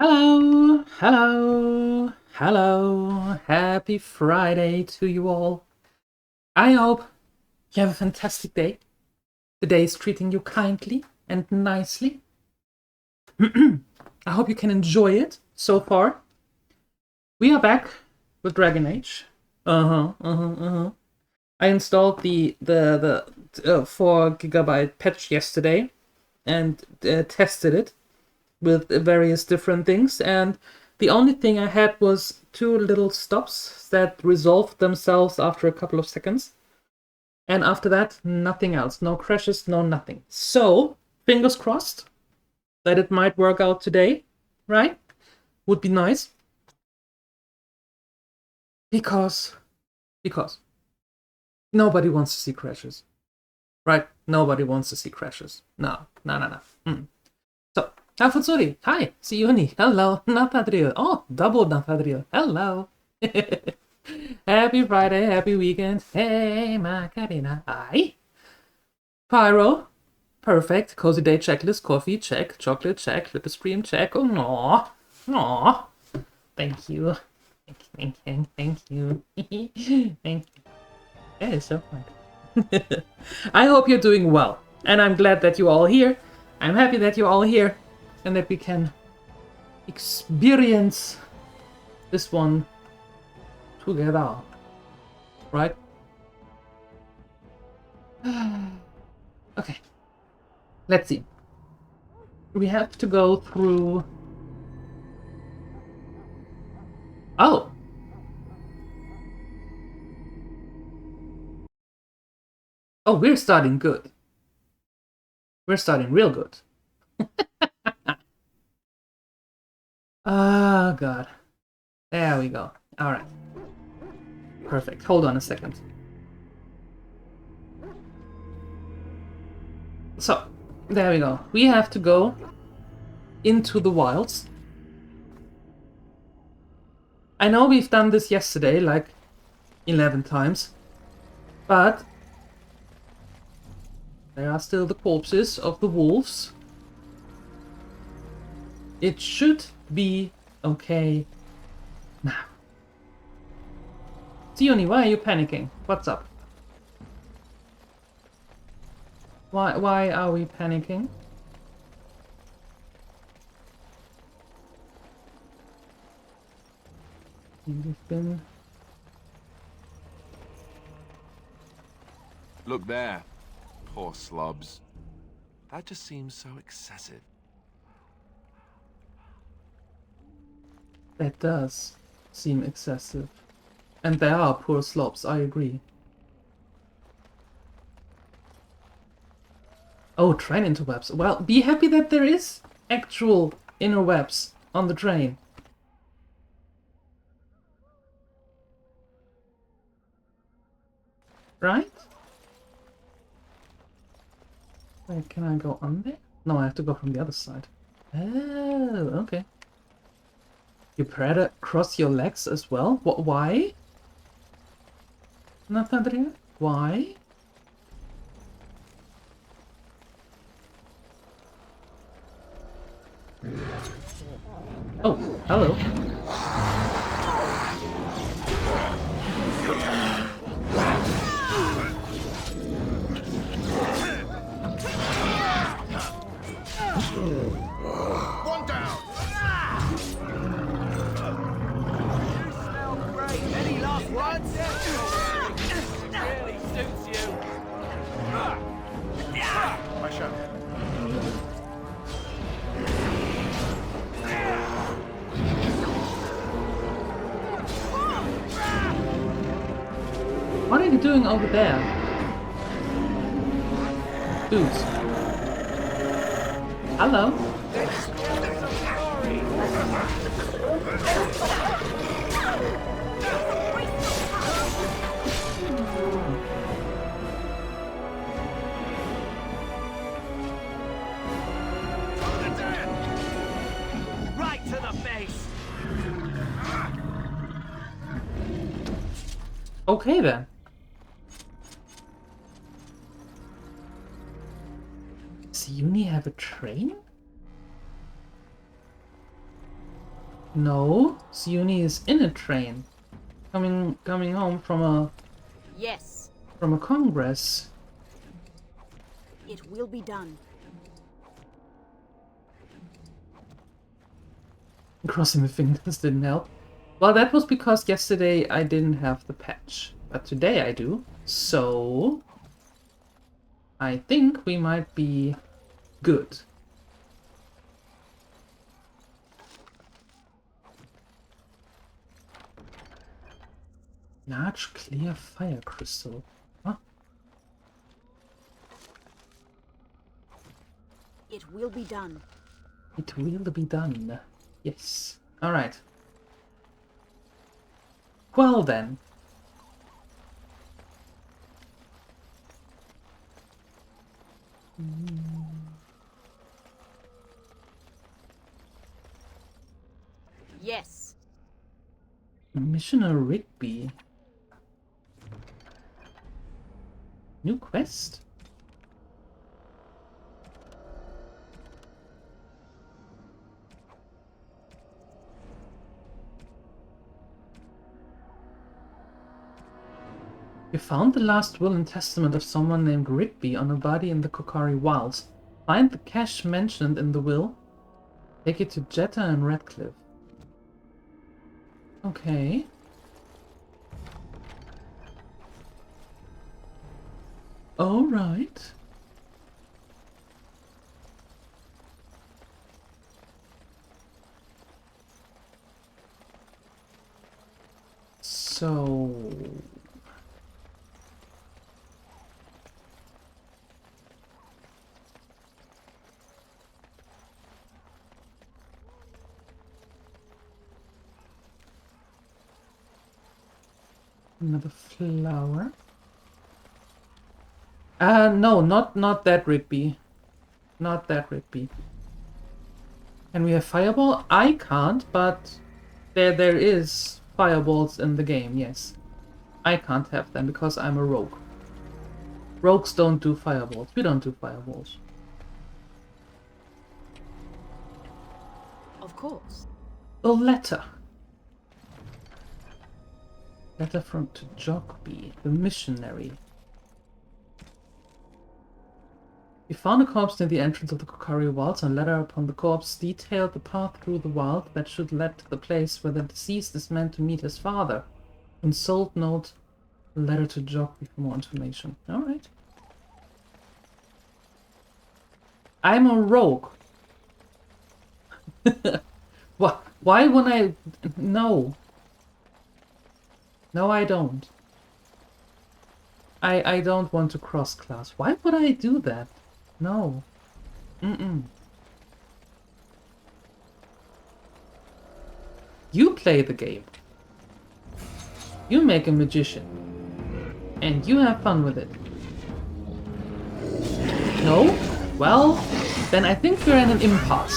Hello, hello, hello. Happy Friday to you all. I hope you have a fantastic day. The day is treating you kindly and nicely. I hope you can enjoy it so far. We are back with Dragon Age. I installed the 4 GB patch yesterday and tested it with various different things, and the only thing I had was 2 little stops that resolved themselves after a couple of seconds, and after that nothing else, no crashes, no nothing. So fingers crossed that it might work out today, right? Would be nice, because nobody wants to see crashes, right? Nobody wants to see crashes. No. So Alfonso, hi, Sioni, hello, Nathadriel, oh, double Nathadriel, hello. Happy Friday, happy weekend, hey, Macarena, hi. Pyro, perfect, cozy day checklist, coffee, check, chocolate, check, little stream, check, oh, no, thank you, thank you, thank you, that is so fun. I hope you're doing well, and I'm glad that you're all here. I'm happy that you're all here, and that we can experience this one together, right? Okay, let's see. We have to go through... Oh! Oh, we're starting good. We're starting real good. Oh, God. There we go. Alright. Perfect. Hold on a second. So, there we go. We have to go into the wilds. I know we've done this yesterday, like 11 times, but there are still the corpses of the wolves. It should be okay now. Sioni, why are you panicking? What's up? Why are we panicking? You've been... Look there. Poor slobs. That just seems so excessive. That does seem excessive. And there are poor slopes, I agree. Oh, train interwebs. Well, be happy that there is actual interwebs on the train. Right? Wait, can I go on there? No, I have to go from the other side. Oh, okay. You predator cross your legs as well? What? Why? Nathaniel? Why? Oh, hello. One down. You smell great. Any last words? Really suits you. My shot. What are you doing over there? Dudes. Hello? Right to the face. Okay then. Does Uni have a train? No, Siuni is in a train, coming home from a Yes, congress. it will be done. Crossing the fingers didn't help. Well, that was because yesterday I didn't have the patch, but today I do. So I think we might be good. Large clear fire crystal. Huh? It will be done. It will be done. Yes. Alright. Well then. Yes, Missioner Rigby. New quest? You found the last will and testament of someone named Rigby on a body in the Kokari Wilds. Find the cache mentioned in the will. Take it to Jetta and Redcliffe. Okay. Alright. So... Another flower. No, not that Rigby. Not that Rigby. Can we have fireball? I can't, but there is fireballs in the game, yes. I can't have them because I'm a rogue. Rogues don't do fireballs. We don't do fireballs. of course. A letter. Letter from to Jogby, the missionary. We found a corpse near the entrance of the Kokari Wilds, and a letter upon the corpse detailed the path through the wild that should lead to the place where the deceased is meant to meet his father. Consult note, letter to Jogby for more information. Alright. I'm a rogue. What? Why would I... No. No, I don't. I don't want to cross-class. Why would I do that? No. Mm-mm. You play the game. You make a magician. And you have fun with it. No? Well, then I think we're in an impasse.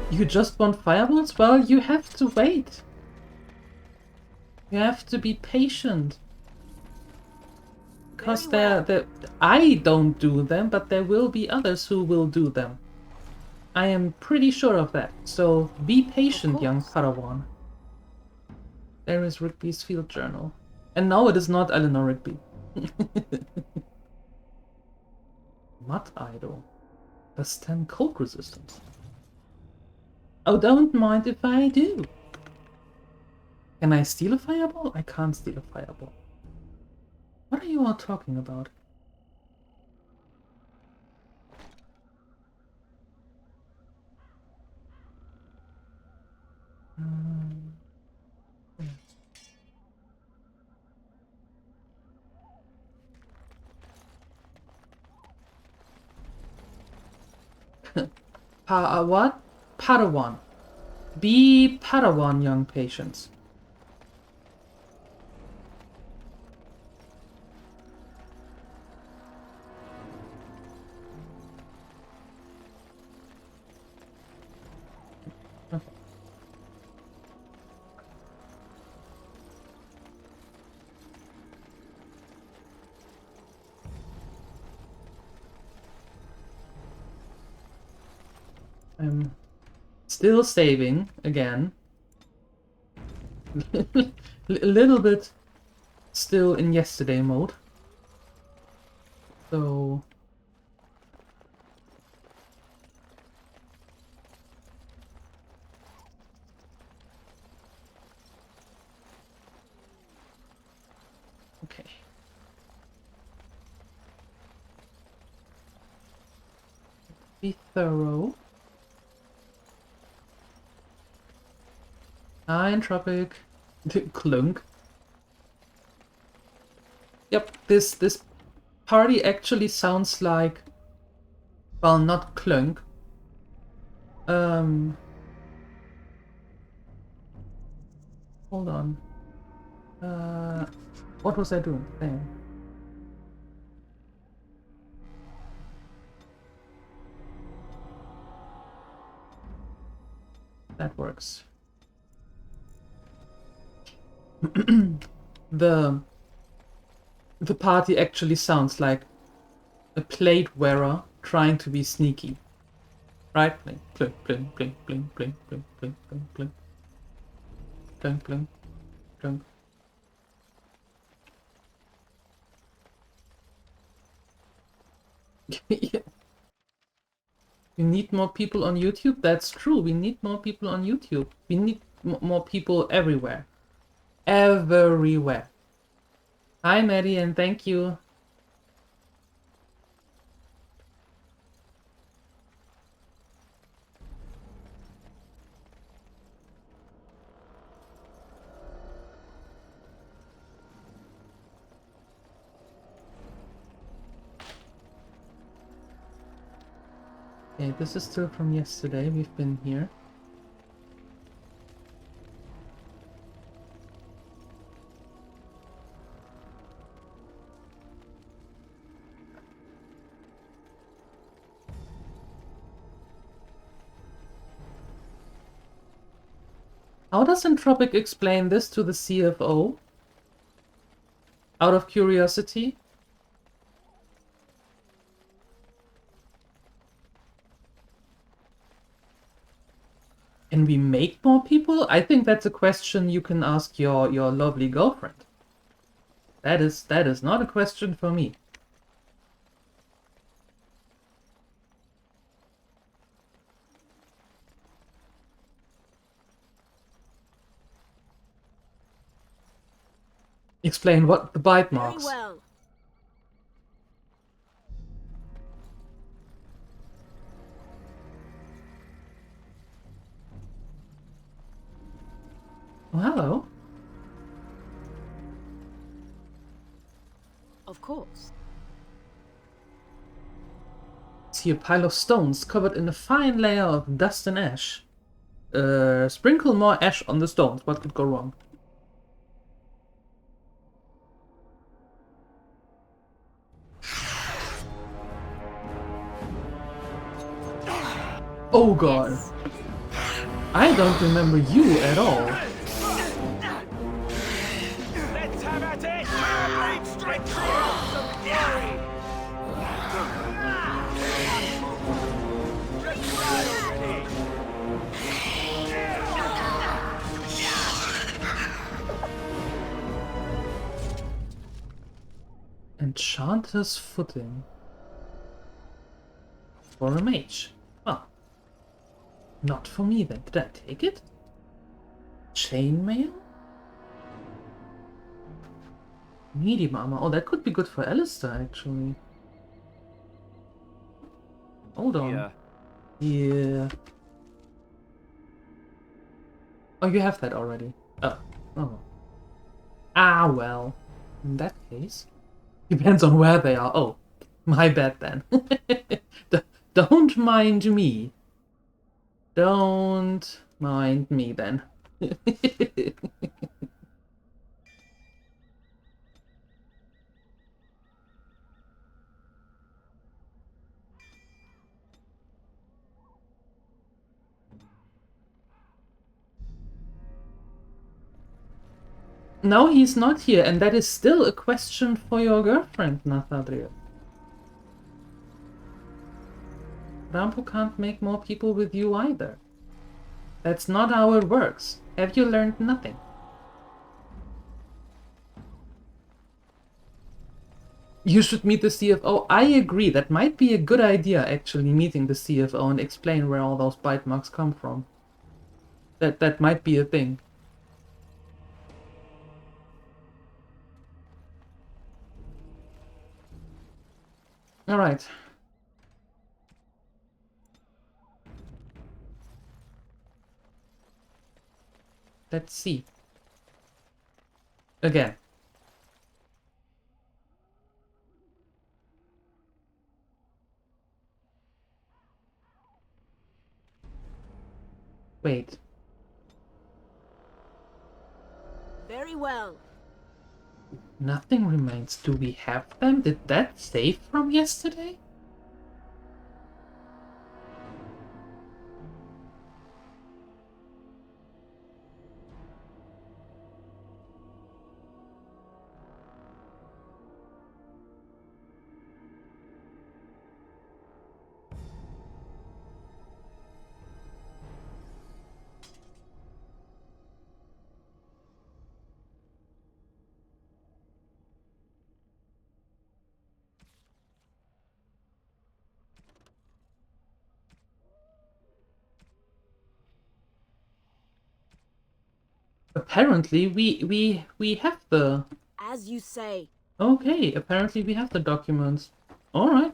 You just want fireballs? Well, you have to wait. You have to be patient. Because I don't do them, but there will be others who will do them. I am pretty sure of that. So be patient, young Padawan. There is Rigby's field journal. And no, it is not Eleanor Rigby. Mud idol. Plus 10 cold resistance. Oh, don't mind if I do. Can I steal a fireball? I can't steal a fireball. What are you all talking about? What? Padawan. Be Padawan, young patients. Okay. I'm still saving again. A little bit still in yesterday mode. So okay. Be thorough. Entropic. Clunk. Yep, this party actually sounds like, well, not Clunk. Hold on. What was I doing? There. That works. The party actually sounds like a plate wearer trying to be sneaky. Right? Blink, blink, blink, blink, blink, blink, blink, blink, blink, blink. Blink, blink, blink. Yeah. We need more people on YouTube? That's true. We need more people on YouTube. We need more people everywhere. Everywhere. Hi, Maddie, and thank you. Okay, this is still from yesterday. We've been here. How does Entropic explain this to the CFO? Out of curiosity? Can we make more people? I think that's a question you can ask your lovely girlfriend. That is not a question for me. Explain what the bite Very marks. well. Oh, hello. Of course. See a pile of stones covered in a fine layer of dust and ash. Sprinkle more ash on the stones. What could go wrong? Oh god. Yes. I don't remember you at all. Let's have at it! Bleed straight through! Some glory! Let's ride already! Enchanter's footing. For a mage. Well, not for me then. Did I take it? Chainmail? Medium armor. Oh, that could be good for Alistair, actually. Hold on. Yeah. Yeah. Oh, you have that already. Oh. Oh. Ah, well. In that case. Depends on where they are. Oh. My bad then. Don't mind me. Don't mind me then. No, he's not here, and that is still a question for your girlfriend, Nathadriel. Rampo can't make more people with you either. That's not how it works. Have you learned nothing? You should meet the CFO. I agree, that might be a good idea, actually, meeting the CFO and explain where all those bite marks come from. That might be a thing. Alright. Let's see. Again. Wait. Very well. Nothing remains. Do we have them? Did that save from yesterday? Apparently we have the... As you say. Okay, apparently we have the documents. Alright.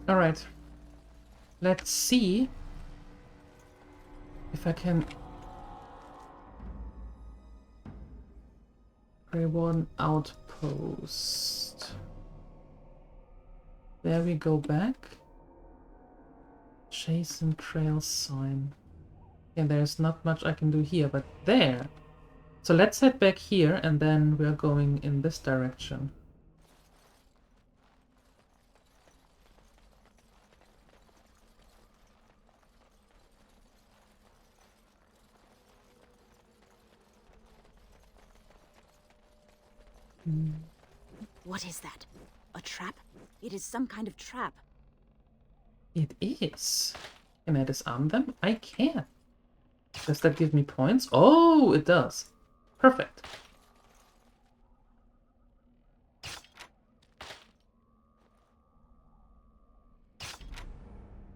Alright. Let's see if I can create one outpost. There we go back. Jason Trail sign. And there's not much I can do here, but there. So let's head back here and then we're going in this direction. What is that? A trap? It is some kind of trap. It is. Can I disarm them? I can. Does that give me points? Oh, it does. Perfect.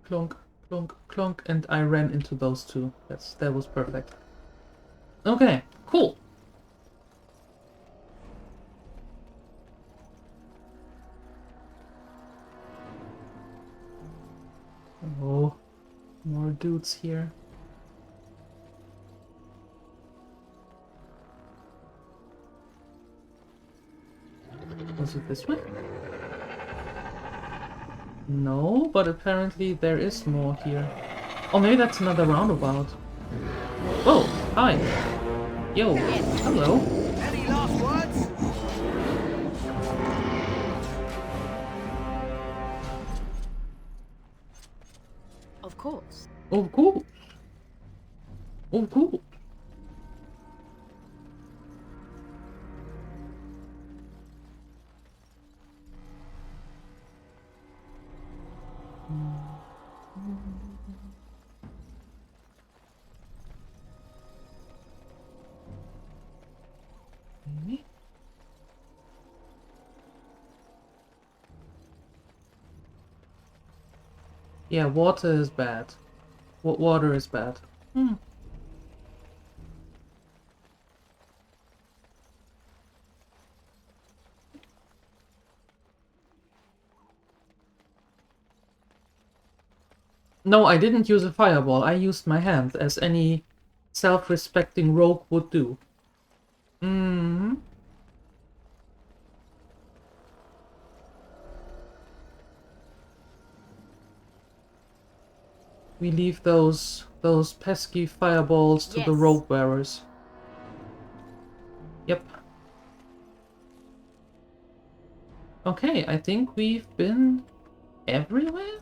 Clunk, clunk, clunk, and I ran into those two. That was perfect. Okay, cool. Oh, more dudes here. Was it this way? No, but apparently there is more here. Oh, maybe that's another roundabout. Whoa, hi. Yo, hello. Any last words? Of course. Oh, cool. Oh, cool. Maybe. Yeah, water is bad. Water is bad. No, I didn't use a fireball. I used my hand, as any self-respecting rogue would do. We leave those pesky fireballs to the Yes. rogue bearers. Yep. Okay, I think we've been everywhere?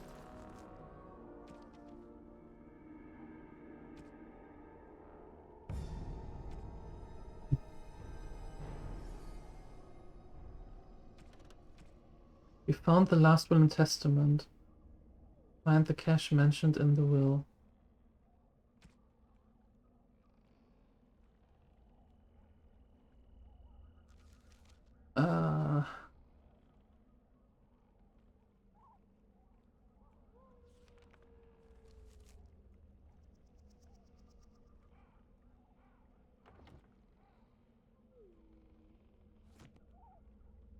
We found the last will and testament. Find the cache mentioned in the will.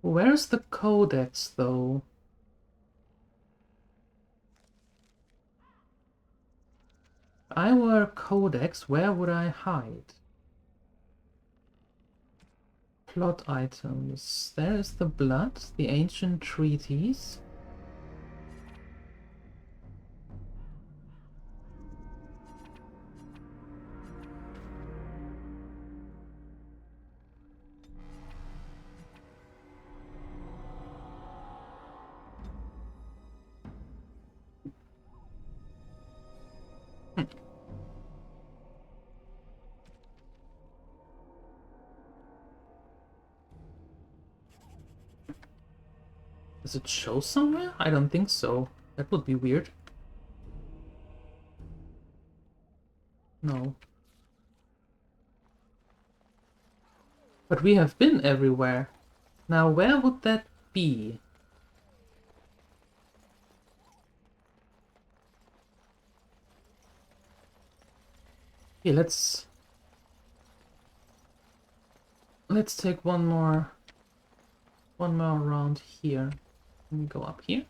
Where's the codex, though? If I were codex, where would I hide? Plot items. There's the blood, the ancient treaties. Does it show somewhere? I don't think so. That would be weird. No. But we have been everywhere. Now, where would that be? Okay, let's take one more round here. Let me go up here.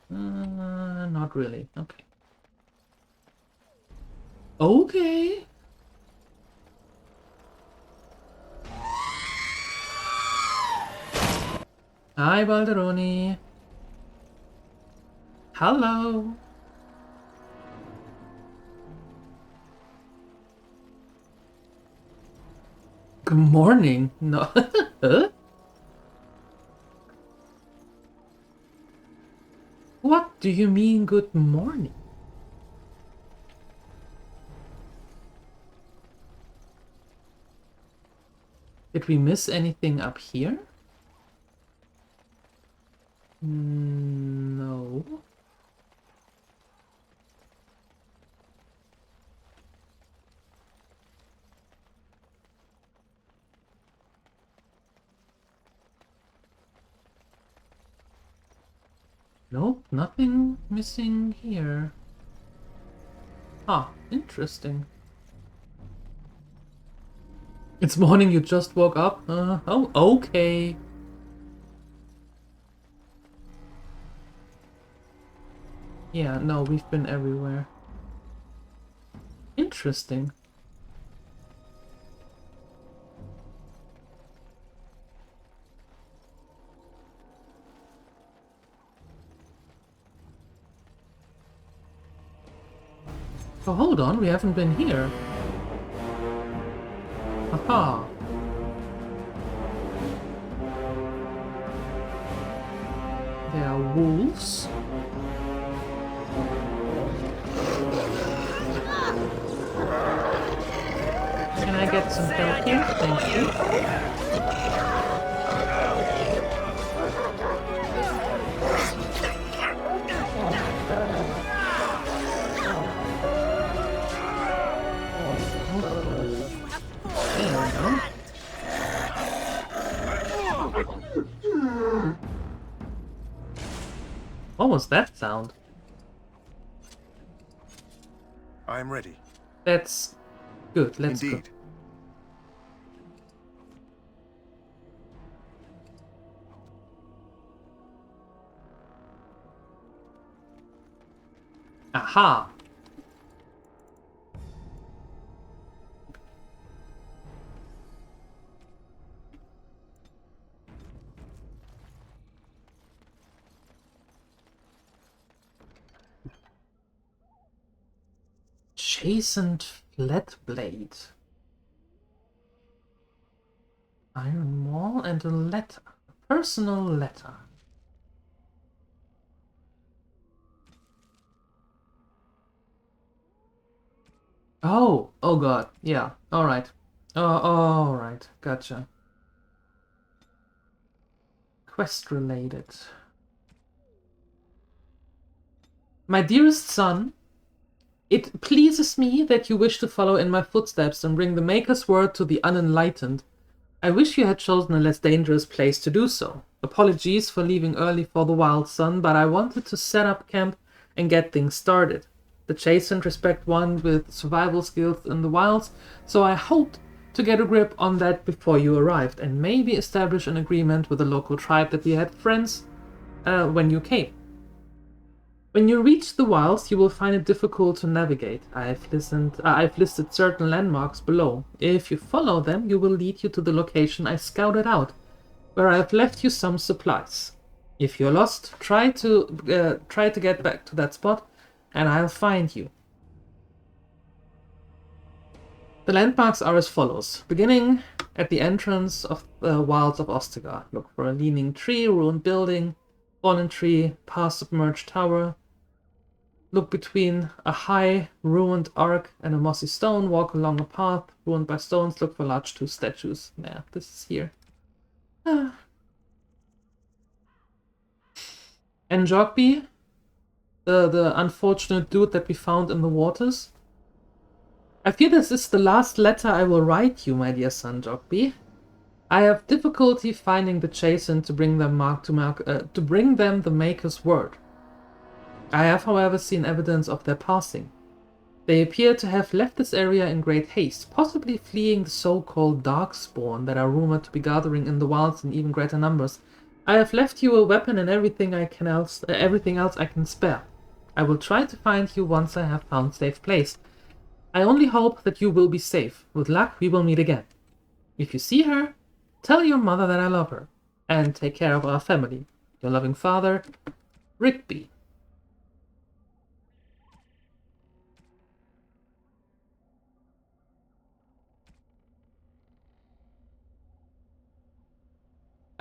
Not really. Okay. Okay. Hi, Balderoni. Hello. Good morning. No. Huh? What do you mean good morning? Did we miss anything up here? No. Nope, nothing missing here. Ah, interesting. It's morning, you just woke up? Oh, okay. Yeah, no, we've been everywhere. Interesting. Oh, hold on, we haven't been here. Aha. There are wolves. Can I get some help here? Thank you. What was that sound? I'm ready. That's good. Let's Indeed. go. Aha! Chastened flat blade. Iron wall and a letter. A personal letter. Oh, oh god, yeah, alright. Oh, alright, gotcha. Quest related. My dearest son, it pleases me that you wish to follow in my footsteps and bring the Maker's word to the unenlightened. I wish you had chosen a less dangerous place to do so. Apologies for leaving early for the wild, son, but I wanted to set up camp and get things started. The chastened respect one with survival skills in the wilds, so I hoped to get a grip on that before you arrived and maybe establish an agreement with the local tribe that we had friends when you came. When you reach the wilds, you will find it difficult to navigate. I've listed certain landmarks below. If you follow them, you will lead you to the location I scouted out, where I have left you some supplies. If you're lost, try to get back to that spot, and I'll find you. The landmarks are as follows. Beginning at the entrance of the wilds of Ostagar. Look for a leaning tree, ruined building, fallen tree, past submerged tower. Look between a high, ruined arc and a mossy stone. Walk along a path ruined by stones. Look for large 2 statues. Yeah, this is here. And Jogby, the unfortunate dude that we found in the waters. I fear this is the last letter I will write you, my dear son Jogby. I have difficulty finding the chastened to bring them the Maker's word. I have, however, seen evidence of their passing. They appear to have left this area in great haste, possibly fleeing the so-called Darkspawn that are rumored to be gathering in the wilds in even greater numbers. I have left you a weapon and everything everything else I can spare. I will try to find you once I have found safe place. I only hope that you will be safe. With luck, we will meet again. If you see her, tell your mother that I love her, and take care of our family. Your loving father, Rigby.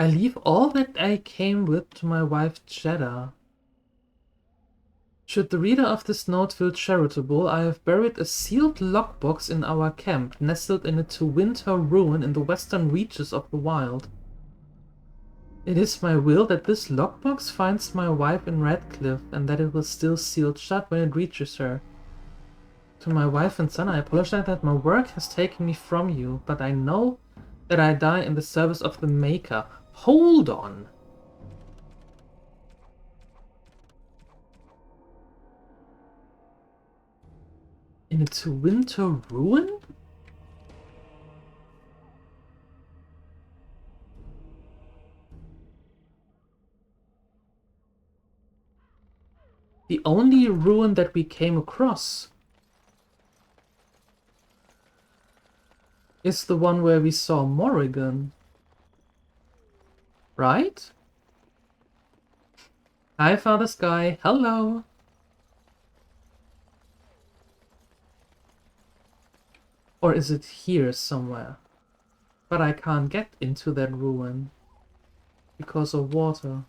I leave all that I came with to my wife Jeddah. Should the reader of this note feel charitable, I have buried a sealed lockbox in our camp, nestled in a to-winter ruin in the western reaches of the wild. It is my will that this lockbox finds my wife in Redcliffe, and that it will still sealed shut when it reaches her. To my wife and son, I apologize that my work has taken me from you, but I know that I die in the service of the Maker. Hold on. In a to-winter ruin? The only ruin that we came across is the one where we saw Morrigan. Right? Hi, Father Sky. Hello. Or is it here somewhere? But I can't get into that ruin because of water.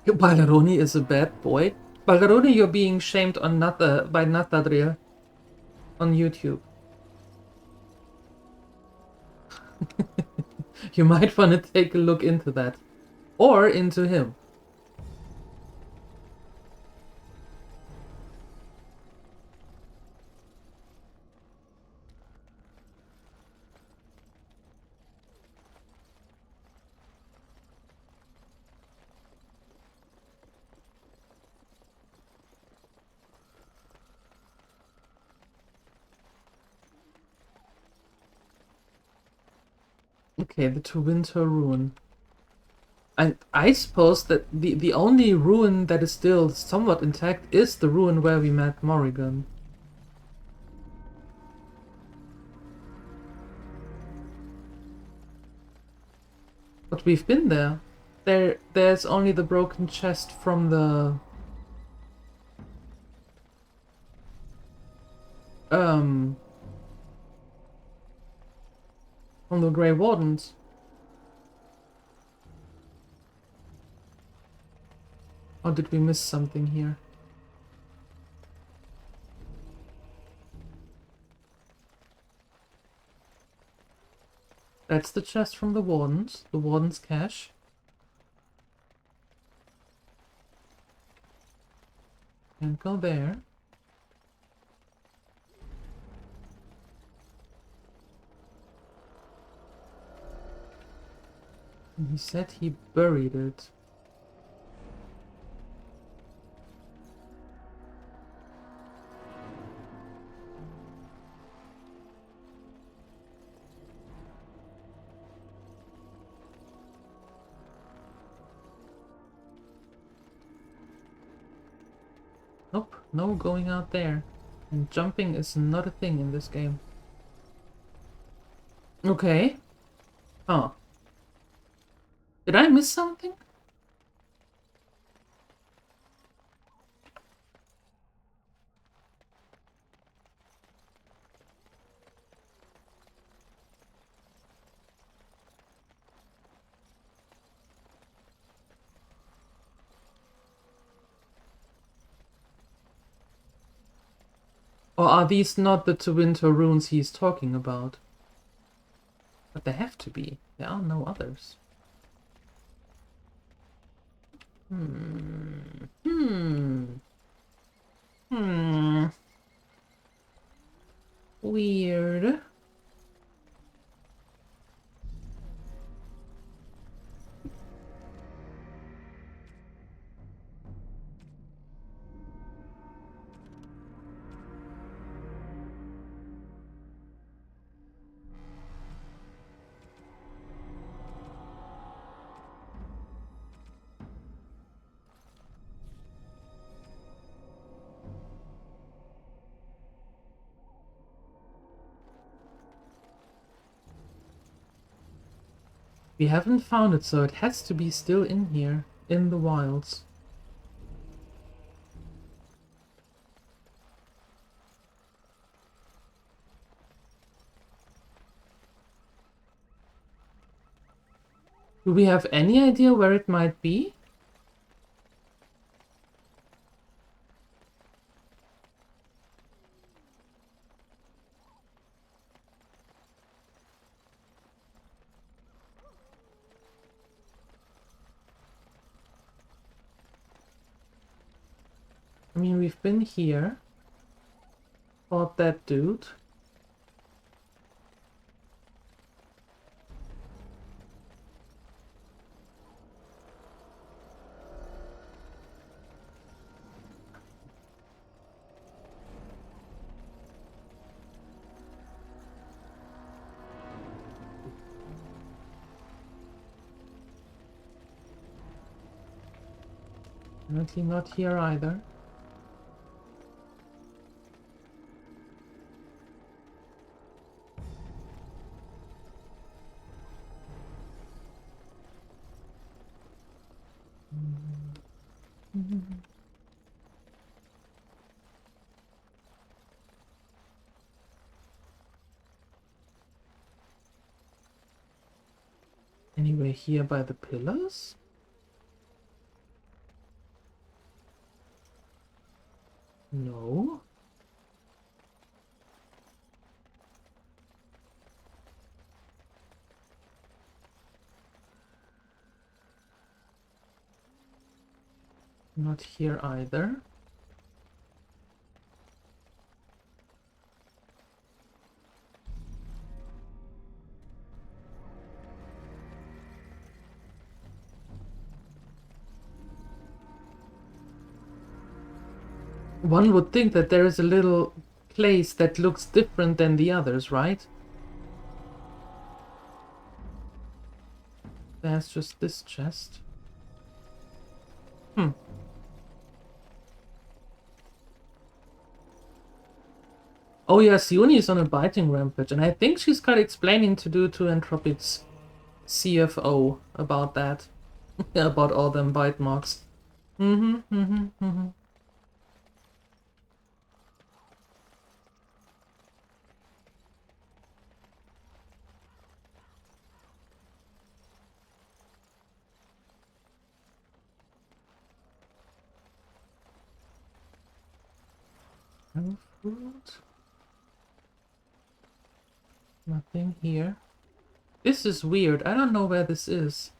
Balgaroni is a bad boy. Balgaroni, you're being shamed on by Natadria on YouTube. You might want to take a look into that. Or into him. Okay, the to-winter ruin. And I suppose that the only ruin that is still somewhat intact is the ruin where we met Morrigan. But we've been there. There's only the broken chest from the from the Grey Wardens. Or did we miss something here? That's the chest from the Warden's cache. Can't go there. And he said he buried it. Nope, no going out there. And jumping is not a thing in this game. Okay. Oh. Did I miss something? Or are these not the to-winter runes he's talking about? But they have to be. There are no others. weird. We haven't found it, so it has to be still in here, in the wilds. Do we have any idea where it might be? I mean, we've been here. Fought that dude. Apparently not here either. Anyway, here by the pillars? No. Not here either. One would think that there is a little place that looks different than the others, right? There's just this chest. Oh yeah, Sioni is on a biting rampage, and I think she's got explaining to do to Entropic's CFO about that. About all them bite marks. No food. Nothing here. This is weird. I don't know where this is.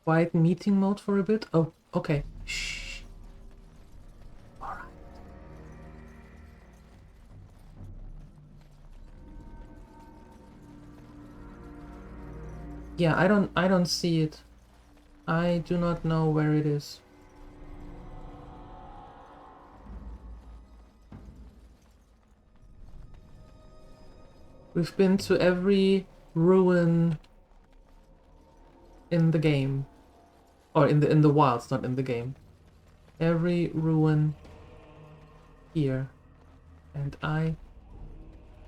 Quiet meeting mode for a bit? Oh, okay. Shh. Alright. Yeah, I don't see it. I do not know where it is. We've been to every ruin in the game. Or in the wilds, not in the game. Every ruin here. And I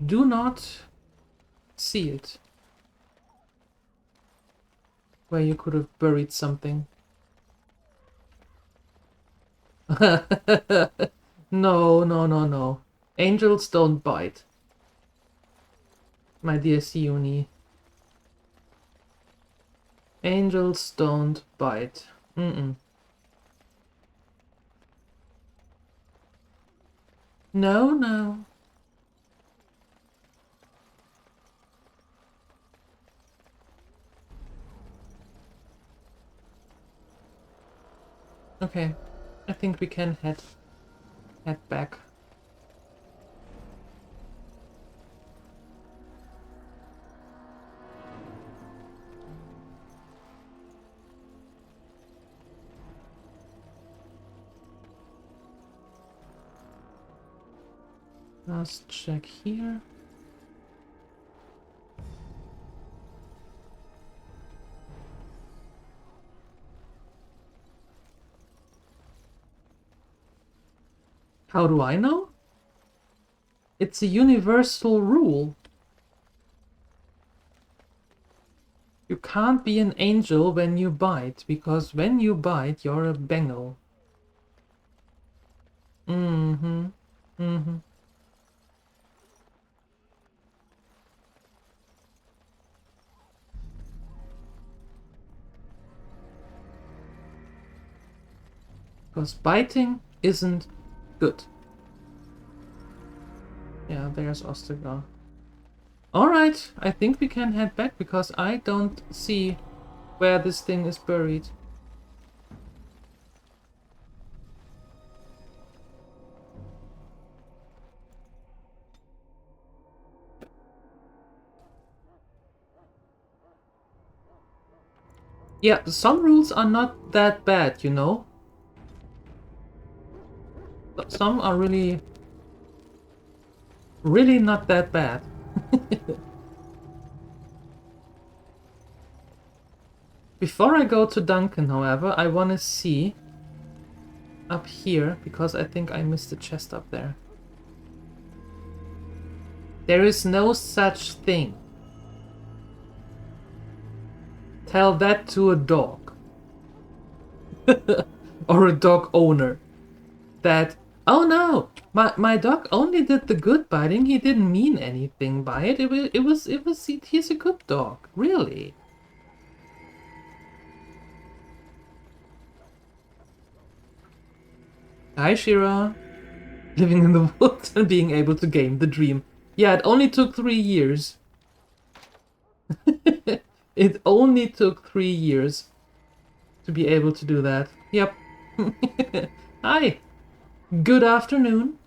do not see it. Where you could have buried something. No, no, no, no. Angels don't bite. My dear Siuni. Angels don't bite. Mm-mm. No, no. Okay. I think we can head back. Last check here. How do I know? It's a universal rule. You can't be an angel when you bite, because when you bite, you're a Bengal. Mm-hmm. Mm-hmm. Because biting isn't good. Yeah, there's Ostergar. Alright, I think we can head back because I don't see where this thing is buried. Yeah, some rules are not that bad, you know? But some are really not that bad. Before I go to Duncan, however, I want to see up here, because I think I missed the chest up there. There is no such thing. Tell that to a dog. Or a dog owner. That, oh no, my dog only did the good biting, he didn't mean anything by it. He's a good dog, really. Hi Shira. Living in the woods and being able to game the dream. Yeah, it only took 3 years. It only took 3 years to be able to do that. Yep. Hi. Good afternoon.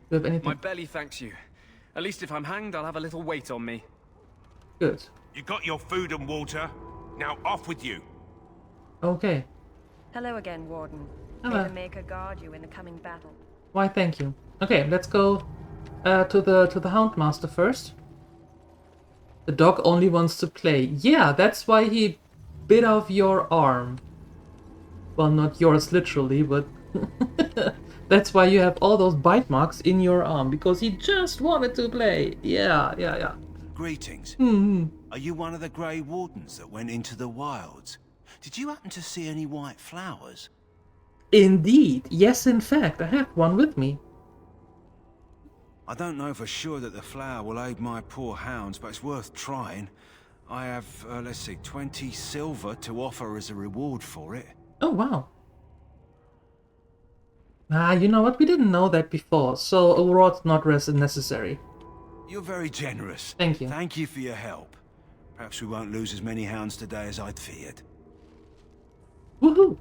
Do you have anything? My belly thanks you. At least if I'm hanged, I'll have a little weight on me. Good. You got your food and water. Now off with you. Okay. Hello again, Warden. Hello. May the Maker guard you in the coming battle. Why, thank you. Okay, let's go to the Houndmaster first. The dog only wants to play. Yeah, that's why he bit off your arm. Well, not yours literally, but that's why you have all those bite marks in your arm, because he just wanted to play. Yeah. Greetings. Hmm. Are you one of the Grey Wardens that went into the wilds? Did you happen to see any white flowers? Indeed. Yes, in fact, I have one with me. I don't know for sure that the flower will aid my poor hounds, but it's worth trying. I have, let's see, 20 silver to offer as a reward for it. Oh, wow. Ah, you know what? We didn't know that before, so a reward's not necessary. You're very generous. Thank you. Thank you for your help. Perhaps we won't lose as many hounds today as I'd feared. Woohoo!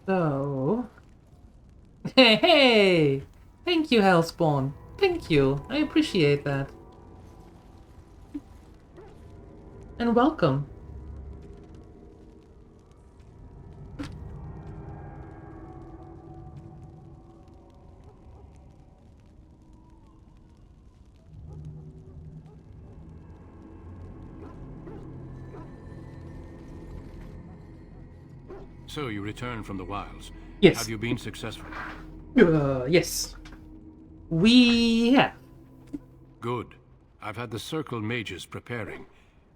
So... Hey! Thank you, Hellspawn. Thank you. I appreciate that. And welcome. So you returned from the wilds. Yes. Have you been successful? Yes. We have. Good. I've had the circle mages preparing.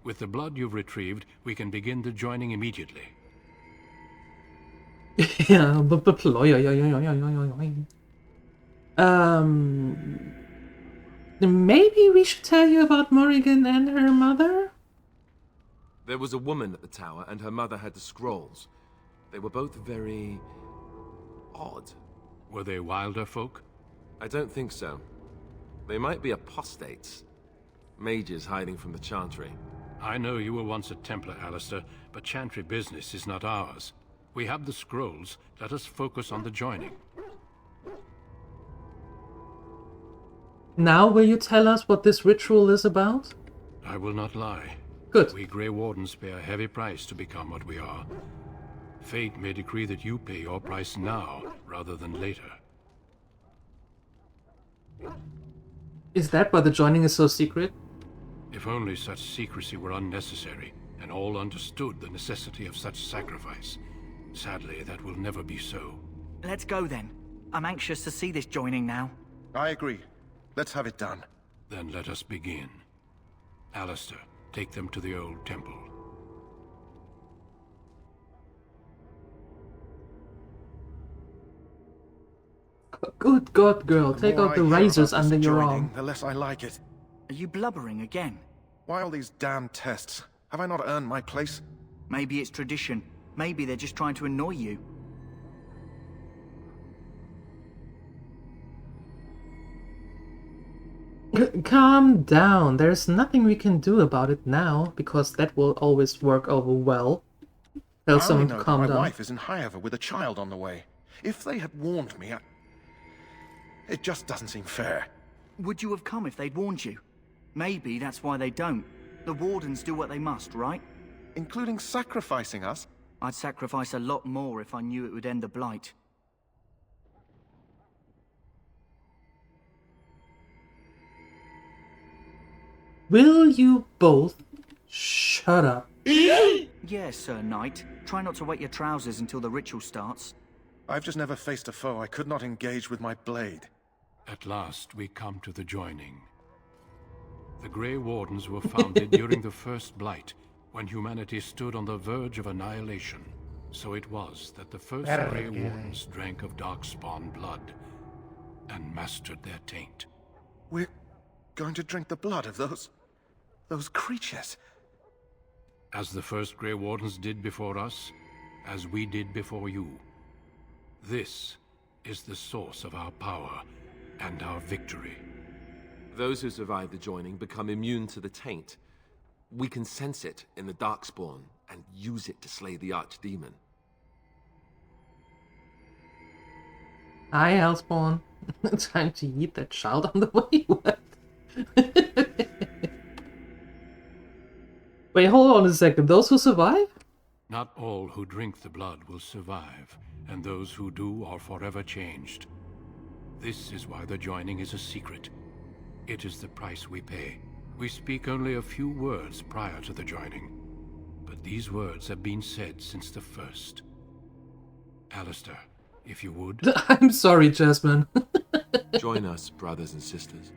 With the blood you've retrieved, we can begin the joining immediately. Yeah, maybe we should tell you about Morrigan and her mother? There was a woman at the tower, and her mother had the scrolls. They were both very... odd. Were they wilder folk? I don't think so. They might be apostates. Mages hiding from the Chantry. I know you were once a Templar, Alistair, but Chantry business is not ours. We have the scrolls. Let us focus on the joining. Now will you tell us what this ritual is about? I will not lie. Good. We Grey Wardens pay a heavy price to become what we are. Fate may decree that you pay your price now, rather than later. Is that why the joining is so secret? If only such secrecy were unnecessary, and all understood the necessity of such sacrifice. Sadly, that will never be so. Let's go then. I'm anxious to see this joining now. I agree. Let's have it done. Then let us begin. Alistair, take them to the old temple. Good God, girl, take more out the I hear razors about this under your joining, arm. the less I like it. Are you blubbering again? Why all these damn tests? Have I not earned my place? Maybe it's tradition. Maybe they're just trying to annoy you. Calm down. There's nothing we can do about it now, because that will always work over well. Tell I only someone know to that calm my down. wife is in Highover with a child on the way. If they had warned me, it just doesn't seem fair. Would you have come if they'd warned you? Maybe that's why they don't. The Wardens do what they must, right? Including sacrificing us? I'd sacrifice a lot more if I knew it would end the Blight. Will you both shut up? Yes, Sir Knight. Try not to wet your trousers until the ritual starts. I've just never faced a foe I could not engage with my blade. At last, we come to the joining. The Grey Wardens were founded during the first Blight, when humanity stood on the verge of annihilation. So it was that the first Grey Wardens drank of Darkspawn blood and mastered their taint. We're going to drink the blood of those creatures. As the first Grey Wardens did before us, as we did before you. This is the source of our power and our victory. Those who survive the joining become immune to the taint. We can sense it in the Darkspawn and use it to slay the Archdemon. Hi, Hellspawn. Time to eat that child on the way. What? Wait, hold on a second. Those who survive? Not all who drink the blood will survive, and those who do are forever changed. This is why the joining is a secret. It is the price we pay. We speak only a few words prior to the joining, but these words have been said since the first. Alistair, if you would. I'm sorry, Jasmine. Join us, brothers and sisters.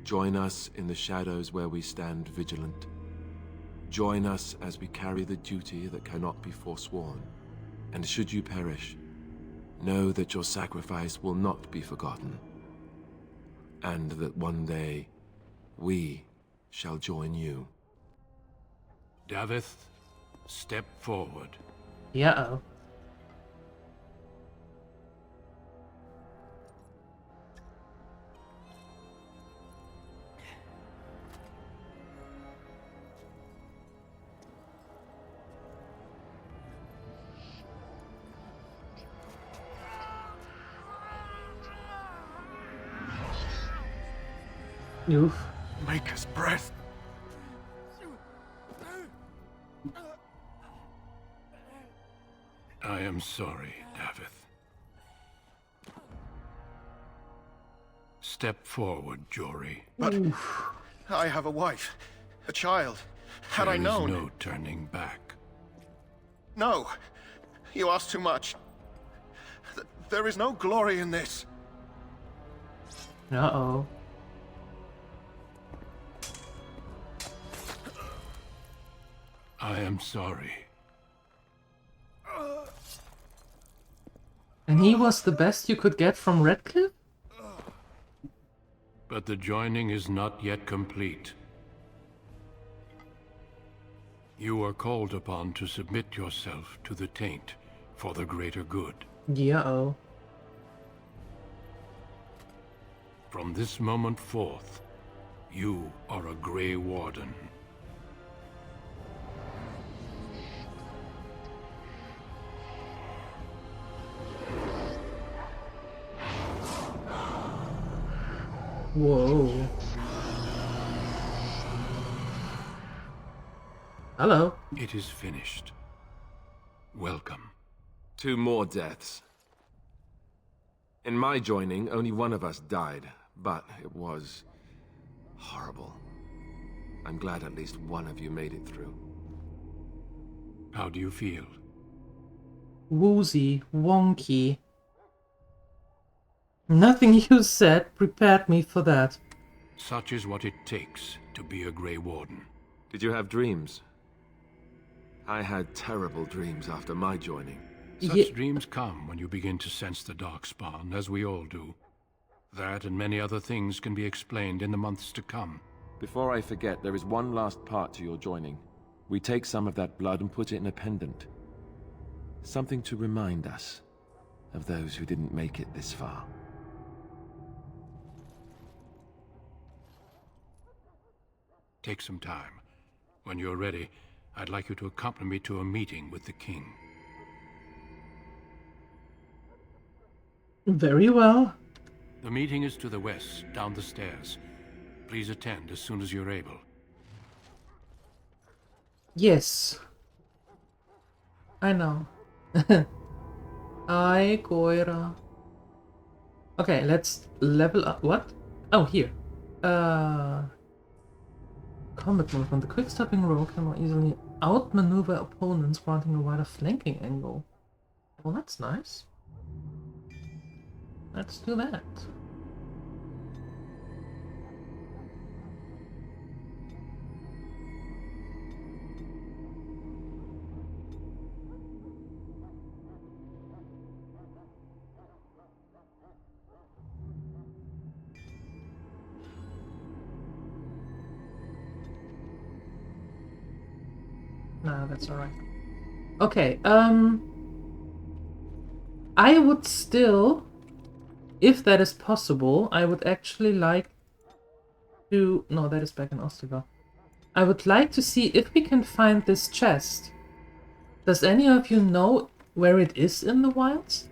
Join us in the shadows where we stand vigilant. Join us as we carry the duty that cannot be forsworn. And should you perish, know that your sacrifice will not be forgotten. And that one day, we shall join you. Davith, step forward. Yeah-oh. Oof. Maker's breath. I am sorry, Davith. Step forward, Jory. But I have a wife, a child. Had I known... There is no turning back. No. You ask too much. There is no glory in this. Uh-oh. I am sorry. And he was the best you could get from Redcliffe? But the joining is not yet complete. You are called upon to submit yourself to the taint for the greater good. Yeah-oh. From this moment forth, you are a Grey Warden. Whoa. Hello. It is finished. Welcome. 2 more deaths. In my joining, only one of us died, but it was horrible. I'm glad at least one of you made it through. How do you feel? Woozy, wonky. Nothing you said prepared me for that. Such is what it takes to be a Grey Warden. Did you have dreams? I had terrible dreams after my joining. Such dreams come when you begin to sense the Darkspawn, as we all do. That and many other things can be explained in the months to come. Before I forget, there is one last part to your joining. We take some of that blood and put it in a pendant. Something to remind us of those who didn't make it this far. Take some time. When you're ready, I'd like you to accompany me to a meeting with the king. Very well. The meeting is to the west, down the stairs. Please attend as soon as you're able. Yes. I know. Ay, Goira. Okay, let's level up. What? Oh, here. Combat movement. The quick-stepping row can more easily outmaneuver opponents, granting a wider flanking angle. Well, that's nice. Let's do that. Nah, that's alright. Okay, I would still, if that is possible, I would actually like to... No, that is back in Ostergar. I would like to see if we can find this chest. Does any of you know where it is in the wilds?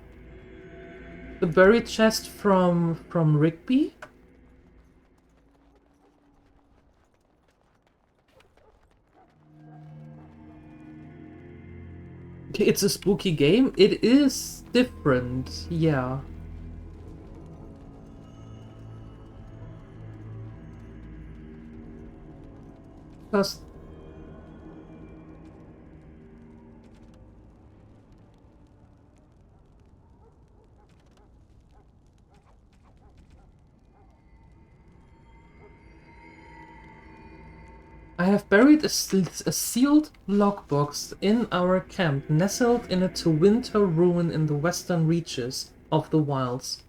The buried chest from Rigby? It's a spooky game. It is different, yeah. Because I have buried a sealed lockbox in our camp, nestled in a winter ruin in the western reaches of the wilds.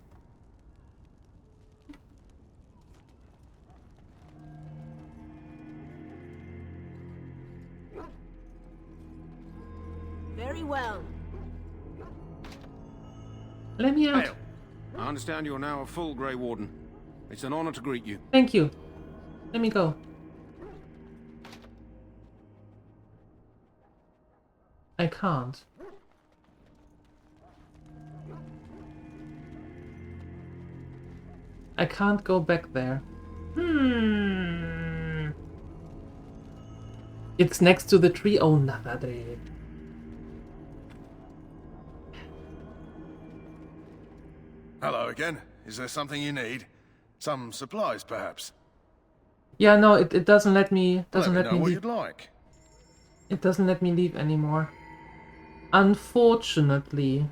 Very well. Let me out. Hail. I understand you're now a full Grey Warden. It's an honor to greet you. Thank you. Let me go. I can't. I can't go back there. It's next to the tree. Oh, Navadre. Hello again. Is there something you need? Some supplies, perhaps? Yeah, no, it doesn't let me. Let me know what leave. you'd like. It doesn't let me leave anymore. Unfortunately.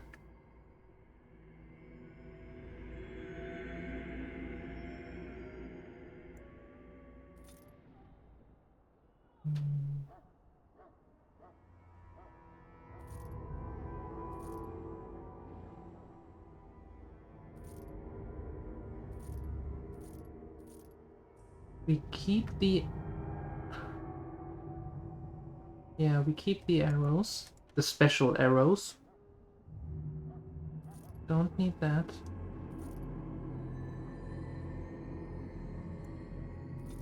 We keep the... Yeah, we keep the arrows. The special arrows. Don't need that.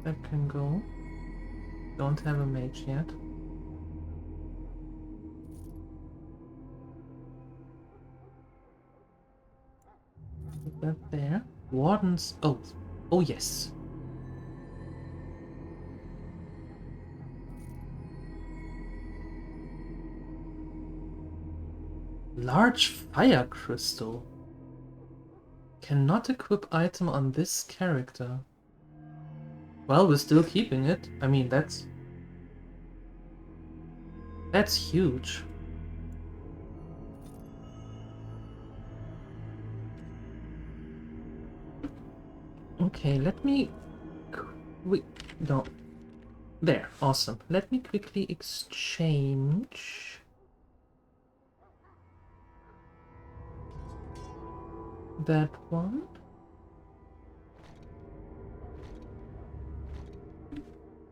That can go. Don't have a mage yet. Put that there. Warden's... Oh. Oh, yes. Large fire crystal. Cannot equip item on this character. Well, we're still keeping it. I mean, that's huge. Okay, let me... No. There, awesome. Let me quickly exchange... that one.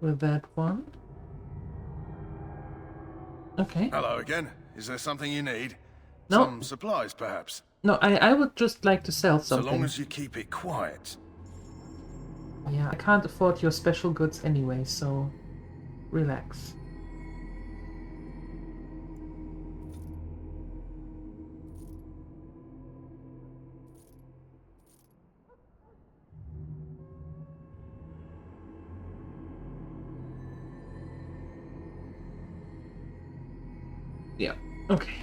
With that one. Okay. Hello again. Is there something you need? No. Some supplies, perhaps? No, I would just like to sell something. So long as you keep it quiet. Yeah, I can't afford your special goods anyway, so relax. Yeah, okay.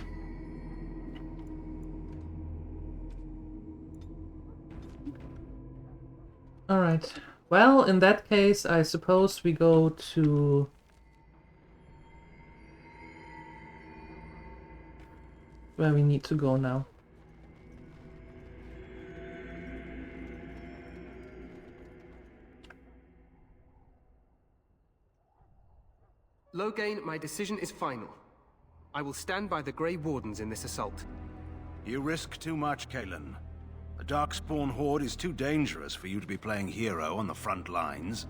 Alright. Well, in that case, I suppose we go to... where we need to go now. Loghain, my decision is final. I will stand by the Grey Wardens in this assault. You risk too much, Kalen. The Darkspawn horde is too dangerous for you to be playing hero on the front lines.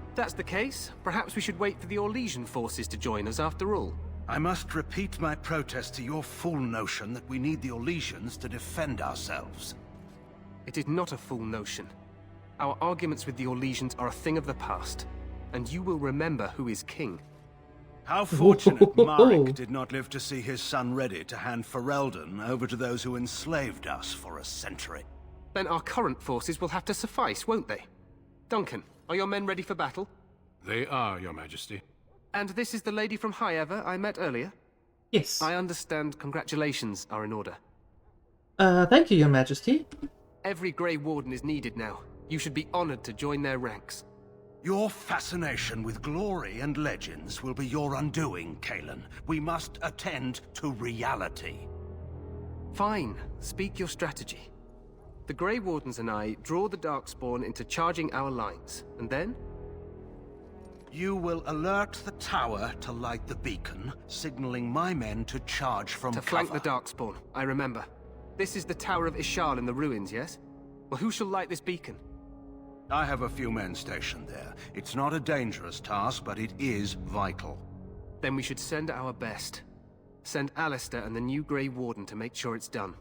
If that's the case, perhaps we should wait for the Orlesian forces to join us after all. I must repeat my protest to your fool notion that we need the Orlesians to defend ourselves. It is not a fool notion. Our arguments with the Orlesians are a thing of the past, and you will remember who is king. How fortunate Marek did not live to see his son ready to hand Ferelden over to those who enslaved us for a century. Then our current forces will have to suffice, won't they? Duncan, are your men ready for battle? They are, Your Majesty. And this is the lady from High Ever I met earlier? Yes. I understand congratulations are in order. Thank you, Your Majesty. Every Grey Warden is needed now. You should be honored to join their ranks. Your fascination with glory and legends will be your undoing, Kalen. We must attend to reality. Fine. Speak your strategy. The Grey Wardens and I draw the Darkspawn into charging our lines, and then? You will alert the tower to light the beacon, signaling my men to charge from cover. To flank the Darkspawn, I remember. This is the Tower of Ishal in the ruins, yes? Well, who shall light this beacon? I have a few men stationed there. It's not a dangerous task, but it is vital. Then we should send our best. Send Alistair and the new Grey Warden to make sure it's done.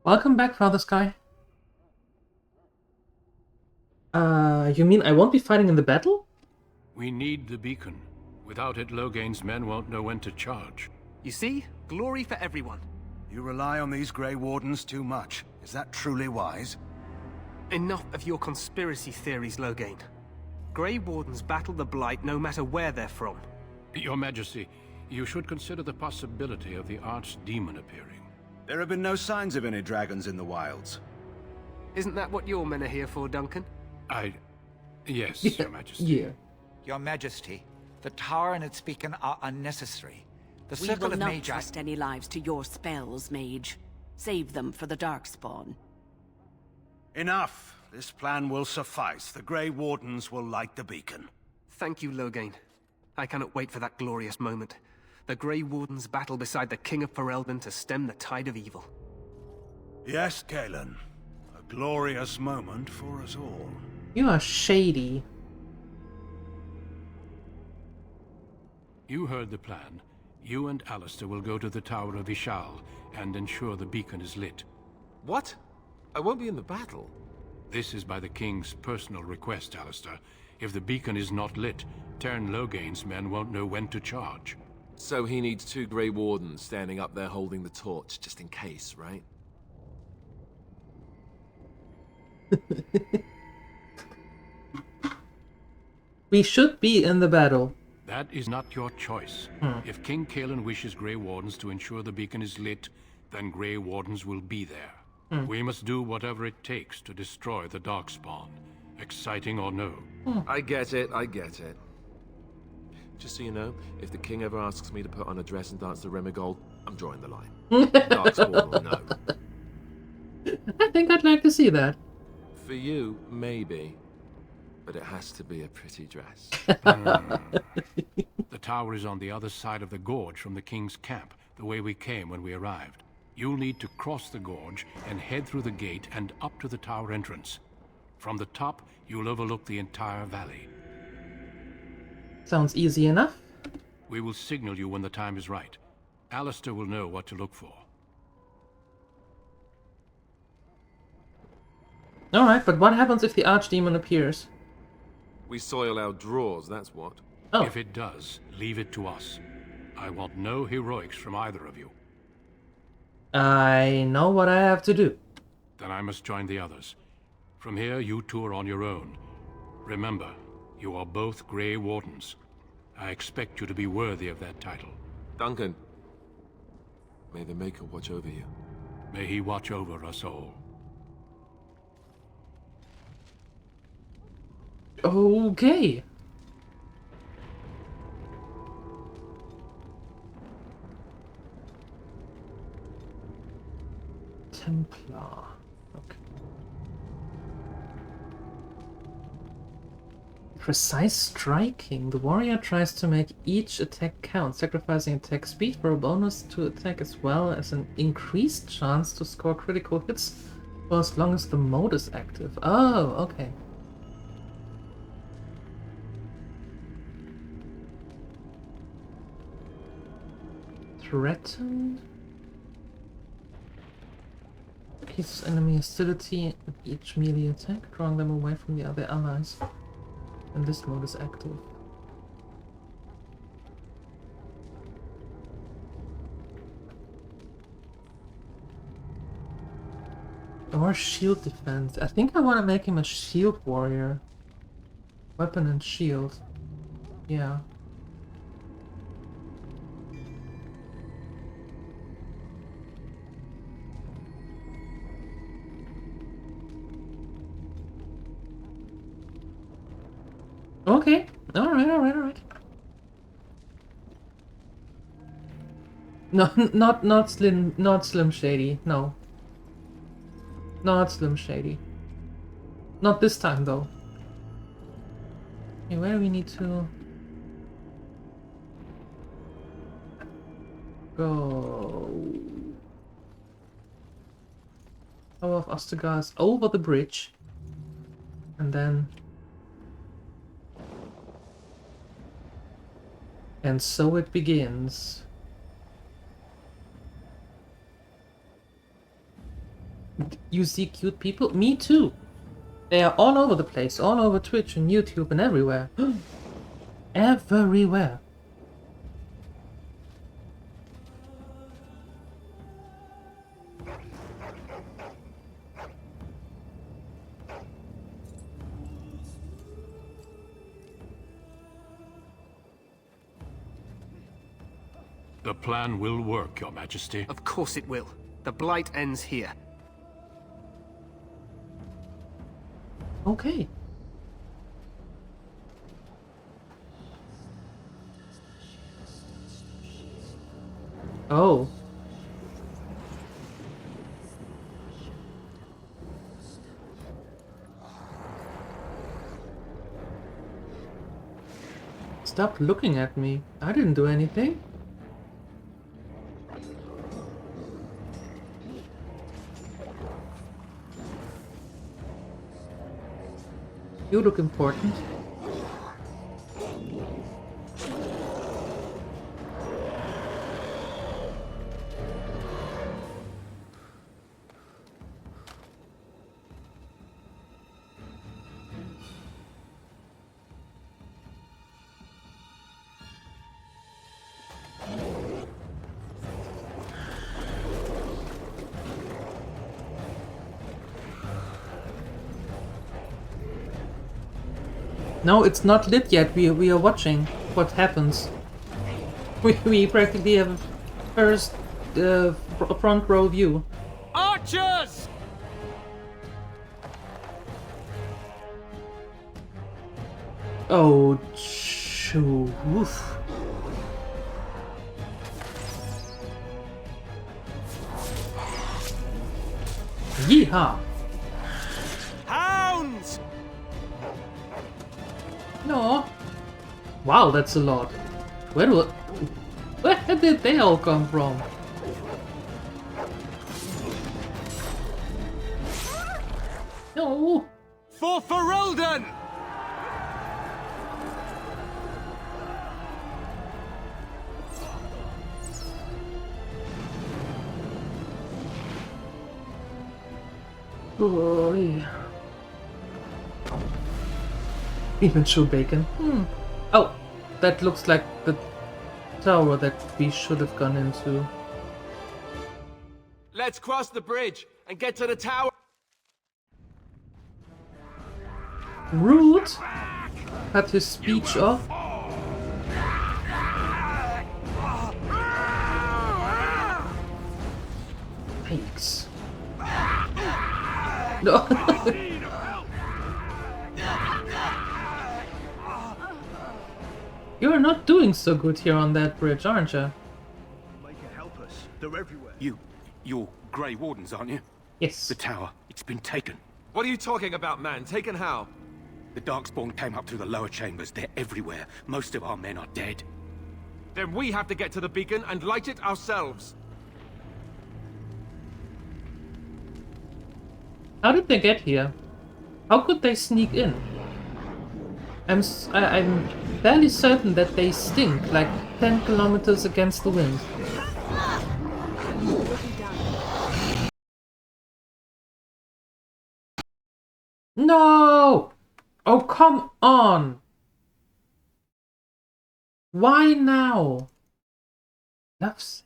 Welcome back, Father Sky. You mean I won't be fighting in the battle? We need the beacon. Without it, Loghain's men won't know when to charge. You see? Glory for everyone. You rely on these Grey Wardens too much. Is that truly wise? Enough of your conspiracy theories, Loghain. Grey Wardens battle the Blight no matter where they're from. Your Majesty, you should consider the possibility of the Archdemon appearing. There have been no signs of any dragons in the wilds. Isn't that what your men are here for, Duncan? Yes, Yeah, Your Majesty. Yeah. Your Majesty, The tower and its beacon are unnecessary. The We circle will of not Magi... trust any lives to your spells, mage. Save them for the Darkspawn. Enough. This plan will suffice. The Grey Wardens will light the beacon. Thank you, Loghain. I cannot wait for that glorious moment. The Grey Wardens battle beside the King of Ferelden to stem the tide of evil. Yes, Galen. A glorious moment for us all. You are shady. You heard the plan. You and Alistair will go to the Tower of Ishal and ensure the beacon is lit. What? I won't be in the battle. This is by the King's personal request, Alistair. If the beacon is not lit, Tern Loghain's men won't know when to charge. So he needs 2 Grey Wardens standing up there holding the torch, just in case, right? We should be in the battle. That is not your choice. If King Cailan wishes Grey Wardens to ensure the beacon is lit, then Grey Wardens will be there. We must do whatever it takes to destroy the Darkspawn, exciting or no. I get it, I get it. Just so you know, if the king ever asks me to put on a dress and dance to Remigold, I'm drawing the line. Darkspawn will know. I think I'd like to see that. For you, maybe. But it has to be a pretty dress. The tower is on the other side of the gorge from the King's camp, the way we came when we arrived. You'll need to cross the gorge and head through the gate and up to the tower entrance. From the top, you'll overlook the entire valley. Sounds easy enough. We will signal you when the time is right. Alistair will know what to look for. Alright, but what happens if the Archdemon appears? We soil our drawers, that's what. Oh. If it does, leave it to us. I want no heroics from either of you. I know what I have to do. Then I must join the others. From here, you two are on your own. Remember, you are both Grey Wardens. I expect you to be worthy of that title. Duncan, may the Maker watch over you. May he watch over us all. Okay. Templar. Okay. Precise striking. The warrior tries to make each attack count, sacrificing attack speed for a bonus to attack as well as an increased chance to score critical hits for as long as the mode is active. Oh, okay. Threatened. Increases enemy hostility with each melee attack, drawing them away from the other allies. And this mode is active. Or shield defense. I think I want to make him a shield warrior. Weapon and shield. Yeah. Okay. Alright. No, not Slim Shady, no. Not Slim Shady. Not this time though. Okay, where do we need to go? Tower of Ostagar is over the bridge. And then and so it begins. You see cute people? Me too! They are all over the place, all over Twitch and YouTube and everywhere. Everywhere. The plan will work, Your Majesty. Of course it will. The Blight ends here. Okay. Oh. Stop looking at me. I didn't do anything. You look important. No, it's not lit yet. We are watching what happens. We practically have a first front row view. Archers! Oh, shoo. Oof. Yeehaw! Hounds! No. Wow, that's a lot. Where did they all come from? No. For Ferelden! Oh, yeah. Even show bacon. Oh, that looks like the tower that we should have gone into. Let's cross the bridge and get to the tower. Rude! Cut his speech off. Thanks. No. You're not doing so good here on that bridge, aren't you? They can help us. They're everywhere. You're Grey Wardens, aren't you? Yes. The tower, it's been taken. What are you talking about, man? Taken how? The Darkspawn came up through the lower chambers. They're everywhere. Most of our men are dead. Then we have to get to the beacon and light it ourselves. How did they get here? How could they sneak in? I'm fairly certain that they stink like 10 kilometers against the wind. No! Oh, come on! Why now? Loves.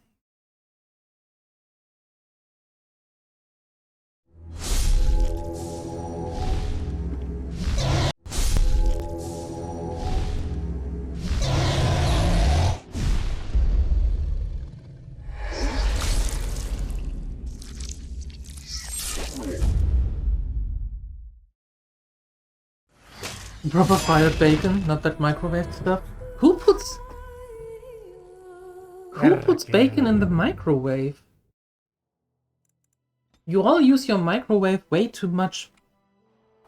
Proper fired bacon, not that microwave stuff. Who puts bacon in the microwave? You all use your microwave way too much.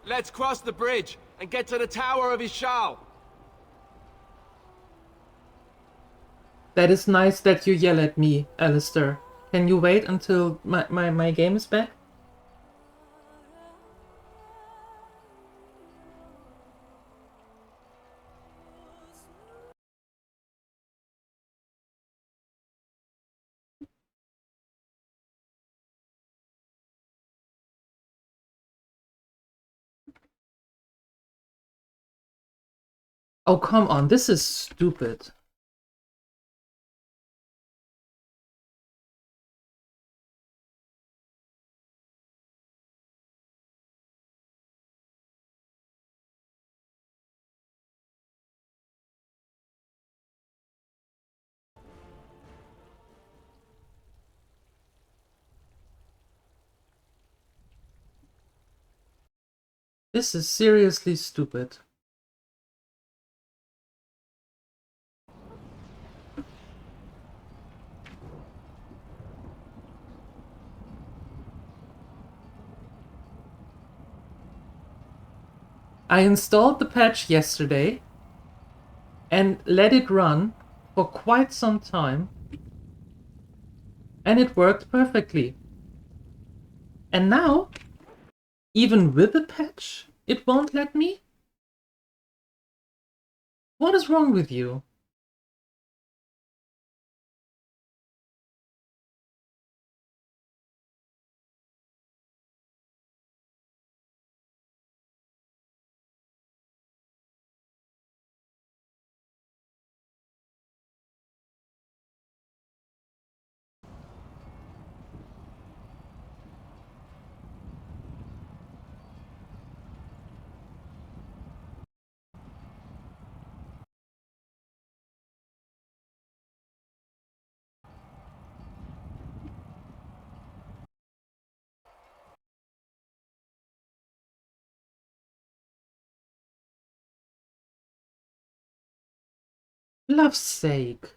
Let's cross the bridge and get to the Tower of Ishal. That is nice that you yell at me, Alistair. Can you wait until my game is back? Oh, come on, this is stupid. This is seriously stupid. I installed the patch yesterday and let it run for quite some time, and it worked perfectly. And now, even with the patch, it won't let me? What is wrong with you? Love's sake.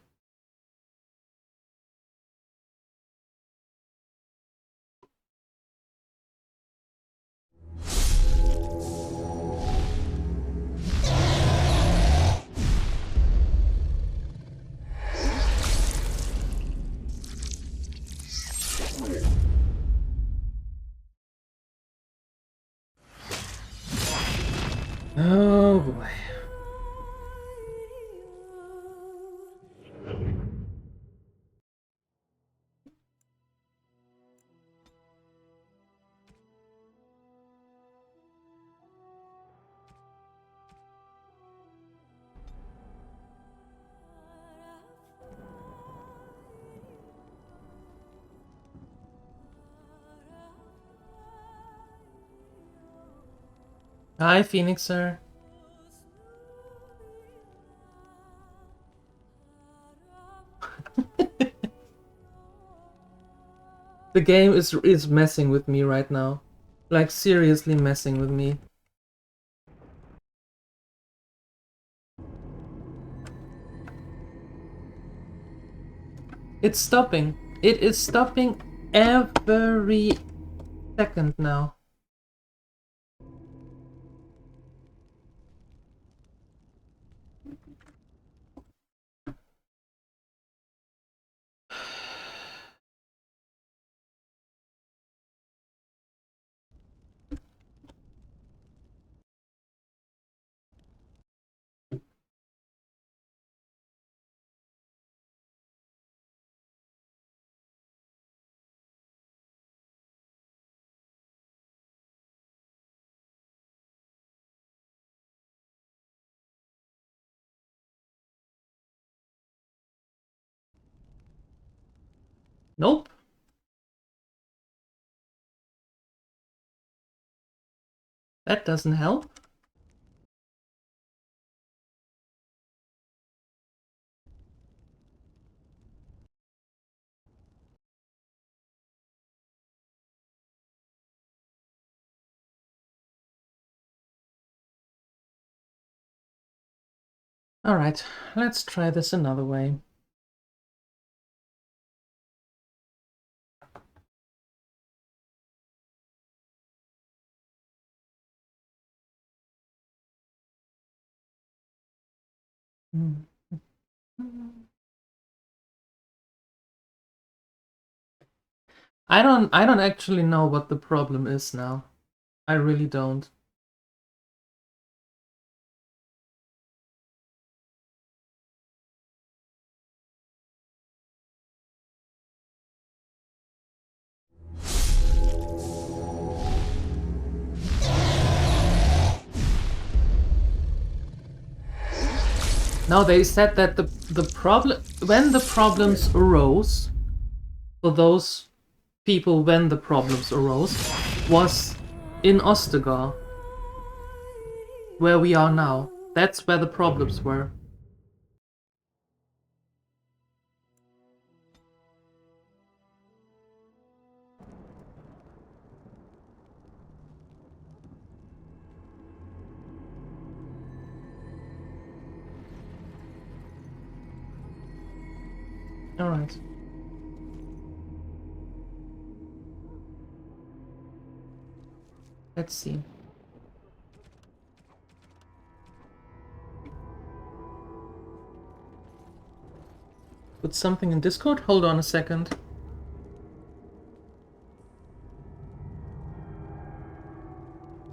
Oh boy. Hi, Phoenixer. The game is messing with me right now. Like, seriously messing with me. It's stopping. It is stopping every second now. Nope. That doesn't help. Alright, let's try this another way. I don't actually know what the problem is now. I really don't. No, they said that the problem, when the problems arose, for those people when the problems arose, was in Ostagar, where we are now. That's where the problems were. All right. Let's see. put something in Discord? Hold on a second.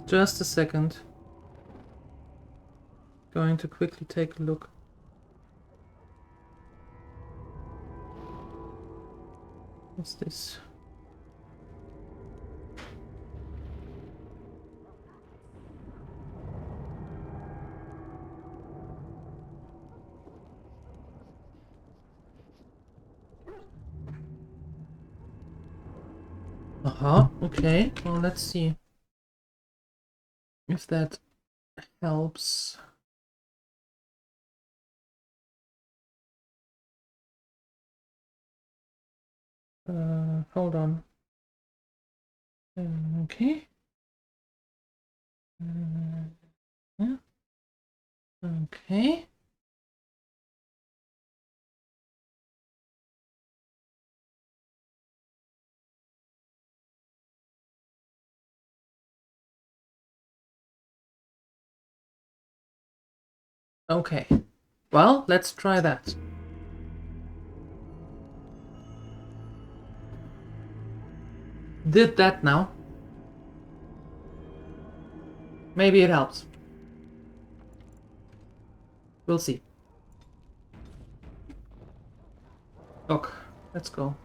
Just a second. Going to quickly take a look. What's this? Okay. Well, let's see if that helps. Hold on. Okay. Yeah. Okay. Okay. Well, let's try that. Did that now. Maybe it helps. We'll see. Okay, let's go.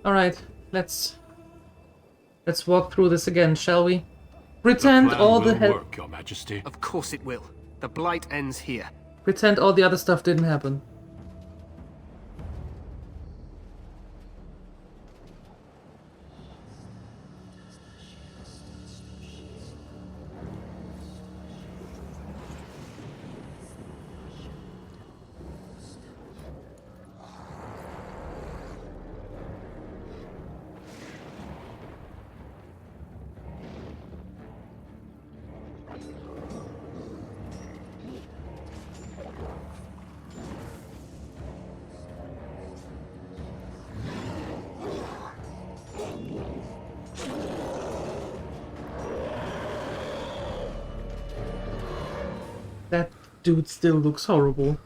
Alright, let's walk through this again, shall we? Pretend all the work, Your Majesty. Of course it will. The Blight ends here. Pretend all the other stuff didn't happen. That dude still looks horrible.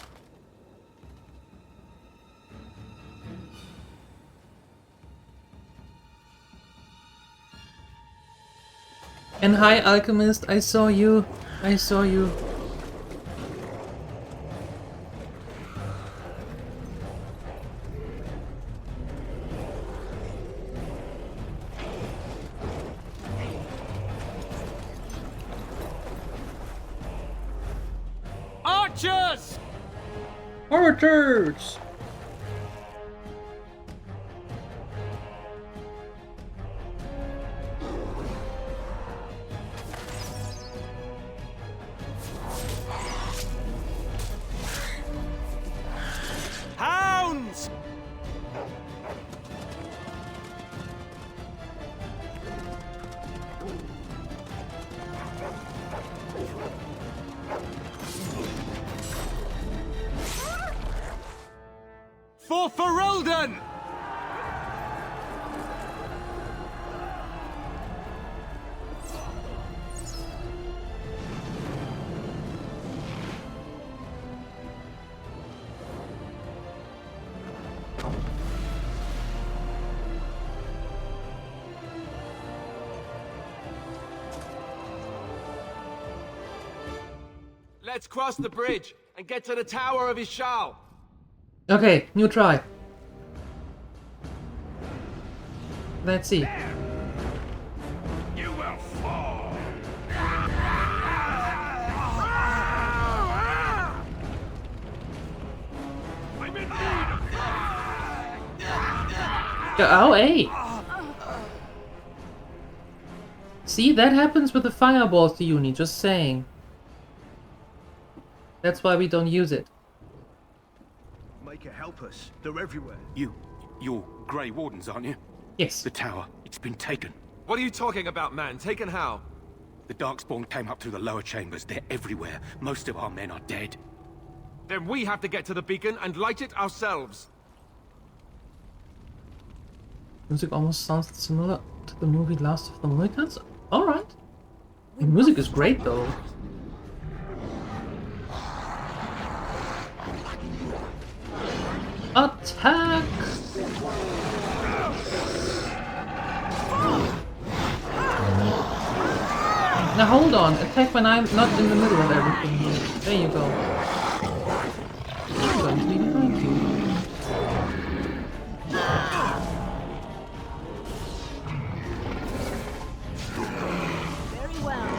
And hi, Alchemist, I saw you. I saw you. Archers! Archers! Hounds! For Ferelden! Let's cross the bridge and get to the Tower of Ishal. Okay, new try. Let's see. You will fall. I'm in need of Oh, hey! See, that happens with the fireballs to Uni, just saying. That's why we don't use it. Make it help us. They're everywhere. You're Grey Wardens, aren't you? Yes. The tower, it's been taken. What are you talking about, man? Taken how? The Darkspawn came up through the lower chambers. They're everywhere. Most of our men are dead. Then we have to get to the beacon and light it ourselves. Music almost sounds similar to the movie Last of the Mohicans. Alright. The music is great though. Attack! Now hold on, attack when I'm not in the middle of everything. There you go. I'm going to be behind you. Very well.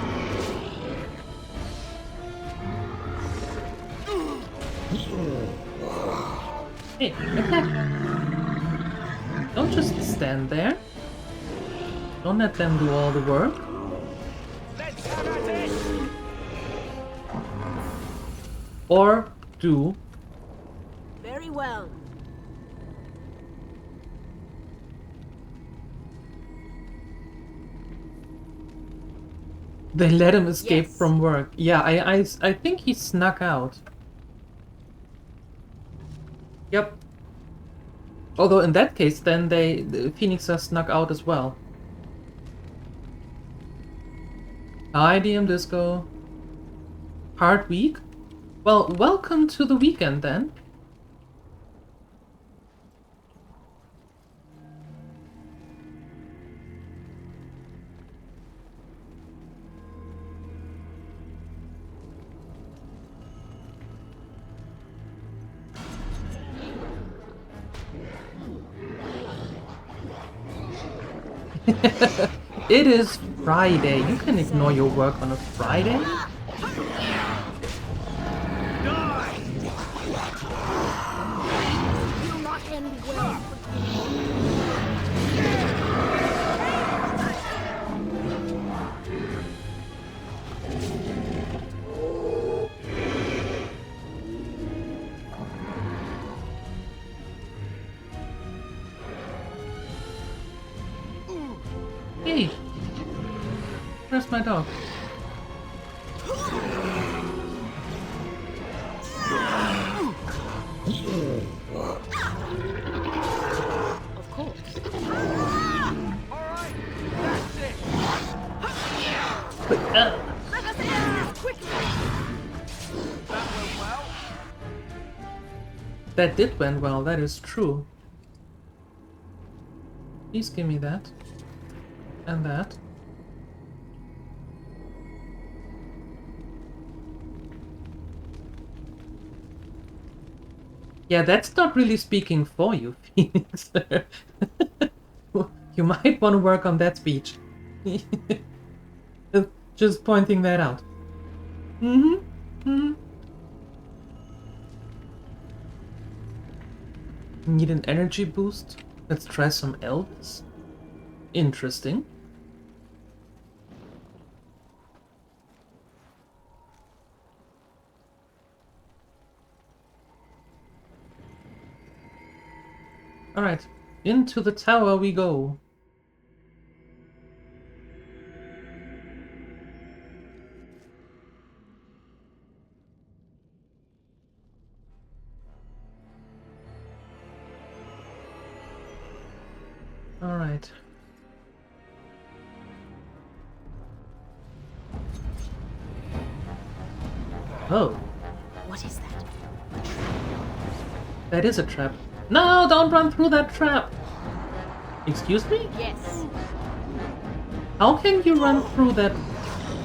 Hey, attack! Don't just stand there. Don't let them do all the work. Let's have at it! Or do. Very well. They let him escape Yes. from work. Yeah, I think he snuck out. Yep. Although in that case, then the Phoenix are snuck out as well. Hi, DM Disco. Hard week? Well, welcome to the weekend then. It is Friday. You can ignore your work on a Friday. You'll not end well. Hey, where's my dog? Of course. Alright, that's it! Let us end this quickly. That went well. That did went well, that is true. Please give me that. And that. Yeah, that's not really speaking for you, Phoenix. You might want to work on that speech. Just pointing that out. Need an energy boost? Let's try some elves. Interesting. Alright, into the tower we go. Alright. Oh. What is that? That is a trap. No, don't run through that trap! Excuse me? Yes. How can you run through that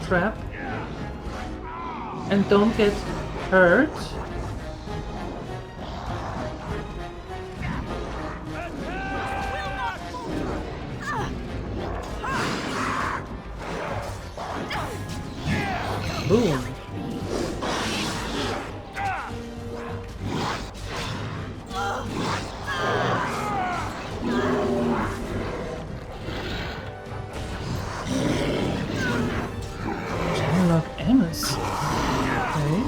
trap and don't get hurt? Boom. Channel of Amos. Okay.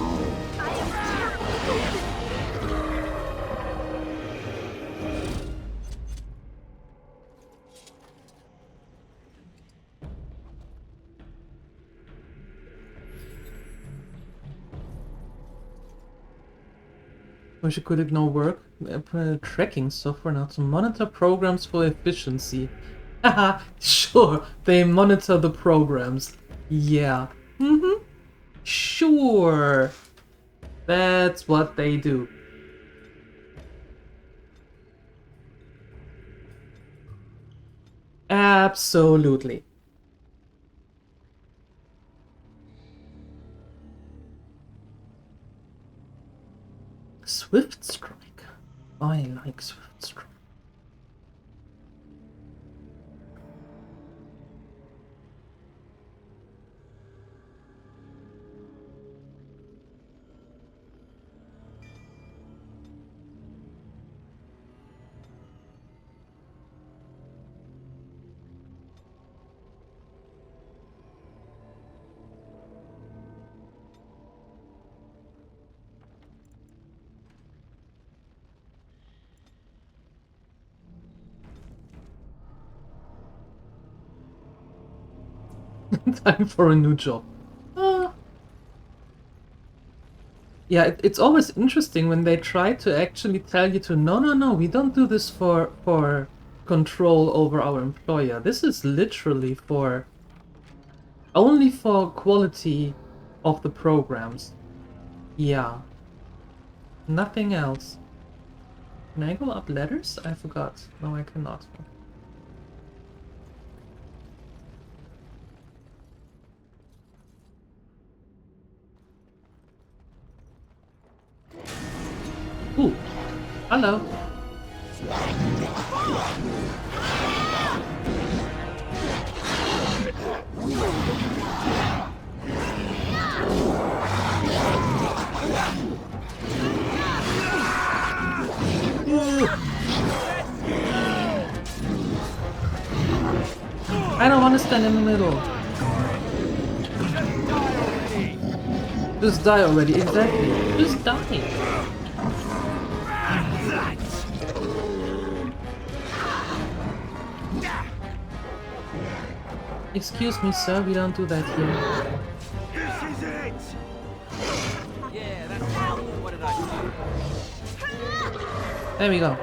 Wish you could ignore work. Tracking software now to monitor programs for efficiency. Haha, sure, they monitor the programs. Yeah. Mm-hmm. Sure. That's what they do. Absolutely. Swift Strike. I like Swift Strike. Time for a new job. Yeah, it's always interesting when they try to actually tell you to no, we don't do this for control over our employer. This is literally for only for quality of the programs. Yeah. Nothing else. Can I go up ladders? I forgot. No, I cannot. Ooh, hello. I don't want to stand in the middle. Just die already, exactly. Just die. Excuse me, sir, we don't do that here. This is it! Yeah, that's what did I do? There we go.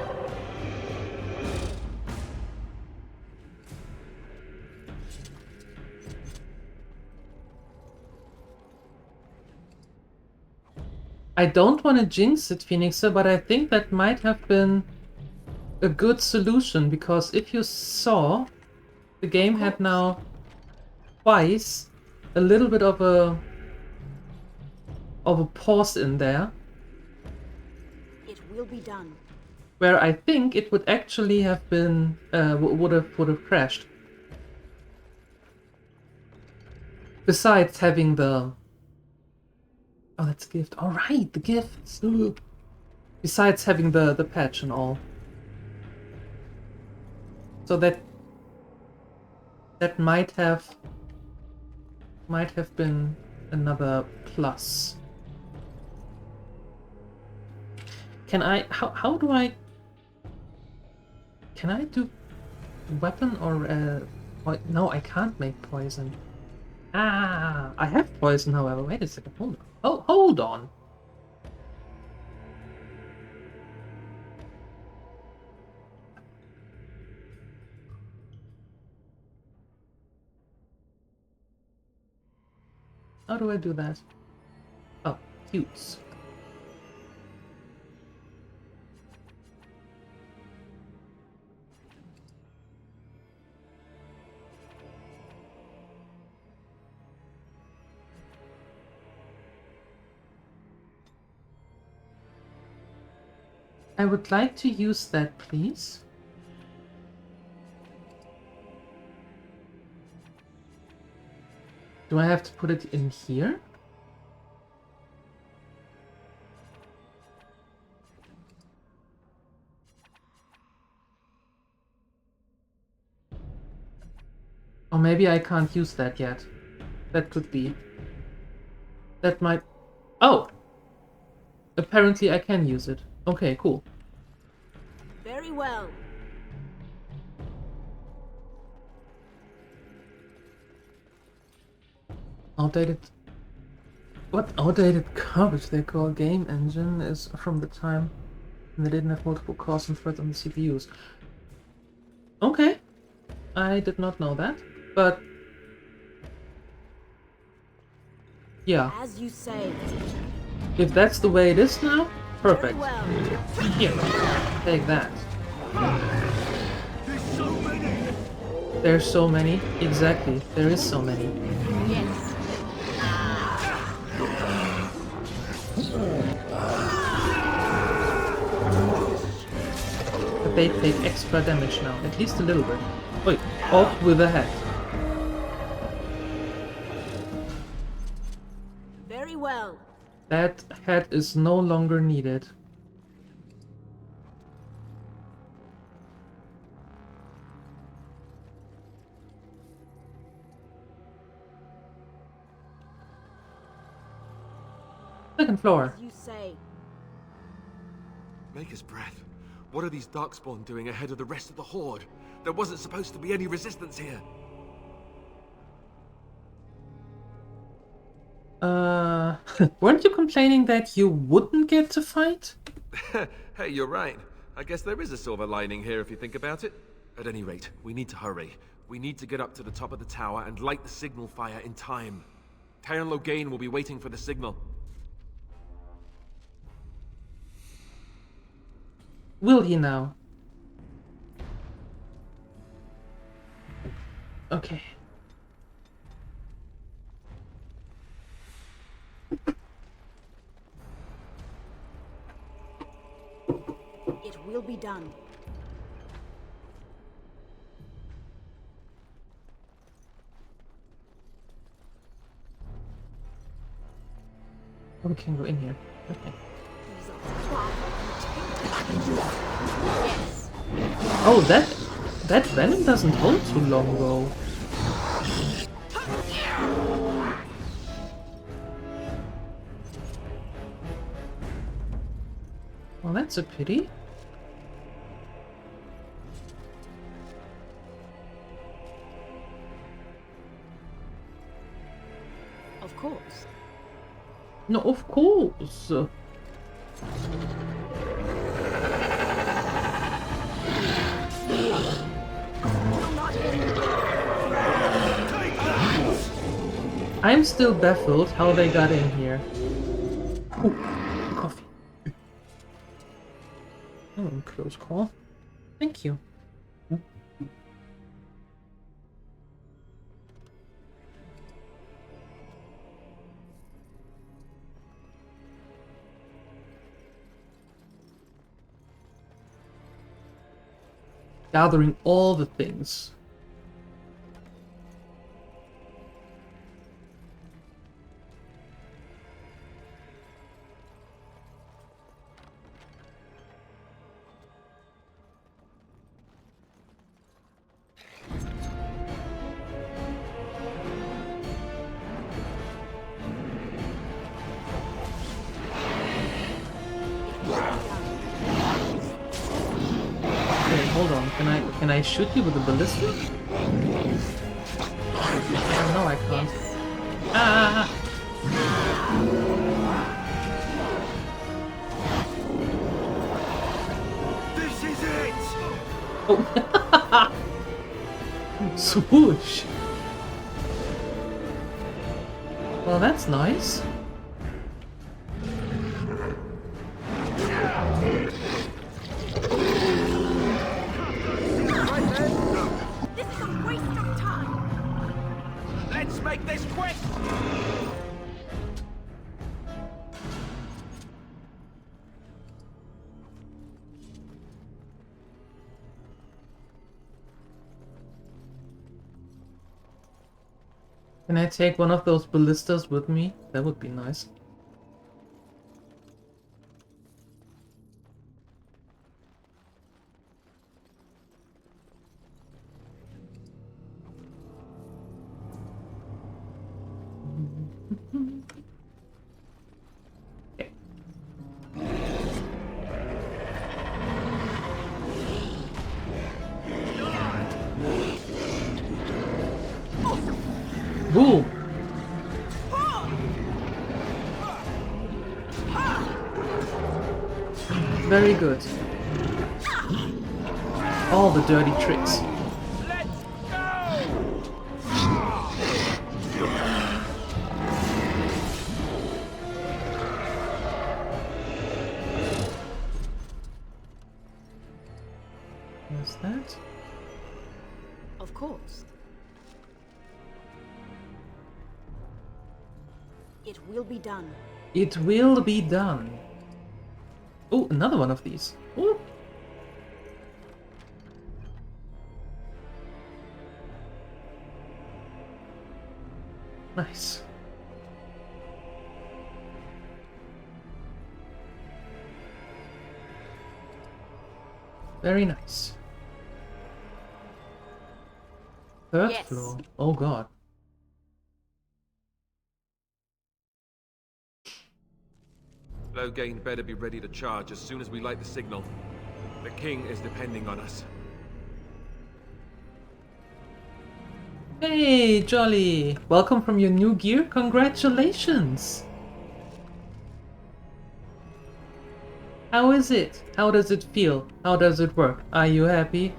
I don't want to jinx it, Phoenixer, but I think that might have been a good solution, because if you saw, the game had now twice a little bit of a pause in there. It will be done. Where I think it would actually have been would have crashed. Besides having the that's a gift. All right, the gifts. Ugh. Besides having the patch and all. So that might have been another plus. Can I how do I can I do weapon or no, I can't make poison. I have poison, however. Wait a second, hold on. Oh, hold on. How do I do that? Oh, cutes. I would like to use that, please. Do I have to put it in here? Or maybe I can't use that yet. That could be. That might... Oh! Apparently I can use it. Okay, cool. Very well. Outdated. What outdated garbage they call game engine is from the time when they didn't have multiple cores and threads on the CPUs. Okay, I did not know that, but yeah. As you say. If that's the way it is now, perfect. Well. Here, take that. There's so many. There's so many. Exactly, there is so many. Yes. But they take extra damage now, at least a little bit. Wait, off with the head. Very well. That head is no longer needed. Second floor. As you say. Maker's breath. What are these Darkspawn doing ahead of the rest of the Horde? There wasn't supposed to be any resistance here. Weren't you complaining that you wouldn't get to fight? Hey, you're right. I guess there is a silver lining here if you think about it. At any rate, we need to hurry. We need to get up to the top of the tower and light the signal fire in time. Taron Loghain will be waiting for the signal. Will he now? Okay. It will be done. Oh, we can go in here. Okay. Yes. Oh, that venom doesn't hold too long though. Well, that's a pity. Of course. No, of course. I'm still baffled how they got in here. Ooh, coffee. Oh, close call. Thank you. Gathering all the things. Hold on, can I shoot you with a ballista? Oh, no, I can't. Ah! This is it. Oh, swoosh! Well, that's nice. This is a waste of time. Let's make this quick! Can I take one of those ballistas with me? That would be nice. Boom! Very good. All the dirty tricks. What's that? Of course. It will be done. It will be done. Oh, another one of these. Ooh. Nice. Very nice. Third floor. Oh god. Loghain better be ready to charge as soon as we light the signal. The king is depending on us. Hey, Jolly! Welcome from your new gear. Congratulations! How is it? How does it feel? How does it work? Are you happy?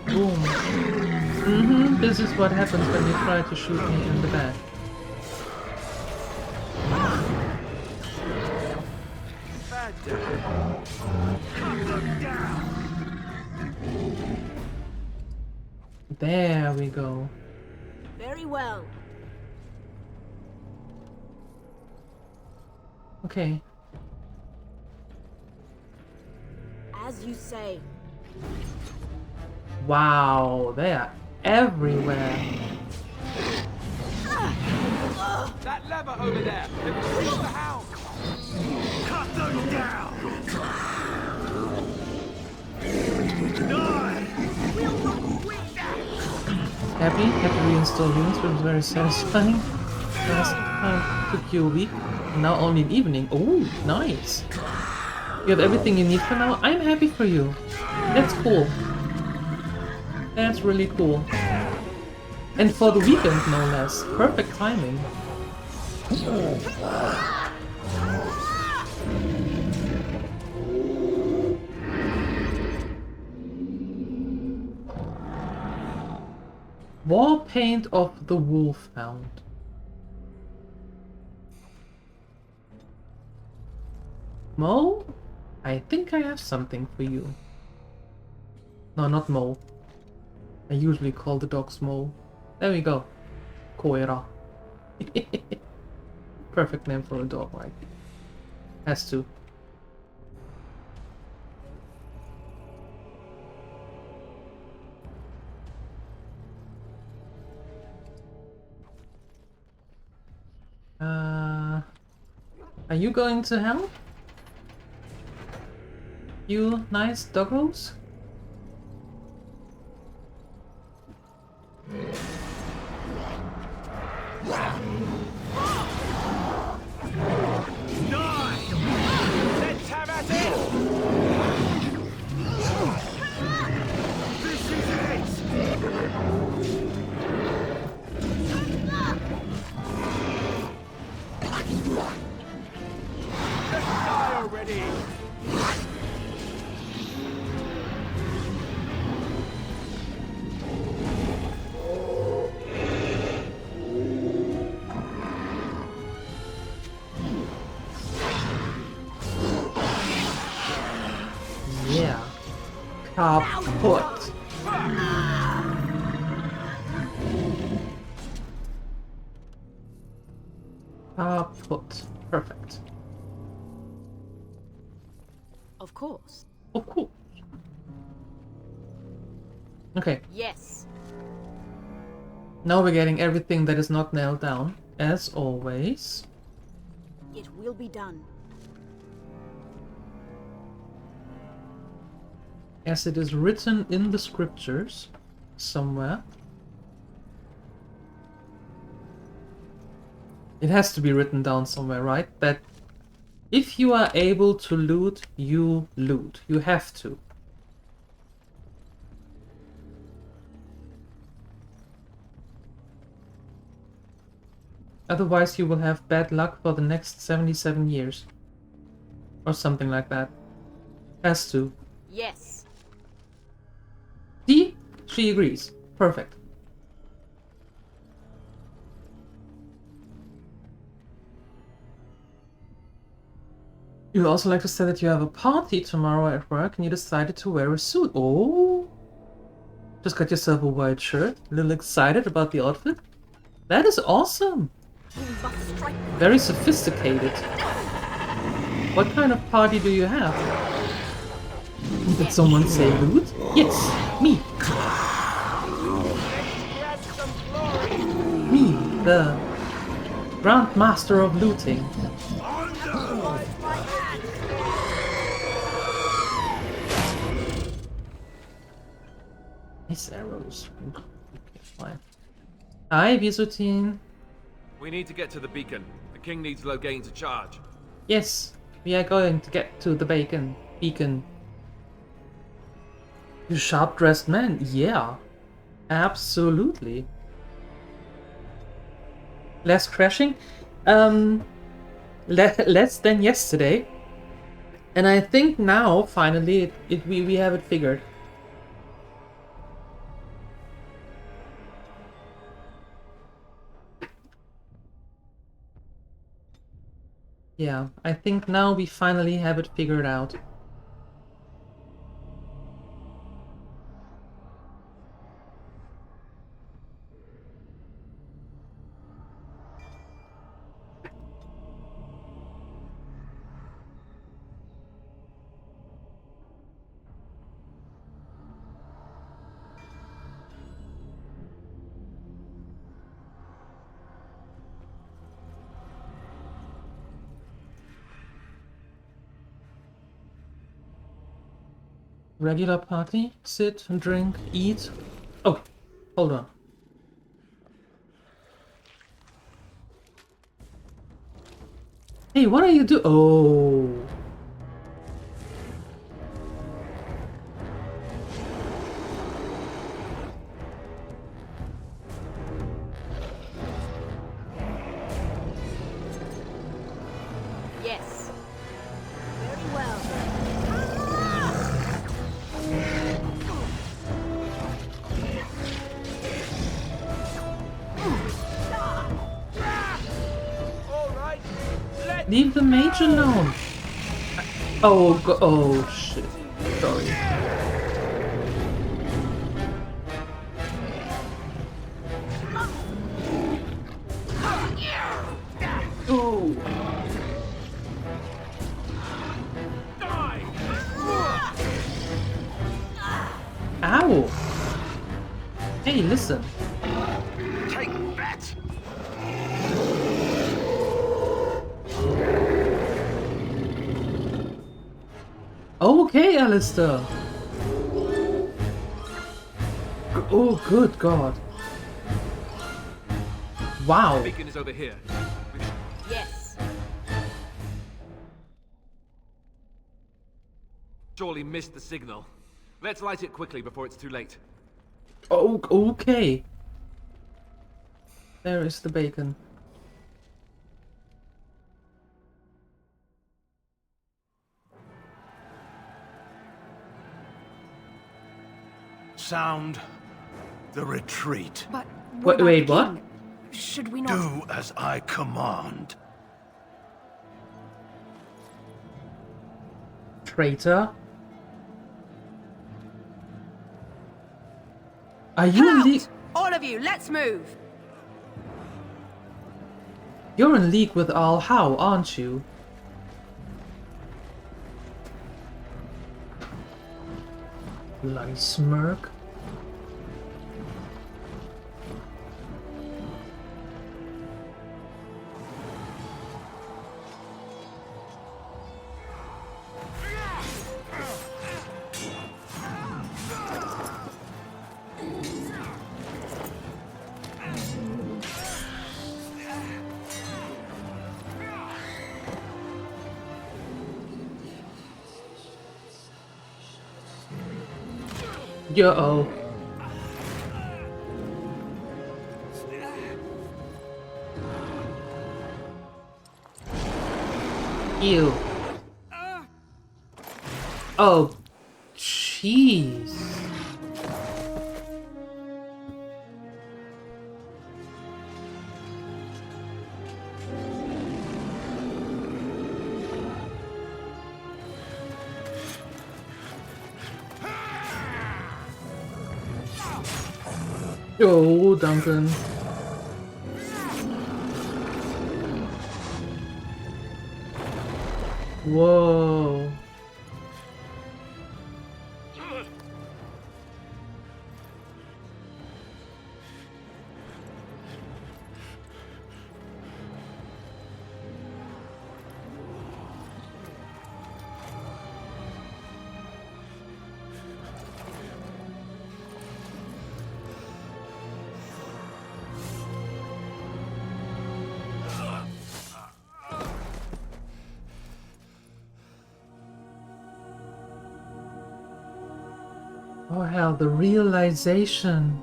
Boom. This is what happens when you try to shoot me in the back. There we go. Very well. Okay. As you say. Wow, they are everywhere. That lever over there! It will reach the house! Cut them down! Die! Happy to reinstall units, which is very satisfying. Last time took you a week, now only an evening. Oh, nice! You have everything you need for now? I'm happy for you. That's cool. That's really cool. And for the weekend, no less. Perfect timing. War paint of the wolf found. Mo? I think I have something for you. No, not Mo. I usually call the dogs Mo. There we go. Koira. Perfect name for a dog, right? Has to. Are you going to help? You nice doggos? Let's have at it! This is it! Let's die already! Yeah. Kaput. Kaput. Perfect. Of course. Of course. Okay. Yes. Now we're getting everything that is not nailed down, as always. It will be done. as it is written in the scriptures somewhere. It has to be written down somewhere, right? That if you are able to loot, you loot. You have to. Otherwise you will have bad luck for the next 77 years. Or something like that. Has to. Yes. See? She agrees. Perfect. You also like to say that you have a party tomorrow at work and you decided to wear a suit. Oh! Just got yourself a white shirt. A little excited about the outfit? That is awesome! Very sophisticated. What kind of party do you have? Did someone say loot? Yes, me. Me, the Grand Master of Looting. Nice arrows. Okay, fine. Hi, Visutin. We need to get to the beacon. The king needs Loghain to charge. Yes, we are going to get to the beacon. You sharp-dressed man? Yeah. Absolutely. Less crashing? Less than yesterday. And I think now, finally, we have it figured. Yeah, I think now we finally have it figured out. Regular party? Sit, drink, eat? Oh, hold on. Hey, what are you doing? Oh. Yes. Very well. Leave the mage alone. Oh shit. Sorry. Ooh. Ow. Hey, listen. Take that. Okay, Alistair. Oh, good God. Wow. The beacon is over here. Yes. Surely missed the signal. Let's light it quickly before it's too late. Oh, okay. There is the bacon. Sound the retreat. But wait, what? Should we not? Do as I command. Traitor. Are you in league? All of you, let's move. You're in league with Al How, aren't you? Bloody smirk. Yo. Ew. Oh, jeez. Oh, Duncan. Whoa. Oh hell, the realization.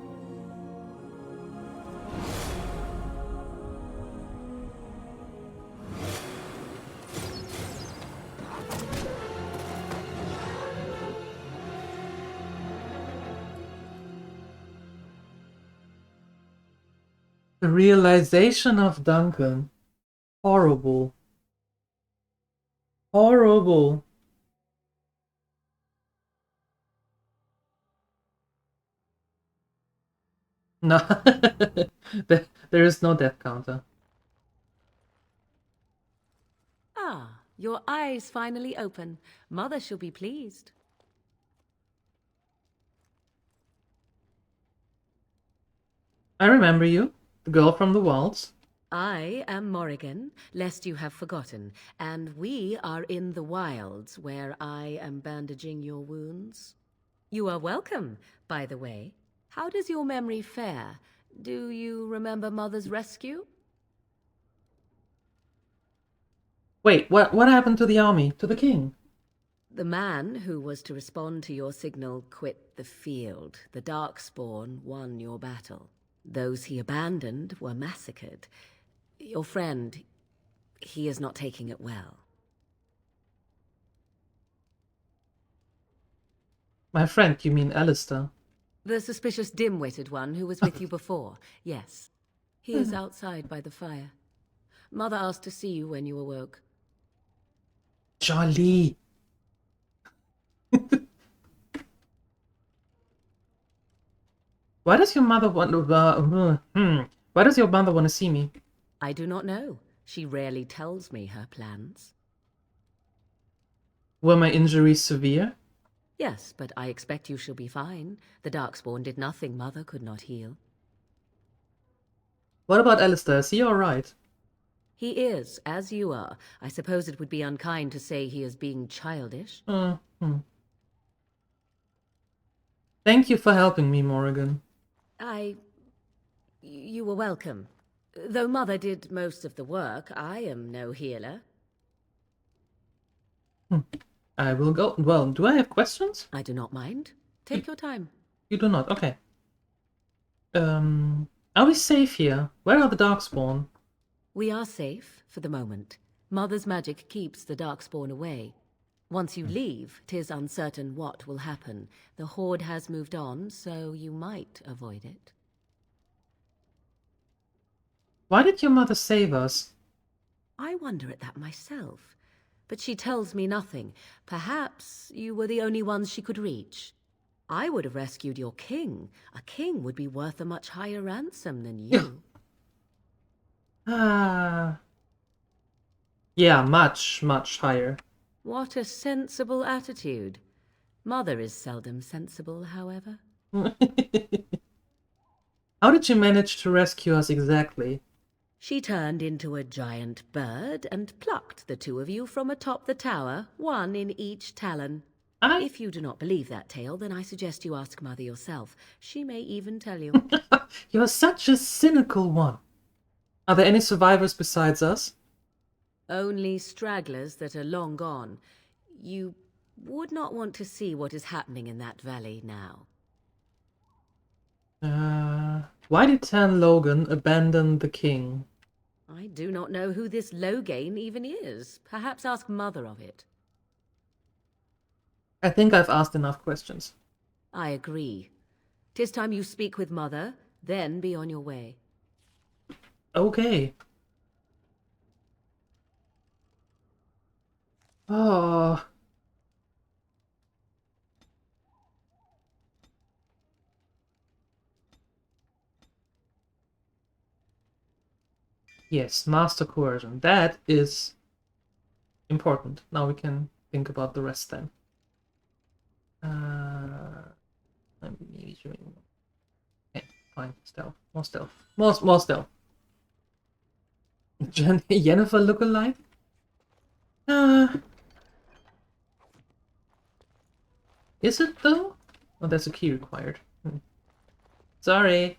The realization of Duncan. Horrible. Horrible. No, there is no death counter. Ah, your eyes finally open. Mother shall be pleased. I remember you, the girl from the waltz. I am Morrigan, lest you have forgotten, and we are in the wilds where I am bandaging your wounds. You are welcome, by the way. How does your memory fare? Do you remember Mother's rescue? Wait, what happened to the army, to the king? The man who was to respond to your signal quit the field. The Darkspawn won your battle. Those he abandoned were massacred. Your friend, he is not taking it well. My friend, you mean Alistair? The suspicious dim-witted one who was with you before, yes. He is outside by the fire. Mother asked to see you when you awoke. Jolly. Why does your mother want to... Why does your mother want to see me? I do not know. She rarely tells me her plans. Were my injuries severe? Yes, but I expect you shall be fine. The Darkspawn did nothing Mother could not heal. What about Alistair? Is he alright? He is, as you are. I suppose it would be unkind to say he is being childish. Thank you for helping me, Morrigan. You were welcome. Though Mother did most of the work, I am no healer. I will go... Well, do I have questions? I do not mind. Take your time. You do not, okay. Are we safe here? Where are the Darkspawn? We are safe, for the moment. Mother's magic keeps the Darkspawn away. Once you leave, 'tis uncertain what will happen. The Horde has moved on, so you might avoid it. Why did your mother save us? I wonder at that myself. But she tells me nothing. Perhaps you were the only ones she could reach. I would have rescued your king. A king would be worth a much higher ransom than you. Yeah, much, much higher. What a sensible attitude. Mother is seldom sensible, however. How did you manage to rescue us exactly? She turned into a giant bird and plucked the two of you from atop the tower, one in each talon. If you do not believe that tale, then I suggest you ask Mother yourself. She may even tell you. You're such a cynical one. Are there any survivors besides us? Only stragglers that are long gone. You would not want to see what is happening in that valley now. Why did Tan Logan abandon the king? I do not know who this Loghain even is. Perhaps ask Mother of it. I think I've asked enough questions. I agree. 'Tis time you speak with Mother, then be on your way. Okay. Oh. Yes, master coercion. That is important. Now we can think about the rest then. I'm measuring. Okay, fine. Stealth. More stealth. More stealth. Jennifer look-alike? Is it though? Oh, there's a key required. Sorry.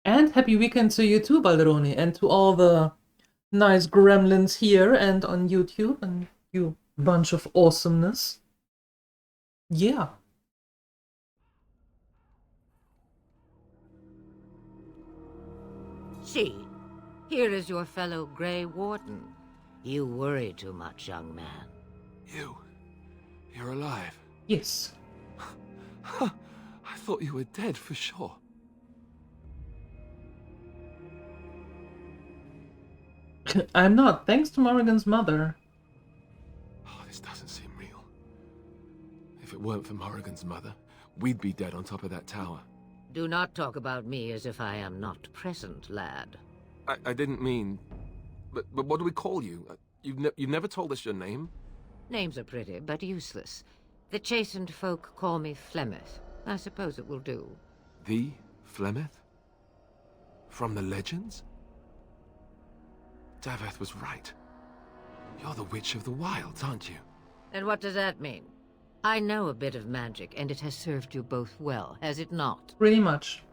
And happy weekend to you too, Balderoni, and to all the nice gremlins here and on YouTube, and you bunch of awesomeness. Yeah. See, here is your fellow Grey Warden. You worry too much, young man. You're alive? Yes. I thought you were dead for sure. I'm not, thanks to Morrigan's mother. Oh, this doesn't seem real. If it weren't for Morrigan's mother, we'd be dead on top of that tower. Do not talk about me as if I am not present, lad. I didn't mean... But what do we call you? You've never told us your name? Names are pretty, but useless. The chastened folk call me Flemeth. I suppose it will do. The Flemeth? From the legends? Daveth was right. You're the Witch of the Wilds, aren't you? And what does that mean? I know a bit of magic, and it has served you both well, has it not? Pretty much.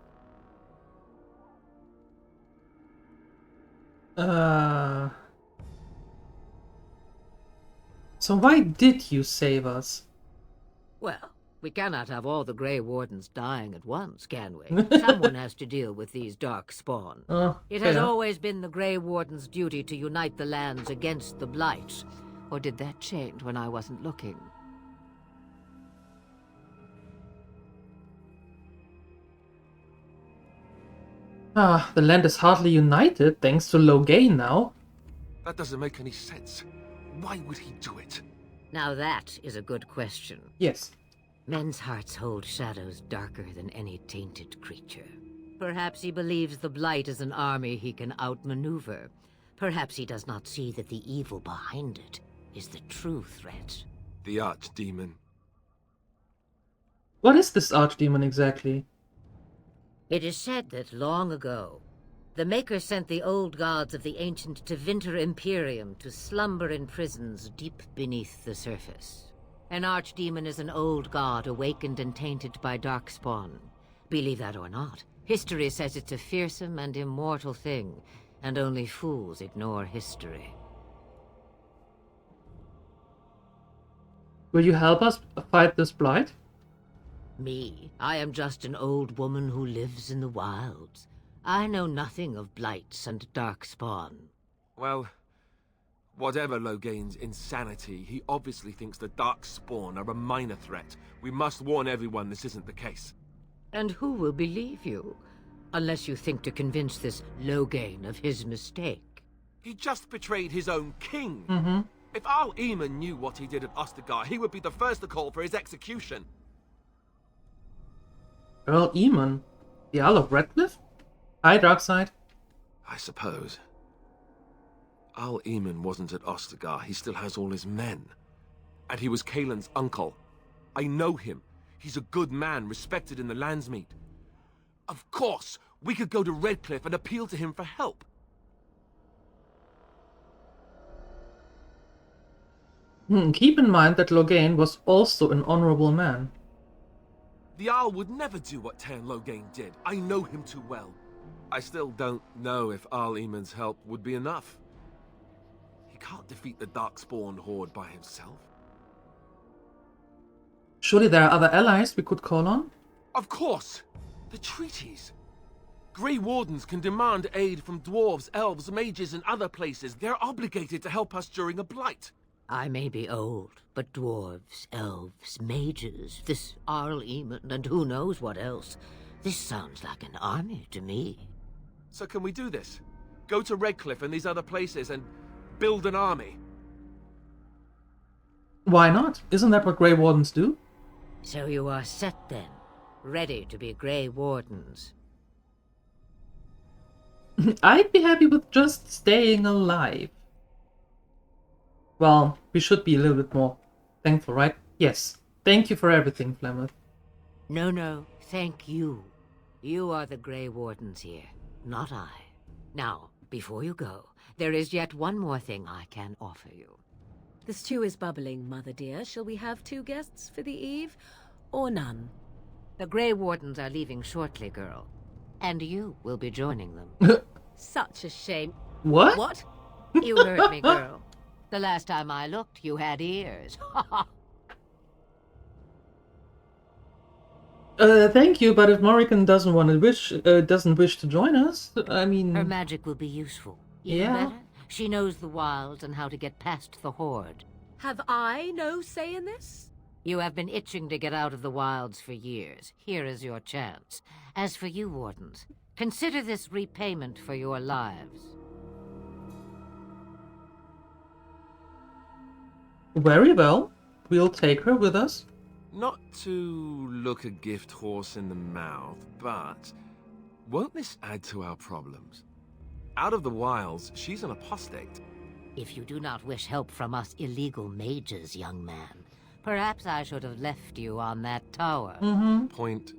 So why did you save us? Well, we cannot have all the Grey Wardens dying at once, can we? Someone has to deal with these Darkspawn. It has always been the Grey Warden's duty to unite the lands against the Blight. Or did that change when I wasn't looking? The land is hardly united, thanks to Loghain now. That doesn't make any sense. Why would he do it? Now that is a good question. Yes. Men's hearts hold shadows darker than any tainted creature. Perhaps he believes the Blight is an army he can outmaneuver. Perhaps he does not see that the evil behind it is the true threat. The Archdemon. What is this Archdemon exactly? It is said that long ago, the Maker sent the old gods of the ancient Tevinter Imperium to slumber in prisons deep beneath the surface. An Archdemon is an old god awakened and tainted by Darkspawn. Believe that or not, history says it's a fearsome and immortal thing, and only fools ignore history. Will you help us fight this Blight? Me? I am just an old woman who lives in the wilds. I know nothing of blights and Darkspawn. Well, whatever Loghain's insanity, he obviously thinks the Darkspawn are a minor threat. We must warn everyone this isn't the case. And who will believe you? Unless you think to convince this Loghain of his mistake. He just betrayed his own king. Mm-hmm. If Al Eamon knew what he did at Ostagar, he would be the first to call for his execution. Earl Eamon? The Earl of Redcliffe? Hi, Darkside. I suppose. Al Eamon wasn't at Ostagar. He still has all his men. And he was Kaelin's uncle. I know him. He's a good man, respected in the Landsmeet. Of course, we could go to Redcliffe and appeal to him for help. Keep in mind that Loghain was also an honorable man. The Owl would never do what Tan Loghain did. I know him too well. I still don't know if Al Eamon's help would be enough. He can't defeat the Darkspawn horde by himself. Surely there are other allies we could call on? Of course! The treaties! Grey Wardens can demand aid from dwarves, elves, mages, and other places. They're obligated to help us during a blight. I may be old, but dwarves, elves, mages, this Arl Eamon, and who knows what else. This sounds like an army to me. So can we do this? Go to Redcliffe and these other places and build an army? Why not? Isn't that what Grey Wardens do? So you are set then, ready to be Grey Wardens. I'd be happy with just staying alive. Well, we should be a little bit more thankful, right? Yes. Thank you for everything, Flemeth. No, thank you. You are the Grey Wardens here, not I. Now, before you go, there is yet one more thing I can offer you. The stew is bubbling, Mother dear. Shall we have 2 guests for the eve, or none? The Grey Wardens are leaving shortly, girl. And you will be joining them. Such a shame. What? What? You heard me, girl. The last time I looked, you had ears. Thank you, but if Morrigan doesn't wish to join us, I mean... Her magic will be useful. Even Yeah. better, she knows the wilds and how to get past the Horde. Have I no say in this? You have been itching to get out of the wilds for years. Here is your chance. As for you, Wardens, consider this repayment for your lives. Very well. We'll take her with us. Not to look a gift horse in the mouth, but won't this add to our problems? Out of the wilds, she's an apostate. If you do not wish help from us illegal mages, young man, perhaps I should have left you on that tower. Point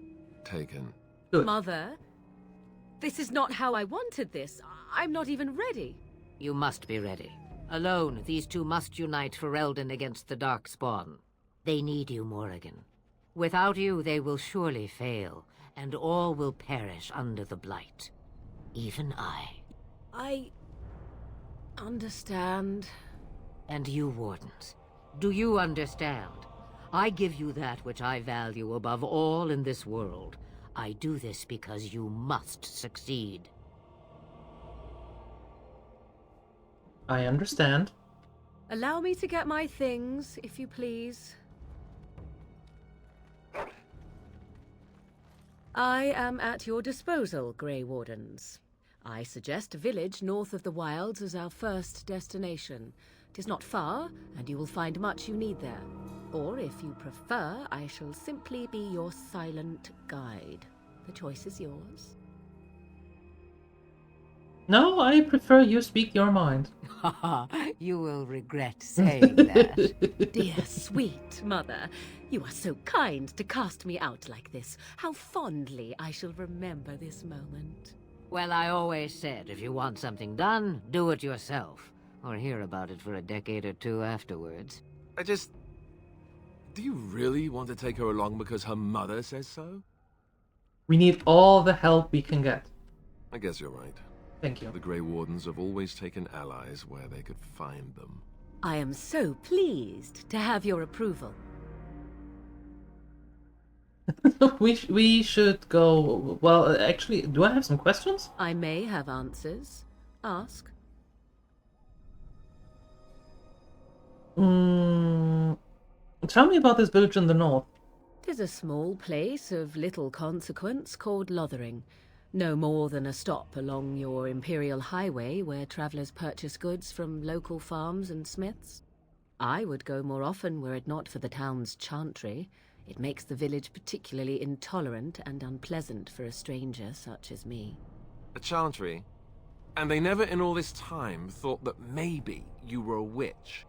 taken. Good. Mother, this is not how I wanted this. I'm not even ready. You must be ready. Alone, these two must unite Ferelden against the Darkspawn. They need you, Morrigan. Without you, they will surely fail, and all will perish under the Blight. Even I. I understand. And you, Wardens, do you understand? I give you that which I value above all in this world. I do this because you must succeed. I understand. Allow me to get my things, if you please. I am at your disposal, Grey Wardens. I suggest a village north of the wilds as our first destination. 'Tis not far, and you will find much you need there. Or, if you prefer, I shall simply be your silent guide. The choice is yours. No, I prefer you speak your mind. You will regret saying that. Dear, sweet mother, you are so kind to cast me out like this. How fondly I shall remember this moment. Well, I always said, if you want something done, do it yourself. Or hear about it for a decade or two afterwards. Do you really want to take her along because her mother says so? We need all the help we can get. I guess you're right. Thank you. The Grey Wardens have always taken allies where they could find them. I am so pleased to have your approval. we should go... Well, actually, do I have some questions? I may have answers. Ask. Tell me about this village in the north. 'Tis a small place of little consequence called Lothering. No more than a stop along your Imperial Highway where travellers purchase goods from local farms and smiths. I would go more often were it not for the town's chantry. It makes the village particularly intolerant and unpleasant for a stranger such as me. A chantry? And they never in all this time thought that maybe you were a witch?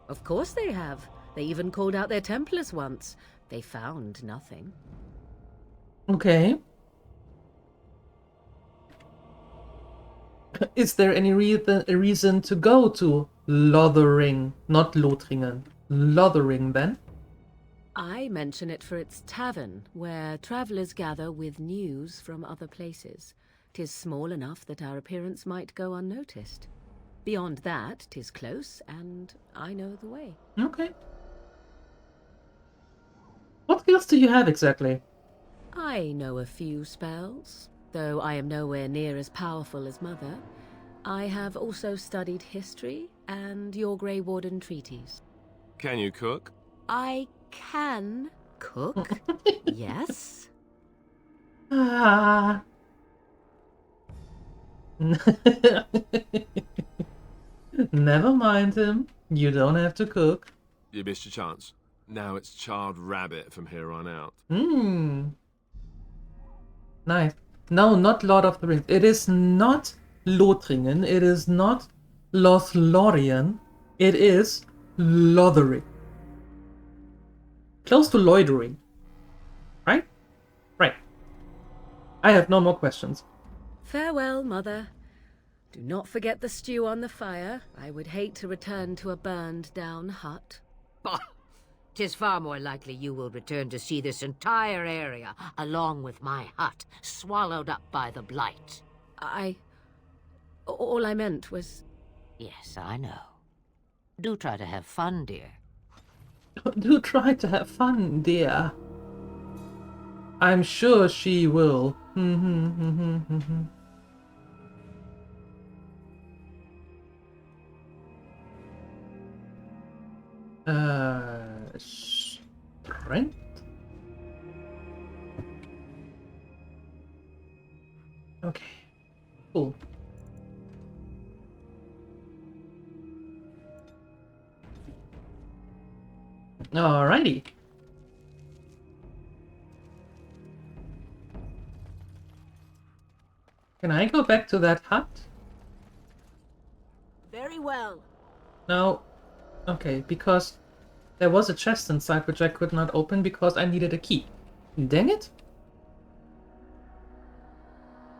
Of course they have. They even called out their Templars once. They found nothing. Okay. Is there any reason to go to Lothering? Not Lothringen. Lothering, then? I mention it for its tavern, where travellers gather with news from other places. 'Tis small enough that our appearance might go unnoticed. Beyond that, 'tis close, and I know the way. Okay. What skills do you have exactly? I know a few spells, though I am nowhere near as powerful as Mother. I have also studied history and your Grey Warden treaties. Can you cook? I can cook, yes. Ah. Never mind him. You don't have to cook. You missed your chance. Now it's charred rabbit from here on out. Nice. No, not Lord of the Rings. It is not Lothringen. It is not Lothlorien. It is Lothering. Close to loitering. Right? Right. I have no more questions. Farewell, Mother. Do not forget the stew on the fire. I would hate to return to a burned-down hut. Bah! 'Tis far more likely you will return to see this entire area, along with my hut, swallowed up by the Blight. All I meant was... Yes, I know. Do try to have fun, dear. Do try to have fun, dear. I'm sure she will. Strength? Okay, cool. Alrighty. Can I go back to that hut? Very well. No. Okay, because there was a chest inside which I could not open because I needed a key. Dang it.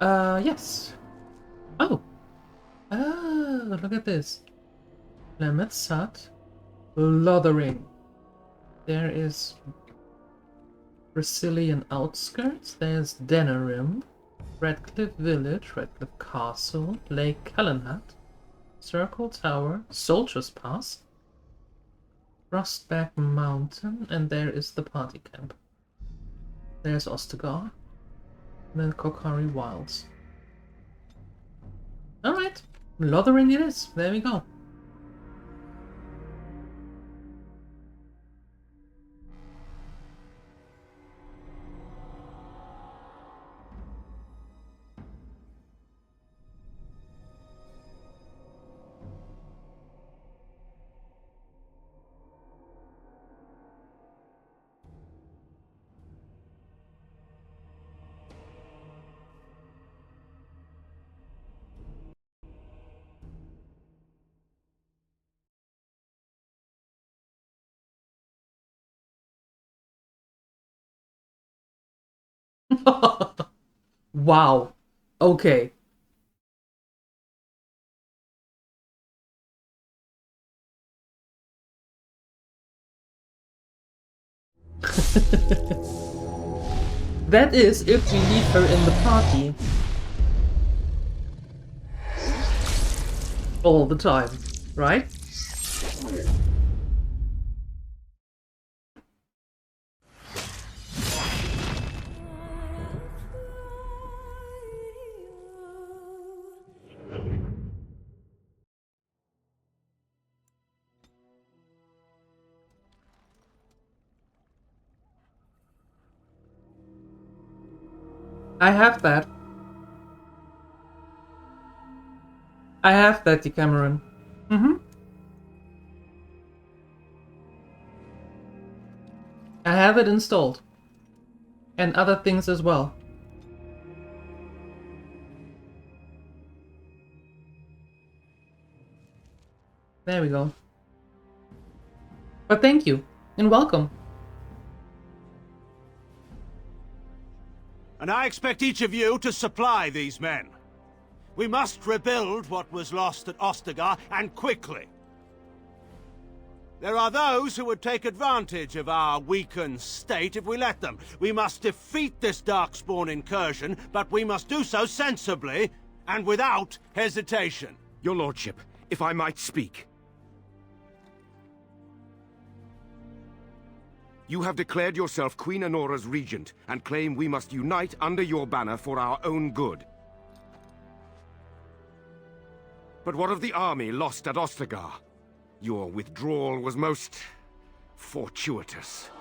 Yes. Oh. Oh, look at this. Lemeth's hut. Lothering. There is Brazilian outskirts. There's Denerim. Redcliffe Village. Redcliffe Castle. Lake Callanhat. Circle Tower. Soldiers Pass. Frostback Mountain. And there is the party camp. There's Ostagar. And then Kokari Wilds. Alright. Lothering it is. There we go. Wow. Okay. That is if we leave her in the party. All the time, right? I have that. I have that, Decameron. I have it installed. And other things as well. There we go. But thank you, and welcome. And I expect each of you to supply these men. We must rebuild what was lost at Ostagar, and quickly. There are those who would take advantage of our weakened state if we let them. We must defeat this Darkspawn incursion, but we must do so sensibly and without hesitation. Your lordship, if I might speak. You have declared yourself Queen Honora's regent, and claim we must unite under your banner for our own good. But what of the army lost at Ostagar? Your withdrawal was most fortuitous.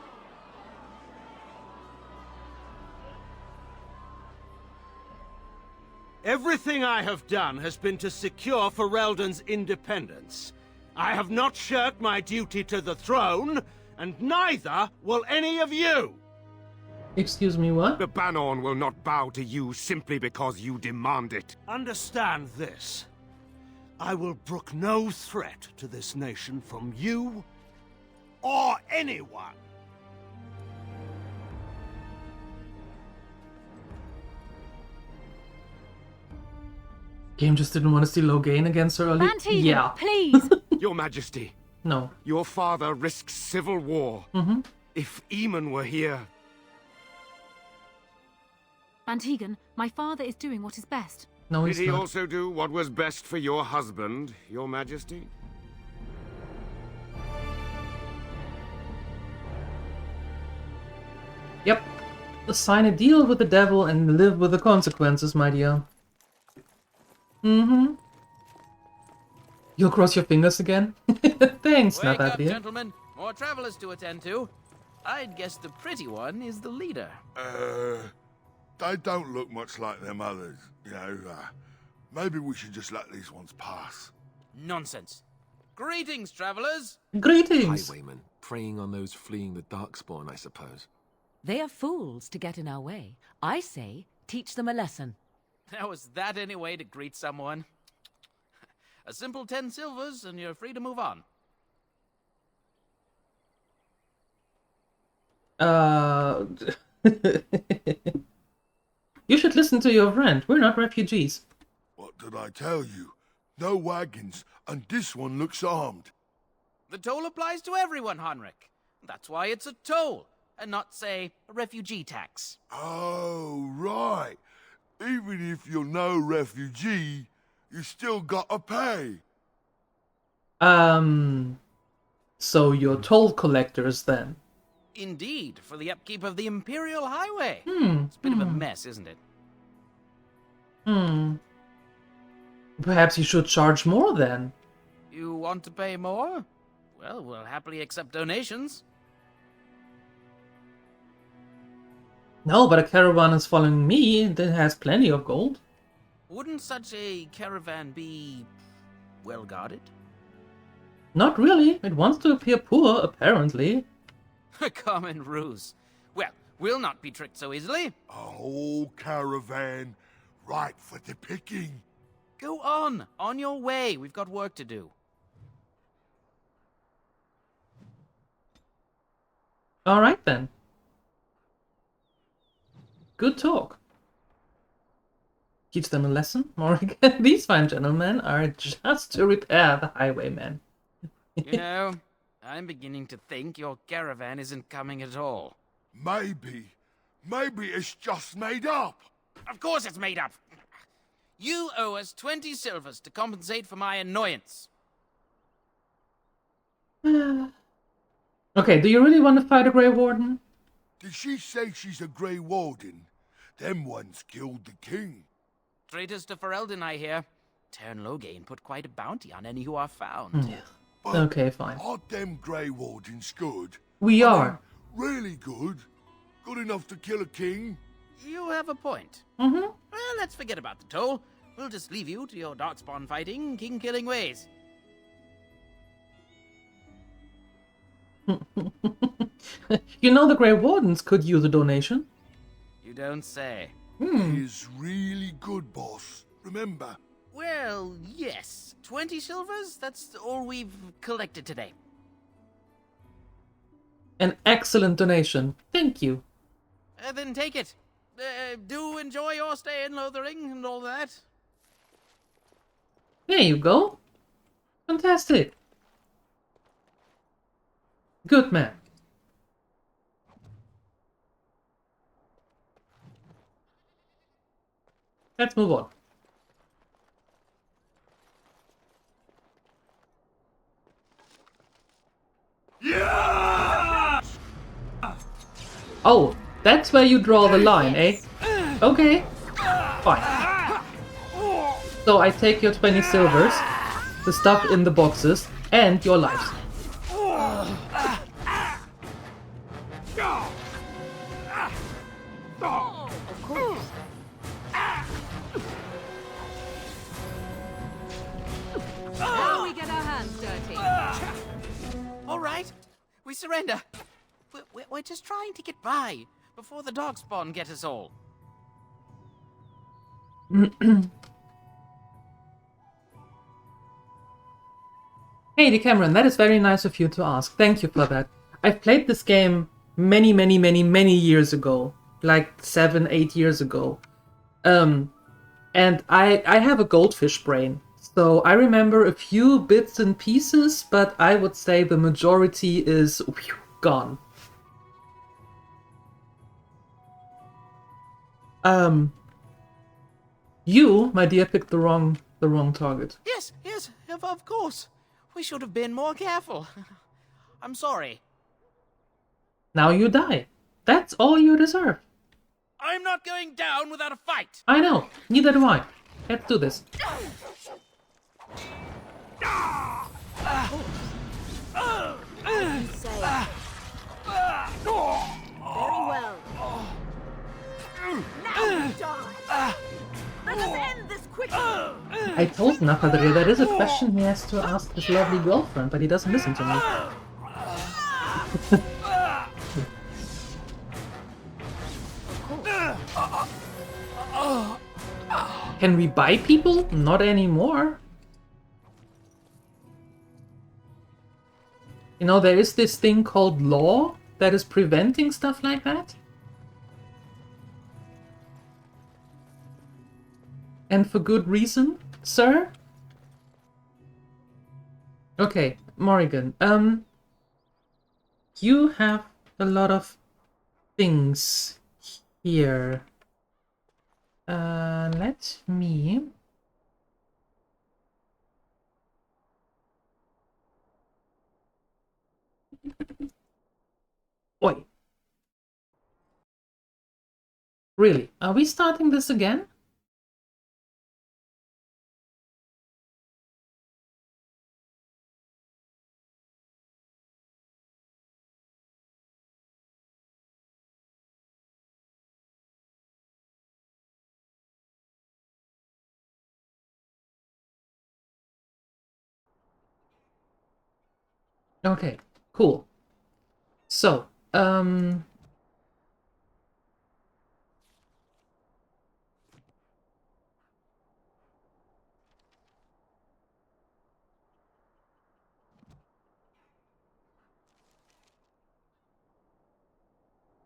Everything I have done has been to secure Ferelden's independence. I have not shirked my duty to the throne, and neither will any of you! Excuse me, what? The Banorn will not bow to you simply because you demand it. Understand this. I will brook no threat to this nation from you or anyone. Game just didn't want to see Loghain again so early. Yeah. Please. Your Majesty. No. Your father risks civil war. Mm-hmm. If Eamon were here... Antigon, my father is doing what is best. No, Did he's he not. also do what was best for your husband, Your Majesty? Yep. Sign a deal with the devil and live with the consequences, my dear. Mm-hmm. You'll cross your fingers again? Thanks, Wake not that up, dear. gentlemen. More travelers to attend to. I'd guess the pretty one is the leader. They don't look much like them others, you know. Maybe we should just let these ones pass. Nonsense. Greetings, travelers. Greetings. Highwaymen, preying on those fleeing the Darkspawn, I suppose. They are fools to get in our way. I say, teach them a lesson. Now, is that any way to greet someone? A simple 10 silvers and you're free to move on. You should listen to your friend. We're not refugees. What did I tell you? No wagons, and this one looks armed. The toll applies to everyone, Heinrich. That's why it's a toll, and not, say, a refugee tax. Oh, right. Even if you're no refugee, you still gotta pay. So you're toll collectors then? Indeed, for the upkeep of the Imperial Highway. It's a bit of a mess, isn't it? Perhaps you should charge more then. You want to pay more? Well, we'll happily accept donations. No, but a caravan is following me that has plenty of gold. Wouldn't such a caravan be well guarded? Not really. It wants to appear poor, apparently. A common ruse. Well, we'll not be tricked so easily. A whole caravan, right for the picking. Go on your way. We've got work to do. All right then. Good talk. Teach them a lesson, Morrigan. These fine gentlemen are just to repair the highwaymen. You know, I'm beginning to think your caravan isn't coming at all. Maybe it's just made up. Of course it's made up. You owe us 20 silvers to compensate for my annoyance. Okay, do you really want to fight a Grey Warden? Did she say she's a Grey Warden? Them ones killed the king. Traitors to Ferelden, I hear. Tern Loghain put quite a bounty on any who are found. But okay, fine. Are them Grey Wardens good? We are. Really good? Good enough to kill a king? You have a point. Mm-hmm. Well, let's forget about the toll. We'll just leave you to your Darkspawn fighting, king-killing ways. You know the Grey Wardens could use a donation. You don't say. He's really good, boss. Remember? Well, yes. 20 silvers? That's all we've collected today. An excellent donation. Thank you. Then take it. Do enjoy your stay in Lothering and all that. There you go. Fantastic. Good man. Let's move on. Yeah! Oh, that's where you draw the line, eh? Okay. Fine. So I take your 20 silvers, the stuff in the boxes, and your lives. Of course. Now we get our hands dirty. All right, we surrender. We're just trying to get by before the Darkspawn get us all. Hey, Cameron, that is very nice of you to ask. Thank you for that. I've played this game many years ago. Like 7, 8 years ago. And I have a goldfish brain. So I remember a few bits and pieces, but I would say the majority is gone. You, my dear, picked the wrong target. Yes, of course. We should have been more careful. I'm sorry. Now you die. That's all you deserve. I'm not going down without a fight. I know. Neither do I. Let's do this. You say. Very well. Now you die. Let us end this quickly. I told Napadre that is a question he has to ask his lovely girlfriend, but he doesn't listen to me. Can we buy people? Not anymore. You know, there is this thing called law that is preventing stuff like that. And for good reason, sir? Okay, Morrigan, you have a lot of things here. Let me... Oi. Really? Are we starting this again? Okay, cool. So,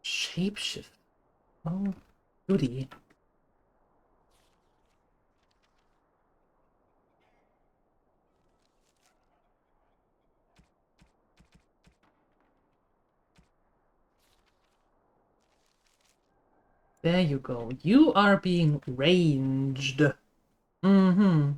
shapeshift. Oh, goody. There you go. You are being ranged. Mm-hmm.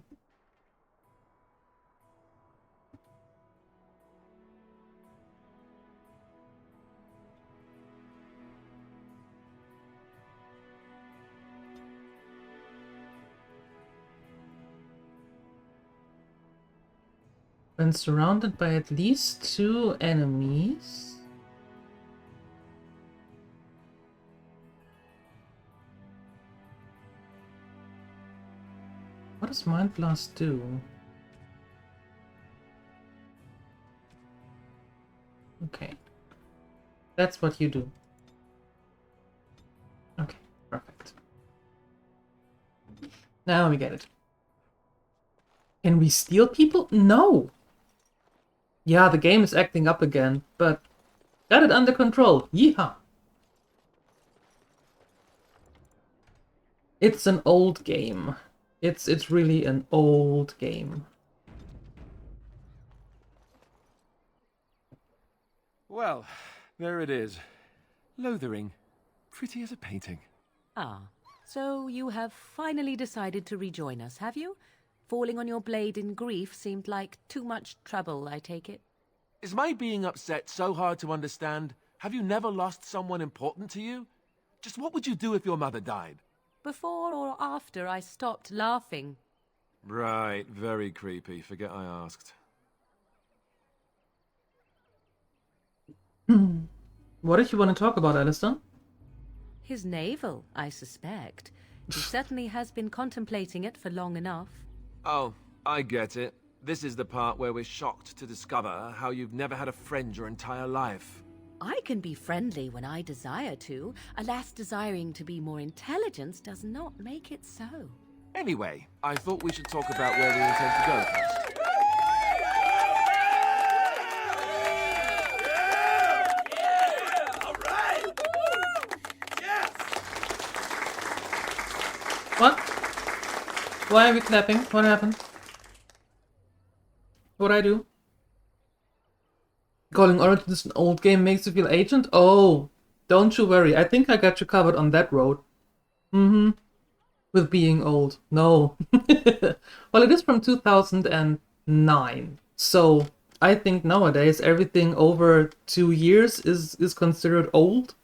When surrounded by at least 2 enemies... What does Mind Blast do? Okay. That's what you do. Okay, perfect. Now we get it. Can we steal people? No! Yeah, the game is acting up again, but got it under control. Yeehaw! It's an old game. It's really an old game. Well, there it is. Lothering. Pretty as a painting. Ah, so you have finally decided to rejoin us, have you? Falling on your blade in grief seemed like too much trouble, I take it. Is my being upset so hard to understand? Have you never lost someone important to you? Just what would you do if your mother died? Before or after I stopped laughing. Right, very creepy. Forget I asked. What did you want to talk about, Alistair? His navel, I suspect. He certainly has been contemplating it for long enough. Oh, I get it. This is the part where we're shocked to discover how you've never had a friend your entire life. I can be friendly when I desire to. Alas, desiring to be more intelligent does not make it so. Anyway, I thought we should talk about where we intend to go first. What? Why are we clapping? What happened? What'd I do? Calling Origins an old game makes you feel ancient? Oh, don't you worry. I think I got you covered on that road. With being old. No. Well, it is from 2009. So, I think nowadays everything over 2 years is considered old.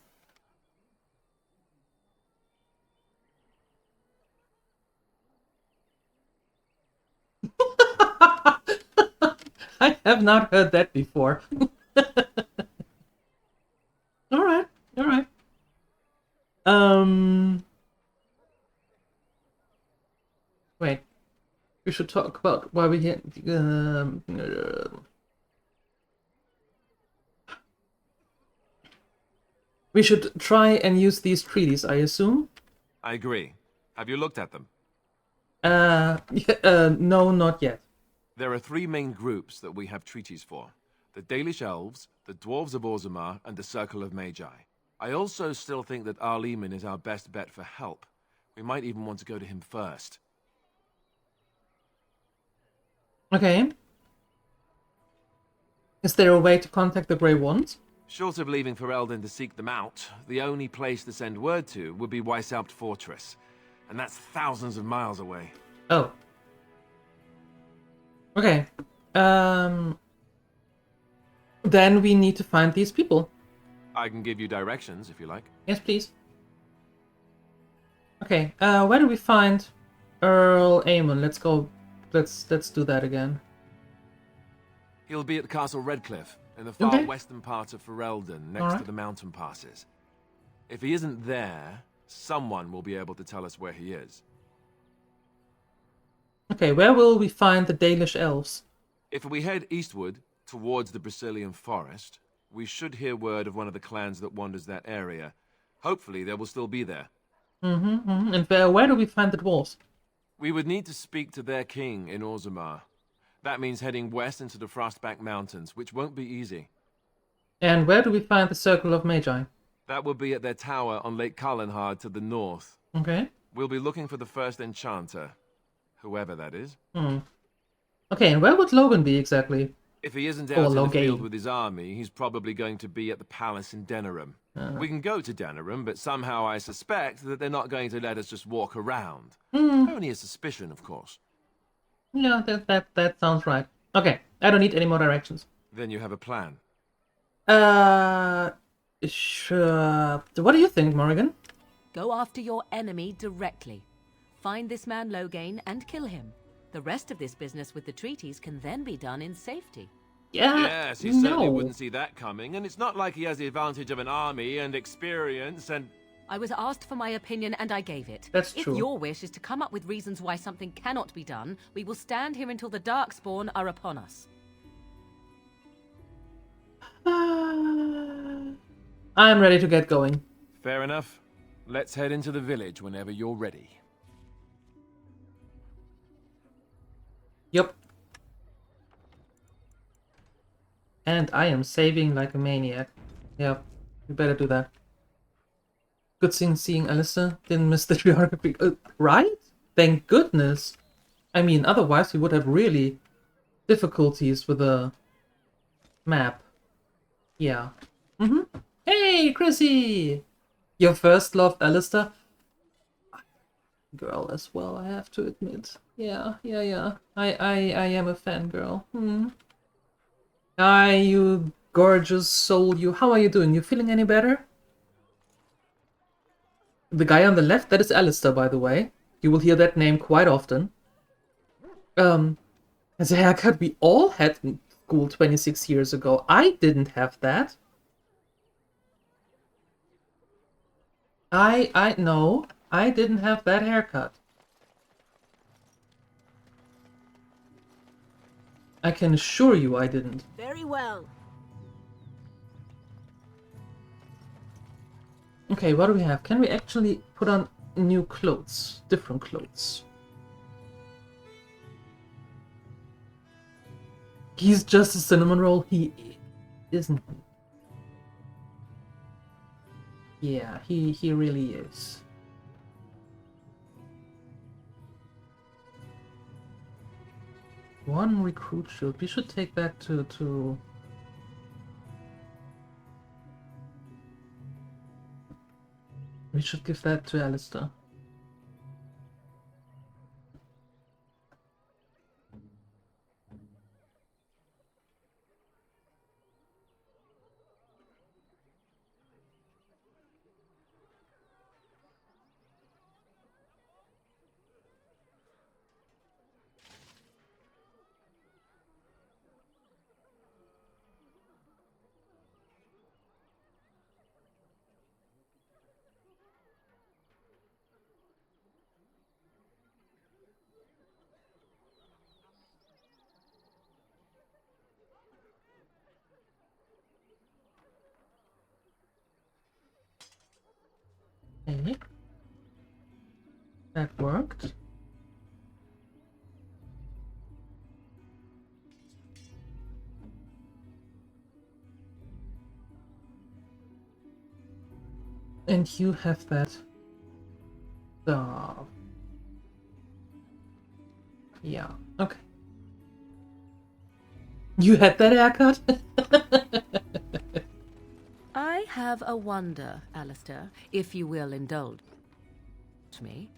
I have not heard that before. Alright, alright. Wait. We should talk about why we get... we should try and use these treaties, I assume? I agree. Have you looked at them? No, not yet. There are 3 main groups that we have treaties for. The Dalish Elves, the Dwarves of Orzammar, and the Circle of Magi. I also still think that Arleman is our best bet for help. We might even want to go to him first. Okay. Is there a way to contact the Grey Ones? Short of leaving Ferelden to seek them out, the only place to send word to would be Weishaupt Fortress. And that's thousands of miles away. Oh. Okay. Then we need to find these people. I can give you directions if you like. Yes, please. Okay, where do we find Earl Aemon? Let's go. Let's do that again. He'll be at Castle Redcliffe, in the far western part of Ferelden, next to the mountain passes. If he isn't there, someone will be able to tell us where he is. Okay, where will we find the Dalish elves? If we head eastward, towards the Brazilian forest, we should hear word of one of the clans that wanders that area. Hopefully they will still be there. And where do we find the dwarves? We would need to speak to their king in Orzammar. That means heading west into the Frostback Mountains, which won't be easy. And where do we find the Circle of Magi? That will be at their tower on Lake Carlenhard to the north. Okay. We'll be looking for the first enchanter, whoever that is. Okay, and where would Logan be exactly? If he isn't out in the field with his army, he's probably going to be at the palace in Denerim. We can go to Denerim, but somehow I suspect that they're not going to let us just walk around. Only a suspicion, of course. Yeah, that sounds right. Okay, I don't need any more directions. Then you have a plan. Sure. What do you think, Morrigan? Go after your enemy directly. Find this man Loghain and kill him. The rest of this business with the treaties can then be done in safety. Yes, he certainly wouldn't see that coming, and it's not like he has the advantage of an army and experience and... I was asked for my opinion and I gave it. That's true. If your wish is to come up with reasons why something cannot be done, we will stand here until the Darkspawn are upon us. I'm ready to get going. Fair enough. Let's head into the village whenever you're ready. Yep. And I am saving like a maniac. Yep, you better do that. Good thing seeing Alistair. Didn't miss the geography. Right? Thank goodness. I mean, otherwise we would have really difficulties with the map. Yeah. Hey, Chrissy! Your first love, Alistair? Girl as well, I have to admit. Yeah. I am a fangirl. You gorgeous soul you. How are you doing? You feeling any better? The guy on the left, that is Alistair, by the way. You will hear that name quite often. As a haircut we all had in school 26 years ago. I didn't have that. No, I didn't have that haircut. I can assure you I didn't. Very well. Okay, what do we have? Can we actually put on new clothes? Different clothes. He's just a cinnamon roll. He isn't. Yeah, he really is. One recruit shield. We should take that to we should give that to Alistair. Okay. That worked. And you have that stuff. Yeah, okay. You had that haircut? I have a wonder, Alistair, if you will indulge me.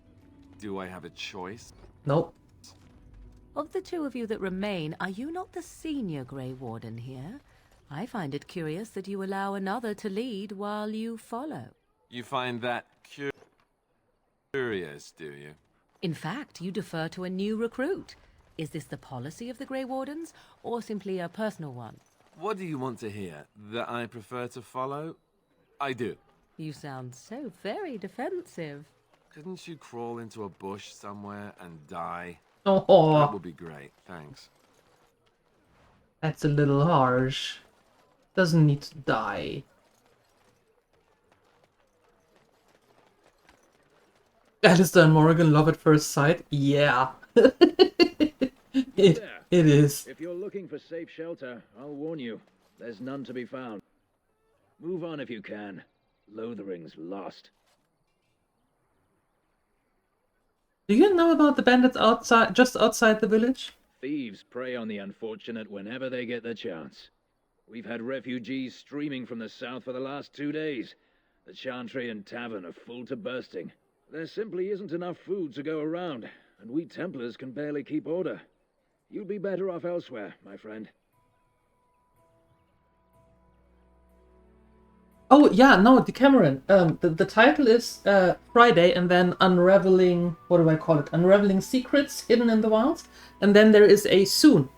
Do I have a choice? Nope. Of the two of you that remain, are you not the senior Grey Warden here? I find it curious that you allow another to lead while you follow. You find that curious, do you? In fact, you defer to a new recruit. Is this the policy of the Grey Wardens, or simply a personal one? What do you want to hear? That I prefer to follow? I do. You sound so very defensive. Couldn't you crawl into a bush somewhere and die? Oh, that would be great, thanks. That's a little harsh. Doesn't need to die. Alistair and Morrigan love at first sight? Yeah. It is. If you're looking for safe shelter, I'll warn you, there's none to be found. Move on if you can. Lothering's lost. Do you know about the bandits outside, just outside the village? Thieves prey on the unfortunate whenever they get the chance. We've had refugees streaming from the south for the last 2 days. The Chantry and Tavern are full to bursting. There simply isn't enough food to go around, and we Templars can barely keep order. You'd be better off elsewhere, my friend. Oh, yeah, no, Decameron. The title is Friday, and then Unravelling, what do I call it? Unravelling Secrets Hidden in the Wilds. And then there is a soon.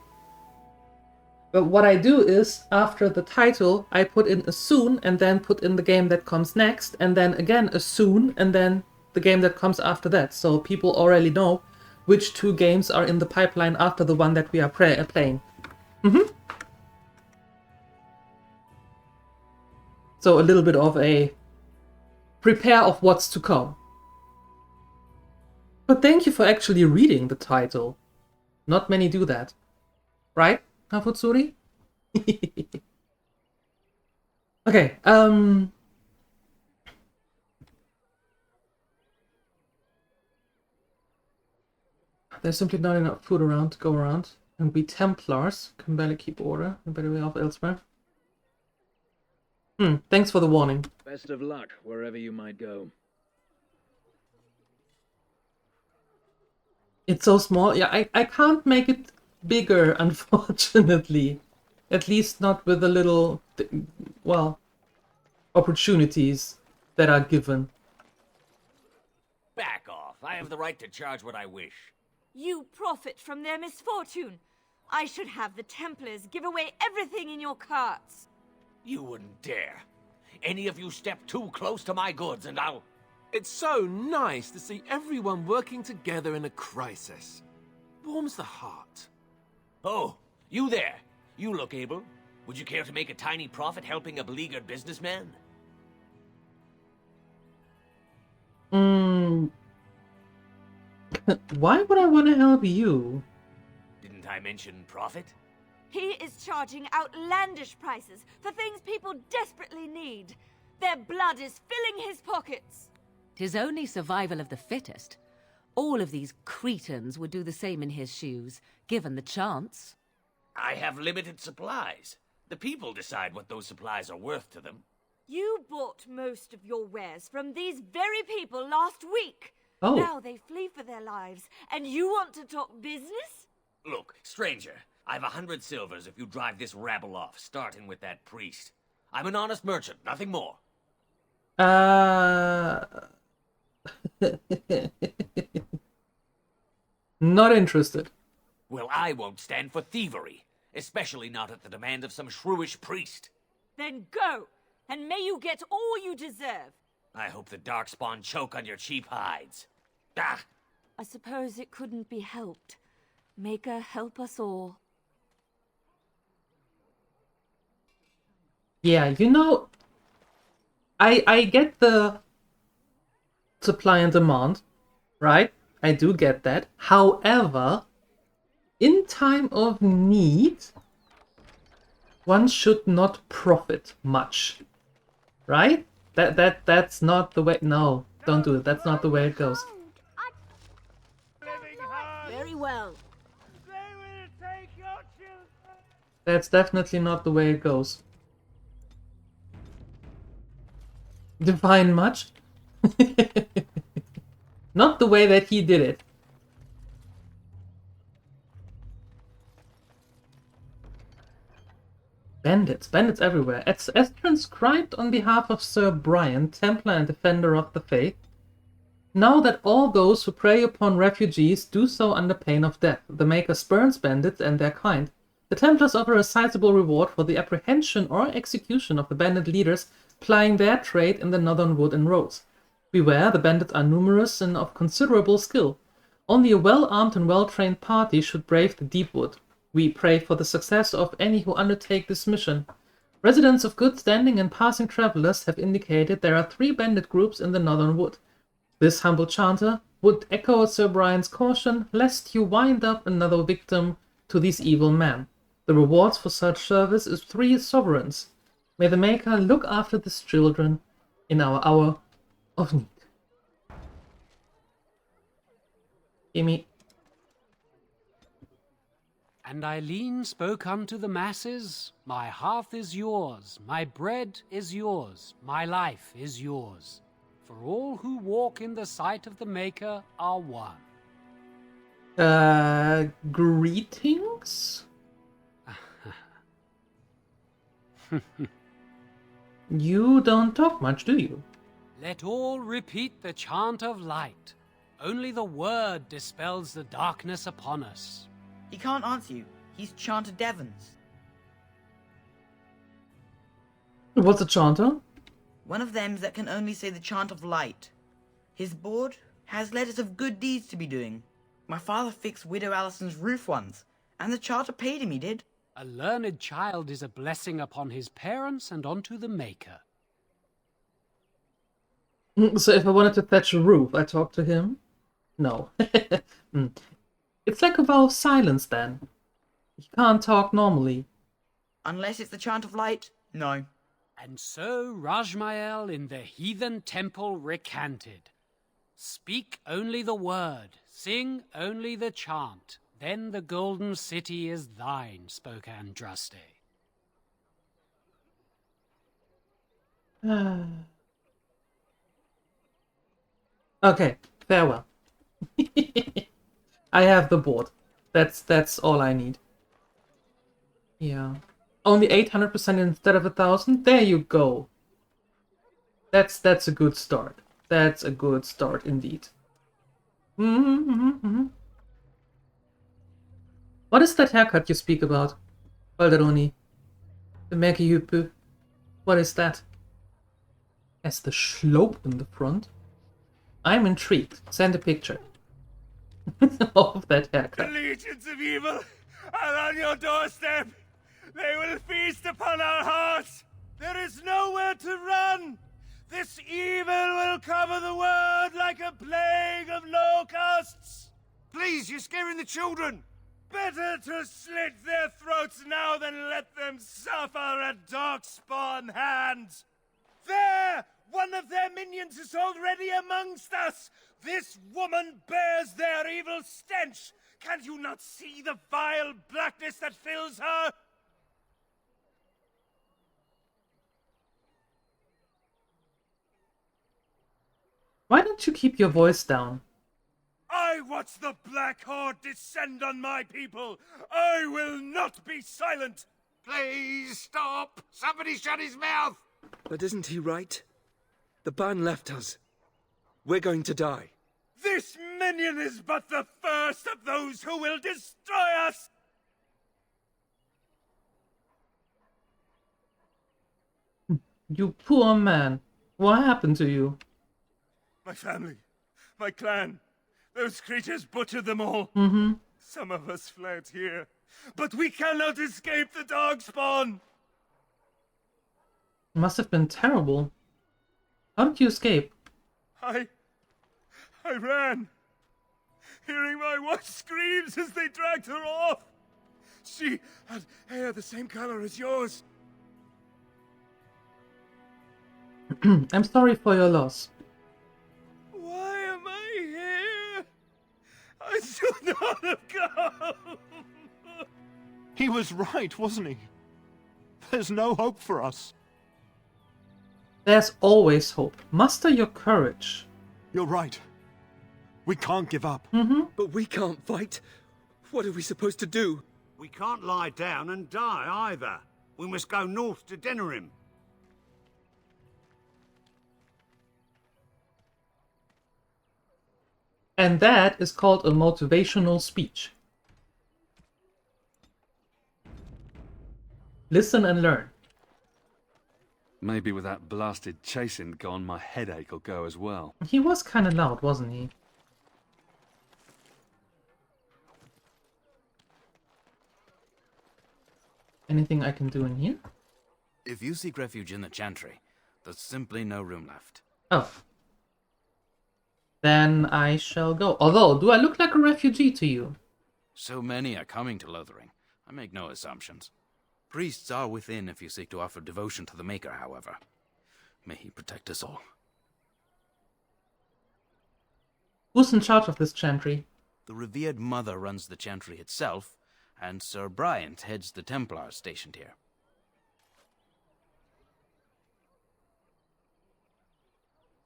But what I do is, after the title, I put in a soon, and then put in the game that comes next, and then again a soon, and then the game that comes after that. So people already know which 2 games are in the pipeline after the one that we are playing. So a little bit of a prepare of what's to come. But thank you for actually reading the title. Not many do that. Right, Hafutsuri? Okay, there's simply not enough food around to go around. And we Templars can barely keep order. We better be off elsewhere. Thanks for the warning. Best of luck wherever you might go. It's so small. Yeah, I can't make it bigger, unfortunately. At least not with the little, well, opportunities that are given. Back off. I have the right to charge what I wish. You profit from their misfortune. I should have the Templars give away everything in your carts. You wouldn't dare. Any of you step too close to my goods and I'll... It's so nice to see everyone working together in a crisis. Warms the heart. Oh, you there. You look able. Would you care to make a tiny profit helping a beleaguered businessman? Why would I want to help you? Didn't I mention profit? He is charging outlandish prices for things people desperately need. Their blood is filling his pockets. 'Tis only survival of the fittest. All of these cretins would do the same in his shoes, given the chance. I have limited supplies. The people decide what those supplies are worth to them. You bought most of your wares from these very people last week. Oh. Now they flee for their lives, and you want to talk business? Look, stranger, I've 100 silvers if you drive this rabble off, starting with that priest. I'm an honest merchant, nothing more. Not interested. Well, I won't stand for thievery, especially not at the demand of some shrewish priest. Then go, and may you get all you deserve. I hope the Darkspawn choke on your cheap hides. Ah! I suppose it couldn't be helped. Maker, help us all. Yeah, you know, I get the supply and demand, right? I do get that. However, in time of need, one should not profit much, right? That's not the way. No, don't do it. That's not the way it goes. Very well. That's definitely not the way it goes. Divine much? Not the way that he did it. Bandits everywhere. As transcribed on behalf of Sir Brian, Templar and Defender of the Faith, now that all those who prey upon refugees do so under pain of death, the Maker spurns bandits and their kind. The Templars offer a sizable reward for the apprehension or execution of the bandit leaders plying their trade in the northern wood and roads. Beware, the bandits are numerous and of considerable skill. Only a well-armed and well-trained party should brave the deep wood. We pray for the success of any who undertake this mission. Residents of good standing and passing travelers have indicated there are 3 bandit groups in the northern wood. This humble chanter would echo Sir Brian's caution, lest you wind up another victim to these evil men. The rewards for such service is 3 sovereigns. May the Maker look after these children in our hour of need. Gimme. And Eileen spoke unto the masses, my hearth is yours, my bread is yours, my life is yours. For all who walk in the sight of the Maker are one. Greetings? You don't talk much, do you? Let all repeat the chant of light. Only the word dispels the darkness upon us. He can't answer you. He's Chanter Devons. What's a chanter? One of them that can only say the chant of light. His board has letters of good deeds to be doing. My father fixed Widow Allison's roof once, and the charter paid him, he did. A learned child is a blessing upon his parents and onto the Maker. So if I wanted to thatch a roof, I talk to him? No. It's like a vow of silence then. He can't talk normally. Unless it's the chant of light, no. And so Rajmael in the heathen temple recanted. Speak only the word, sing only the chant, then the golden city is thine, spoke Andraste. Okay, farewell. I have the board. That's all I need. Yeah. only 800% instead of 1,000. There you go. That's a good start. That's a good start indeed. What is that haircut you speak about, Balderoni? The Mäkihyppy. What is that? Has the slope in the front? I'm intrigued. Send a picture of that haircut. The legions of evil are on your doorstep. They will feast upon our hearts. There is nowhere to run. This evil will cover the world like a plague of locusts. Please, you're scaring the children. Better to slit their throats now than let them suffer at Darkspawn hands. There! One of their minions is already amongst us! This woman bears their evil stench! Can you not see the vile blackness that fills her? Why don't you keep your voice down? I watch the Black Horde descend on my people! I will not be silent! Please stop! Somebody shut his mouth! But isn't he right? The ban left us. We're going to die. This minion is but the first of those who will destroy us! You poor man. What happened to you? My family, my clan, those creatures butchered them all. Some of us fled here, but we cannot escape the Darkspawn. It must have been terrible. How did you escape? I ran, hearing my wife's screams as they dragged her off. She had hair the same color as yours. I'm sorry for your loss. Why am I here? I should not have come. He was right, wasn't he? There's no hope for us. There's always hope. Muster your courage. You're right. We can't give up. But we can't fight. What are we supposed to do? We can't lie down and die either. We must go north to Denerim. And that is called a motivational speech. Listen and learn. Maybe with that blasted chasing gone, my headache will go as well. He was kind of loud, wasn't he? Anything I can do in here? If you seek refuge in the Chantry, there's simply no room left. Oh. Then I shall go. Although, do I look like a refugee to you? So many are coming to Lothering. I make no assumptions. Priests are within if you seek to offer devotion to the Maker, however. May he protect us all. Who's in charge of this chantry? The revered mother runs the Chantry itself, and Sir Bryant heads the Templars stationed here.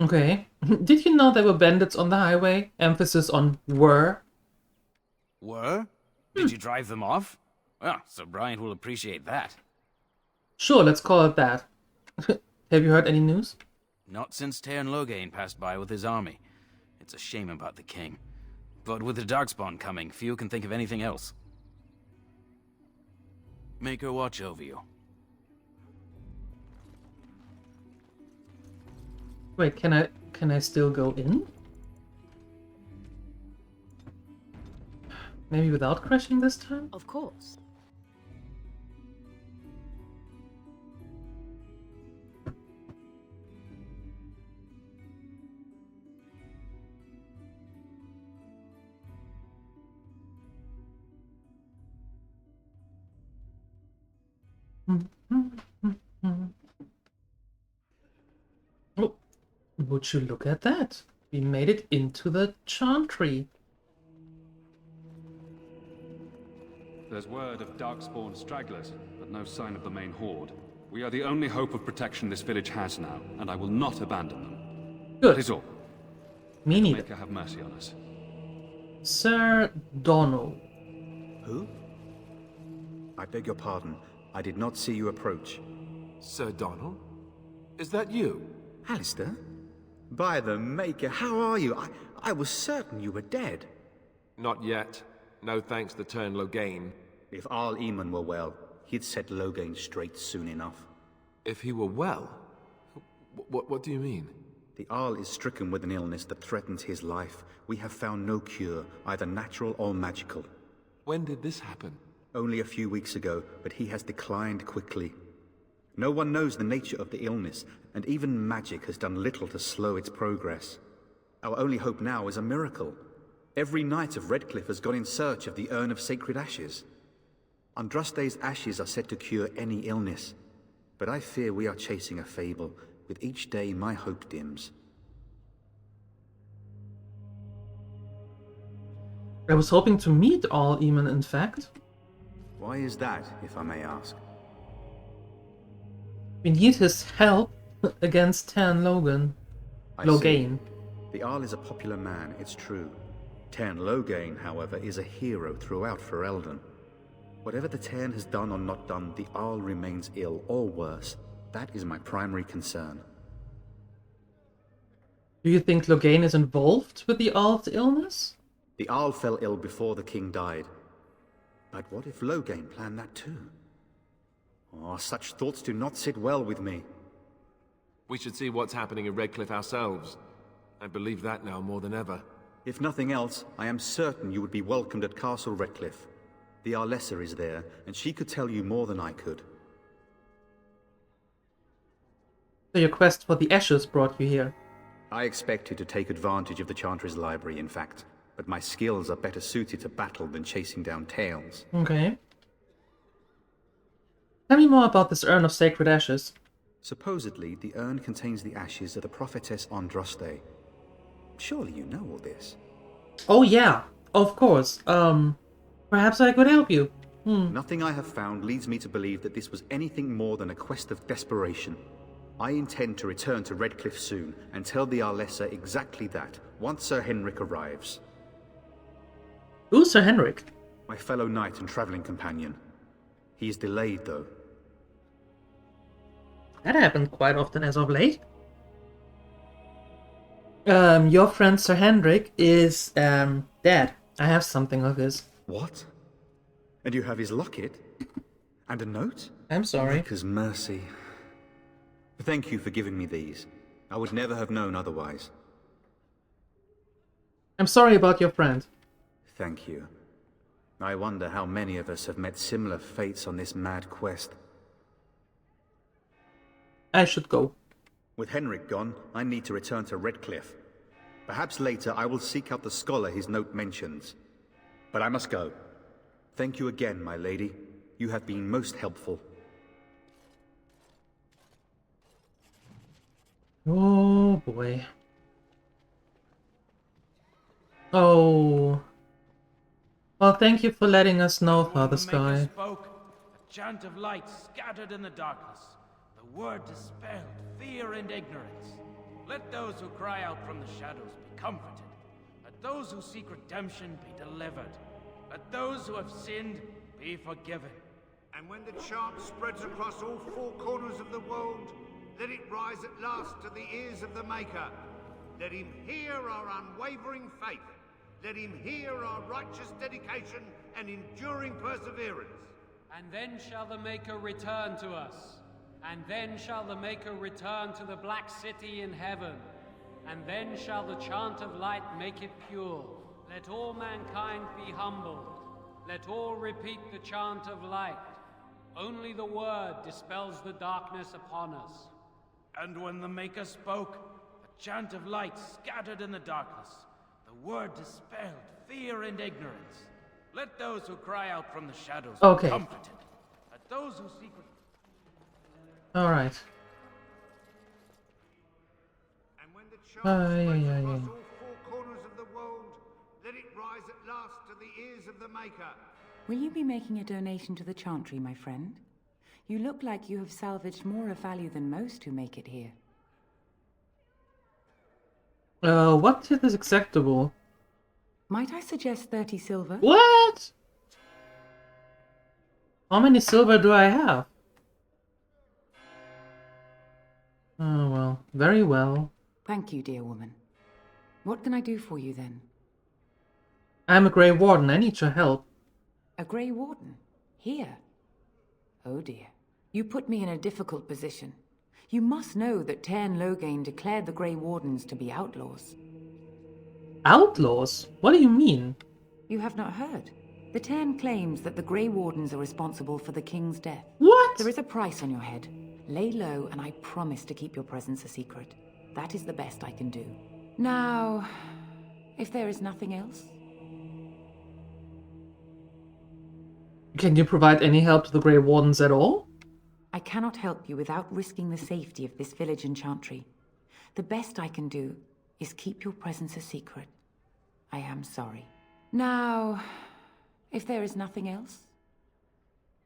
Okay. Did you know there were bandits on the highway? Emphasis on were. Were? Did you drive them off? Well, Sir Bryant will appreciate that. Sure, let's call it that. Have you heard any news? Not since Tairn Loghain passed by with his army. It's a shame about the king. But with the Darkspawn coming, few can think of anything else. Make her watch over you. Wait, can I still go in? Maybe without crashing this time? Of course. Oh, would you look at that? We made it into the Chantry. There's word of Darkspawn stragglers, but no sign of the main horde. We are the only hope of protection this village has now, and I will not abandon them. Good. That is all. Me neither. Maker have mercy on us. Sir Donald. Who? I beg your pardon. I did not see you approach. Sir Donald? Is that you? Alistair? By the Maker, how are you? I was certain you were dead. Not yet. No thanks to Turn Loghain. If Arl Eamon were well, he'd set Loghain straight soon enough. If he were well? What do you mean? The Arl is stricken with an illness that threatens his life. We have found no cure, either natural or magical. When did this happen? Only a few weeks ago, but he has declined quickly. No one knows the nature of the illness, and even magic has done little to slow its progress. Our only hope now is a miracle. Every knight of Redcliffe has gone in search of the Urn of Sacred Ashes. Andraste's ashes are said to cure any illness, but I fear we are chasing a fable. With each day, my hope dims. I was hoping to meet Arl Eamon, in fact. Why is that, if I may ask? We need his help against Tan Loghain. Loghain. The Arl is a popular man, it's true. Tan Loghain, however, is a hero throughout Ferelden. Whatever the Tan has done or not done, the Arl remains ill, or worse. That is my primary concern. Do you think Loghain is involved with the Arl's illness? The Arl fell ill before the king died. But what if Loghain planned that too? Oh, such thoughts do not sit well with me. We should see what's happening in Redcliffe ourselves. I believe that now more than ever. If nothing else, I am certain you would be welcomed at Castle Redcliffe. The Arlessa is there, and she could tell you more than I could. So your quest for the Ashes brought you here? I expected to take advantage of the Chantry's library, in fact, but my skills are better suited to battle than chasing down tales. Okay. Tell me more about this Urn of Sacred Ashes. Supposedly, the urn contains the ashes of the prophetess Andraste. Surely you know all this. Oh yeah, of course. Perhaps I could help you. Nothing I have found leads me to believe that this was anything more than a quest of desperation. I intend to return to Redcliffe soon and tell the Arlessa exactly that, once Sir Henrik arrives. Who's Sir Henrik? My fellow knight and travelling companion. He is delayed, though. That happened quite often as of late. Your friend Sir Henrik is, dead. I have something of his. What? And you have his locket? And a note? I'm sorry. Maker's mercy. Thank you for giving me these. I would never have known otherwise. I'm sorry about your friend. Thank you. I wonder how many of us have met similar fates on this mad quest. I should go. With Henrik gone, I need to return to Redcliffe. Perhaps later I will seek out the scholar his note mentions. But I must go. Thank you again, my lady. You have been most helpful. Oh boy. Oh. Well, thank you for letting us know, Father Sky. Spoke, a chant of light scattered in the darkness. The word dispelled fear and ignorance. Let those who cry out from the shadows be comforted. Let those who seek redemption be delivered. Let those who have sinned be forgiven. And when the chant spreads across all four corners of the world, let it rise at last to the ears of the Maker. Let him hear our unwavering faith. Let him hear our righteous dedication and enduring perseverance. And then shall the Maker return to us. And then shall the Maker return to the Black City in heaven. And then shall the chant of light make it pure. Let all mankind be humbled. Let all repeat the chant of light. Only the word dispels the darkness upon us. And when the Maker spoke, a chant of light scattered in the darkness. The word dispelled fear and ignorance. Let those who cry out from the shadows be comforted. Let those who seek... Alright. And when the chant spreads across all four corners of the world, let it rise at last to the ears of the Maker. Will you be making a donation to the Chantry, my friend? You look like you have salvaged more of value than most who make it here. What is acceptable? Might I suggest 30 silver? What? How many silver do I have? Oh well, very well. Thank you, dear woman. What can I do for you then? I'm a Grey Warden, I need your help. A Grey Warden? Here? Oh dear. You put me in a difficult position. You must know that Tairn Loghain declared the Grey Wardens to be outlaws. Outlaws? What do you mean? You have not heard. The Tairn claims that the Grey Wardens are responsible for the king's death. What? There is a price on your head. Lay low, and I promise to keep your presence a secret. That is the best I can do. Now, if there is nothing else... Can you provide any help to the Grey Wardens at all? I cannot help you without risking the safety of this village and chantry. The best I can do is keep your presence a secret. I am sorry. Now, if there is nothing else...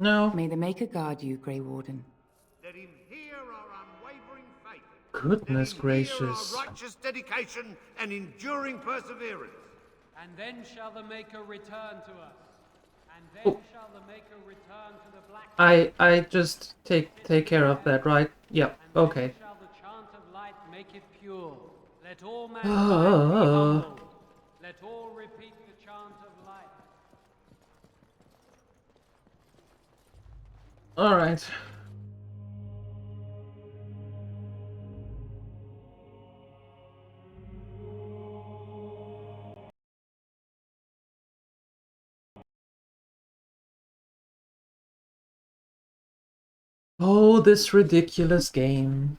No. May the Maker guard you, Grey Warden. Let him hear our unwavering faith. Goodness Let him gracious. hear our righteous dedication and enduring perseverance. And then shall the Maker return to us. And then shall the Maker return to the black... I just take care of that, right? Yep, okay. Shall the chant of light make it pure? Let all mankind be humbled. Let all repeat the chant of light. Alright. Oh, this ridiculous game.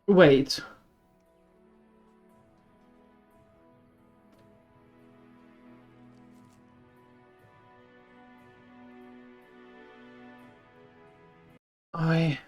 Wait. I...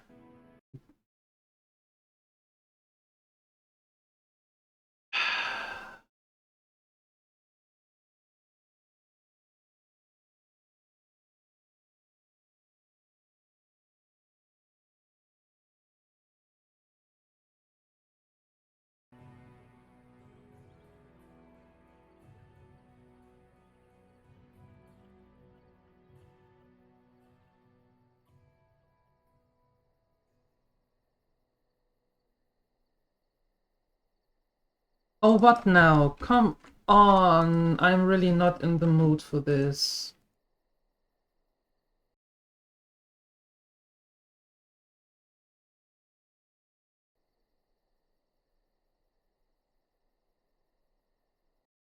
Oh, what now? Come on! I'm really not in the mood for this.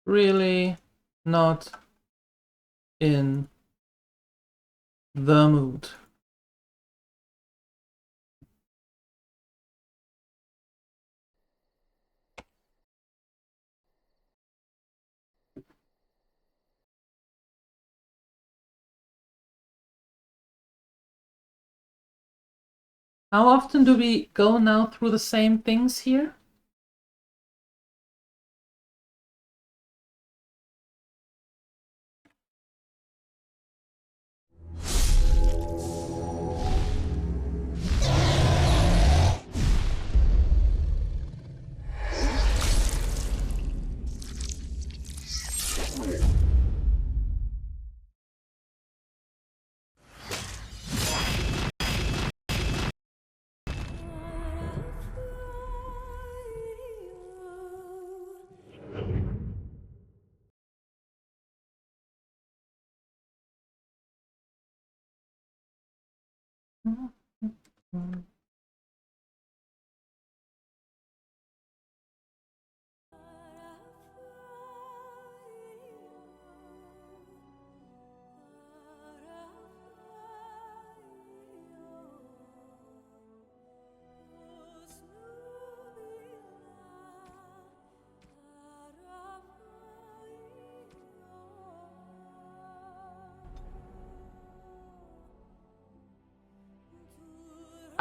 Really not in the mood. How often do we go now through the same things here?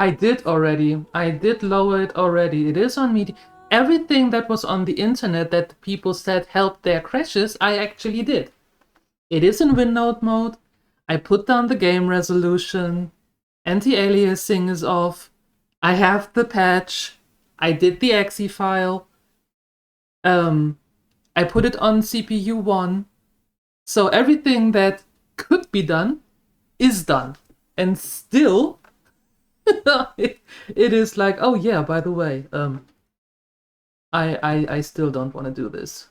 I did already. I did lower it already. It is on medium. Everything that was on the internet that people said helped their crashes, I actually did. It is in windowed mode. I put down the game resolution. Anti-aliasing is off. I have the patch. I did the exe file. I put it on CPU 1. So everything that could be done is done. And still, it is like, oh yeah, by the way, I still don't want to do this.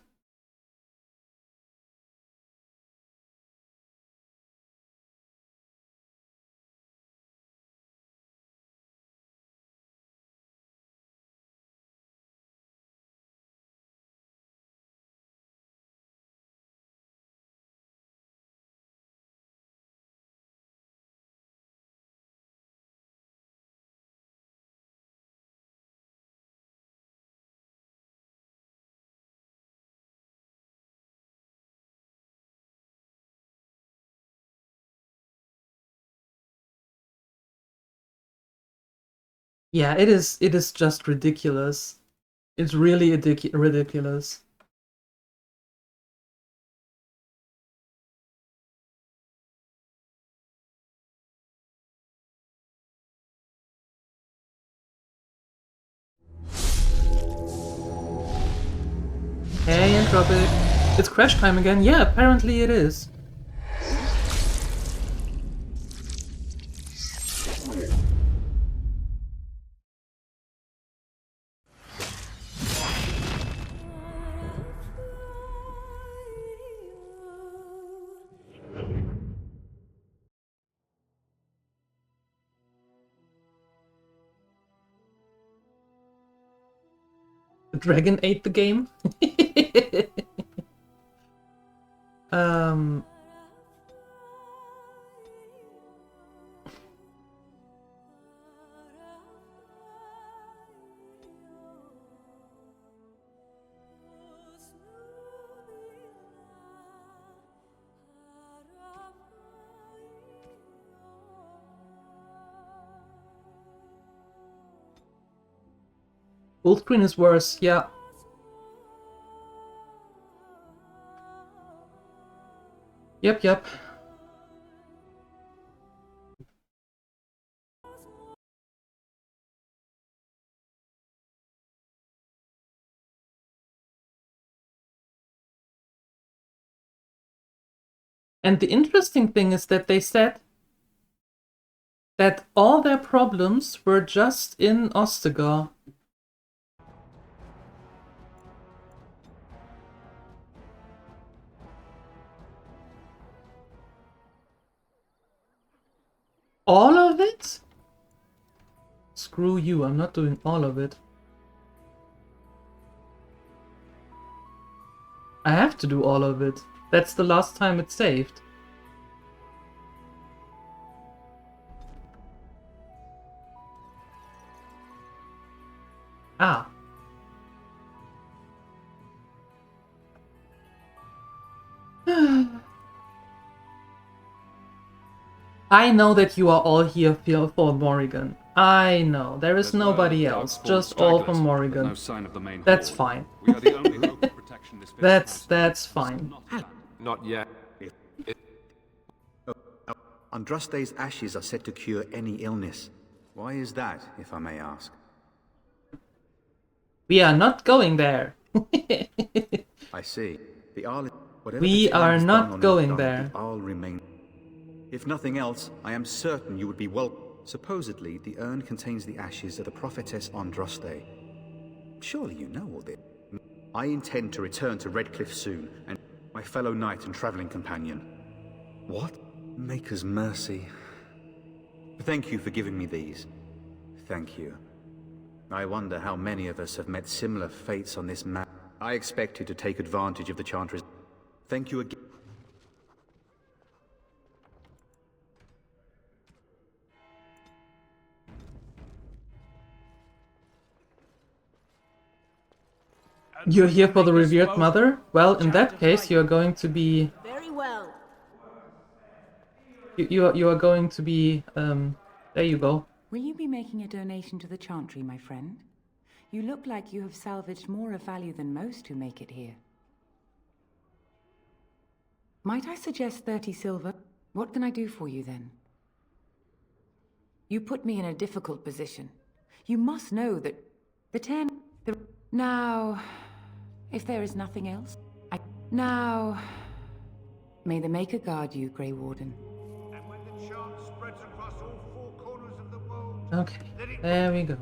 Yeah, it is just ridiculous. It's really ridiculous. Hey, Entropic. It's crash time again? Yeah, apparently it is. The dragon ate the game? Full screen is worse, yeah. Yep. And the interesting thing is that they said that all their problems were just in Ostagar. All of it? Screw you, I'm not doing all of it. I have to do all of it. That's the last time it's saved. Ah. I know that you are all here for Morrigan. I know. There is nobody else. Just all for Morrigan. No sign of the main That's horde. fine. We are the only hope of protection this village That's fine. Not yet. Andraste's ashes are said to cure any illness. Why is that, if I may ask? We are not going there. I see. The Arl... We are not going there. The Arl remain. If nothing else, I am certain you would be welcome. Supposedly, the urn contains the ashes of the prophetess Andraste. Surely you know all this. I intend to return to Redcliffe soon, and my fellow knight and traveling companion. What? Maker's mercy. Thank you for giving me these. Thank you. I wonder how many of us have met similar fates on this map. I expected to take advantage of the Chantry's. Thank you again. You're here for the revered mother? Well, in that case, you are going to be... Very well. You are going to be... there you go. Will you be making a donation to the Chantry, my friend? You look like you have salvaged more of value than most who make it here. Might I suggest 30 silver? What can I do for you then? You put me in a difficult position. You must know that Now, if there is nothing else, Now, may the Maker guard you, Grey Warden. And when the chant spreads across all four corners of the world, Okay, there we go.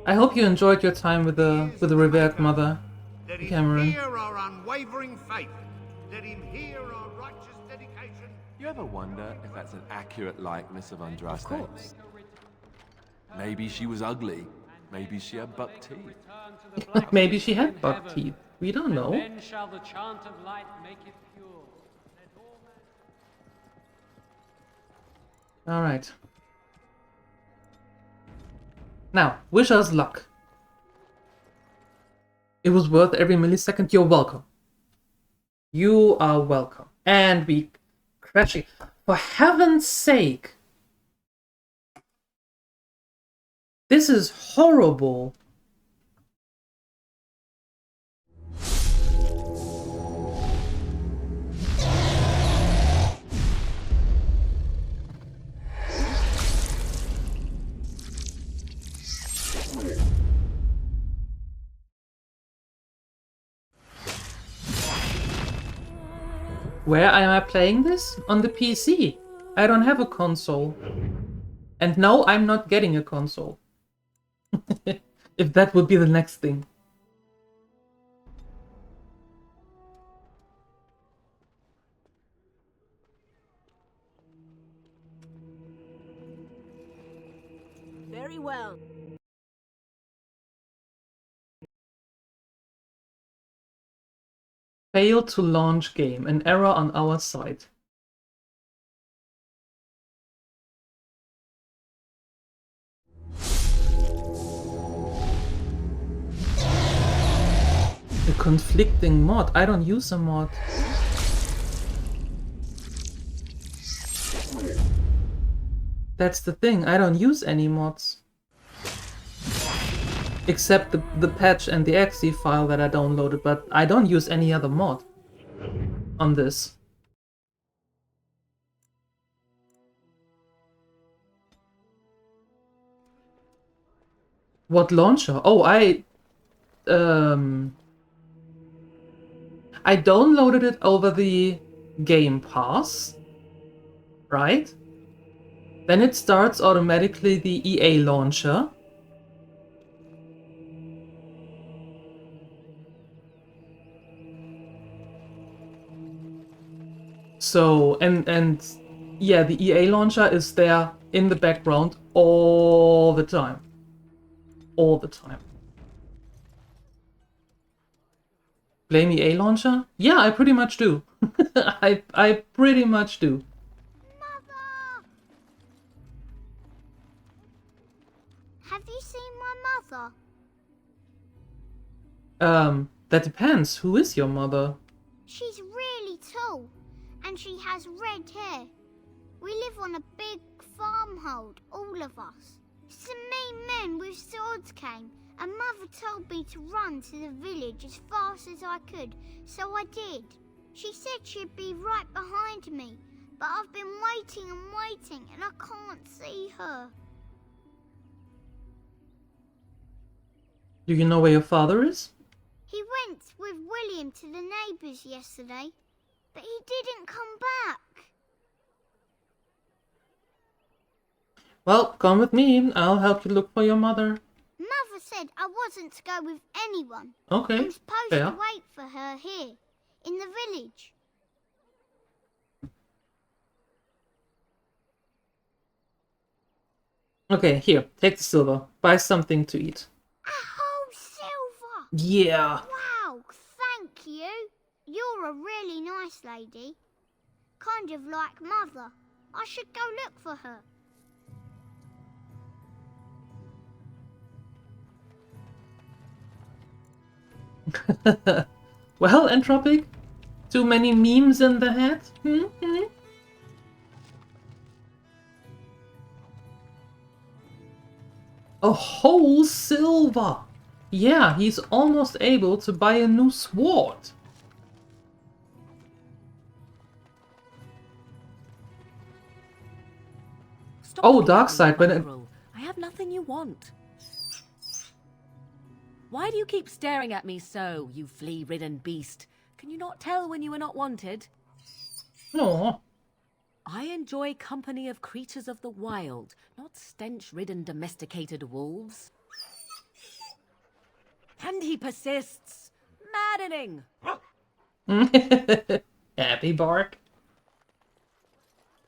I hope you enjoyed your time with the revered mother, let him Cameron. hear our unwavering faith. Let him hear our righteous dedication. You ever wonder if that's an accurate likeness of Andraste? Maybe she was ugly. Maybe she had buck teeth. Maybe she had buck teeth. We don't know. Then shall the chant of light make it pure. Alright. Now, wish us luck. It was worth every millisecond. You're welcome. You are welcome. And we crashing. For heaven's sake. This is horrible. Where am I playing this? On the PC. I don't have a console. And no, I'm not getting a console. If that would be the next thing. Very well. Failed to launch game. An error on our side. A conflicting mod. I don't use a mod. That's the thing. I don't use any mods. Except the patch and the exe file that I downloaded, but I don't use any other mod on this. What launcher? Oh, I downloaded it over the Game Pass, right? Then it starts automatically the EA launcher. So, and yeah, the EA launcher is there in the background all the time. All the time. Blame EA launcher? Yeah, I pretty much do. I pretty much do. Have you seen my mother? That depends. Who is your mother? She's really tall, and she has red hair. We live on a big farmhold, all of us. Some mean men with swords came, and Mother told me to run to the village as fast as I could, so I did. She said she'd be right behind me, but I've been waiting and waiting, and I can't see her. Do you know where your father is? He went with William to the neighbours yesterday, but he didn't come back. Well, come with me. I'll help you look for your mother. Mother said I wasn't to go with anyone. Okay, I'm supposed fair. to wait for her here, in the village. Okay, here, take the silver. Buy something to eat. A whole silver! Yeah. Wow, thank you. You're a really nice lady. Kind of like Mother. I should go look for her. Well, Entropic? Too many memes in the head? A whole silver! Yeah, he's almost able to buy a new sword. Stop Oh, looking at me, Darkside, when it... mongrel. I have nothing you want. Why do you keep staring at me so, you flea-ridden beast? Can you not tell when you are not wanted? No. I enjoy company of creatures of the wild, not stench-ridden domesticated wolves. And he persists. Maddening! Happy bark.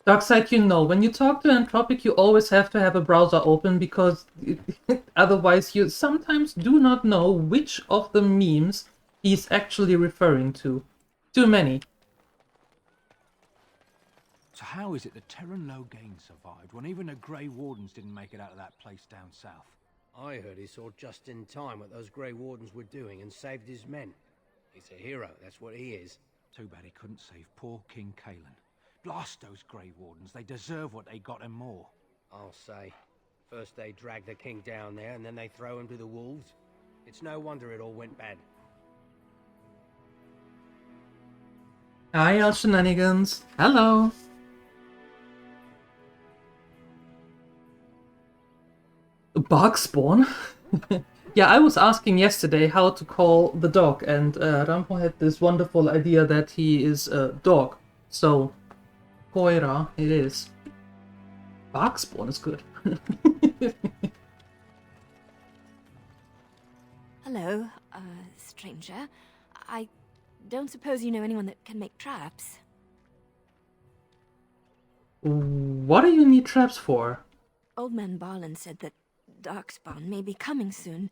Darkside, you know, when you talk to Entropic, you always have to have a browser open because otherwise you sometimes do not know which of the memes he's actually referring to. Too many. So how is it that Terran Logain survived when even the Grey Wardens didn't make it out of that place down south? I heard he saw just in time what those Grey Wardens were doing and saved his men. He's a hero, that's what he is. Too bad he couldn't save poor King Kalen. Blast those Grey Wardens, they deserve what they got and more. I'll say. First they drag the king down there and then they throw him to the wolves. It's no wonder it all went bad. Hi, all shenanigans. Hello. Darkspawn? Yeah, I was asking yesterday how to call the dog, and Rampo had this wonderful idea that he is a dog. So, Koira it is. Darkspawn is good. Hello, stranger. I don't suppose you know anyone that can make traps? What do you need traps for? Old man Barlin said that Darkspawn may be coming soon.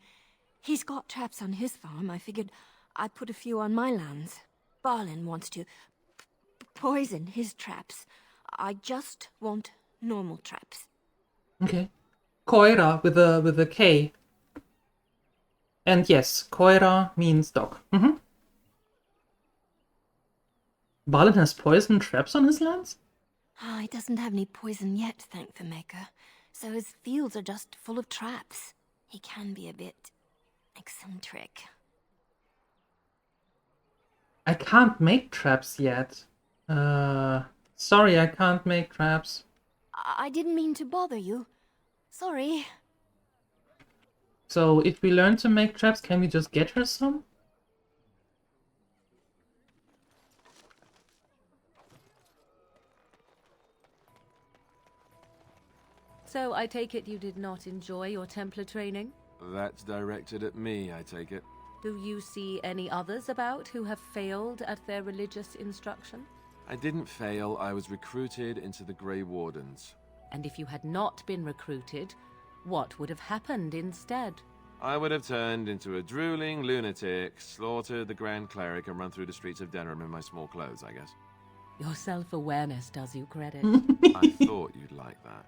He's got traps on his farm. I figured I'd put a few on my lands. Barlin wants to poison his traps. I just want normal traps. Okay. Koira with a K. And yes, Koira means dog. Balin has poison traps on his lands? He doesn't have any poison yet, thank the Maker. So his fields are just full of traps. He can be a bit eccentric. I can't make traps yet. Sorry, I can't make traps. I didn't mean to bother you. Sorry. So if we learn to make traps, can we just get her some? So I take it you did not enjoy your Templar training? That's directed at me, I take it. Do you see any others about who have failed at their religious instruction? I didn't fail, I was recruited into the Grey Wardens. And if you had not been recruited, what would have happened instead? I would have turned into a drooling lunatic, slaughtered the Grand Cleric, and run through the streets of Denerim in my small clothes, I guess. Your self-awareness does you credit. I thought you'd like that.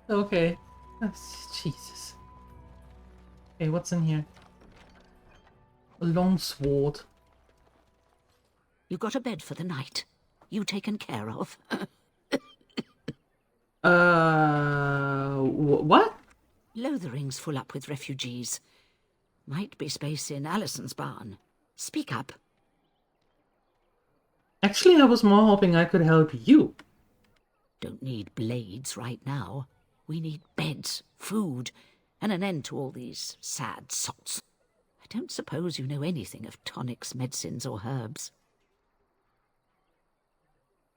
Okay. Jesus. Okay, what's in here? A long sword. You got a bed for the night? You taken care of? What? Lothering's full up with refugees. Might be space in Alison's barn. Speak up. Actually, I was more hoping I could help you. Don't need blades right now. We need beds, food, and an end to all these sad sots. I don't suppose you know anything of tonics, medicines, or herbs.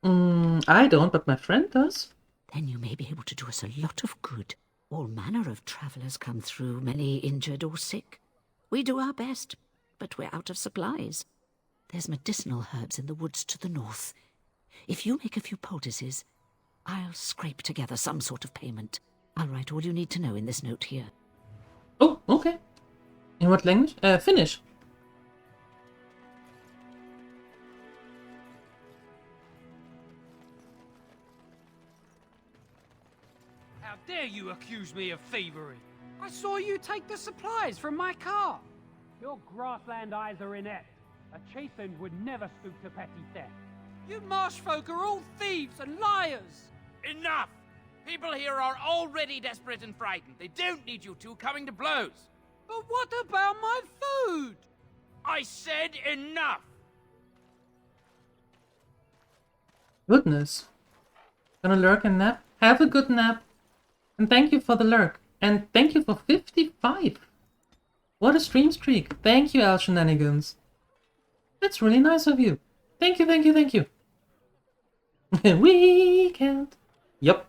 I don't, but my friend does. Then you may be able to do us a lot of good. All manner of travellers come through, many injured or sick. We do our best, but we're out of supplies. There's medicinal herbs in the woods to the north. If you make a few poultices, I'll scrape together some sort of payment. I'll write all you need to know in this note here. Oh, okay. In what language? Finnish. How dare you accuse me of thievery? I saw you take the supplies from my car. Your grassland eyes are inept. A chastened would never stoop to petty theft. You marsh folk are all thieves and liars. Enough! People here are already desperate and frightened. They don't need you two coming to blows. But what about my food? I said enough! Goodness. Gonna lurk and nap? Have a good nap. And thank you for the lurk. And thank you for 55. What a stream streak. Thank you, Al Shenanigans. That's really nice of you. Thank you, thank you, thank you. Weekend. Yep.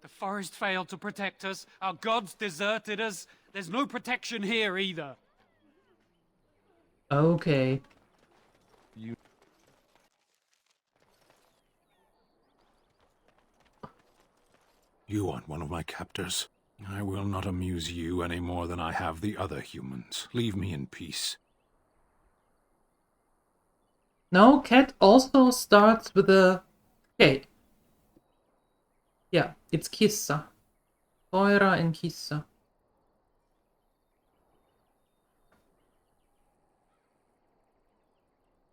The forest failed to protect us. Our gods deserted us. There's no protection here either. Okay. You aren't one of my captors. I will not amuse you any more than I have the other humans. Leave me in peace. No, cat also starts with a K. Yeah, it's Kissa. Koira and Kissa.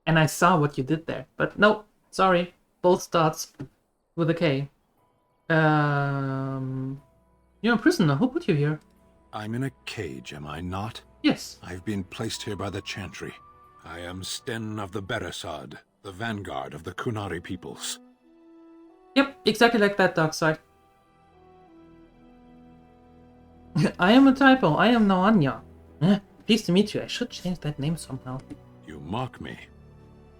And I saw what you did there, but no, sorry, both starts with a K. You're a prisoner. Who put you here? I'm in a cage, am I not? Yes. I've been placed here by the Chantry. I am Sten of the Beresad, the vanguard of the Kunari peoples. Yep, exactly like that, Darkside. I am a typo. I am Noanya. Pleased to meet you. I should change that name somehow. You mock me.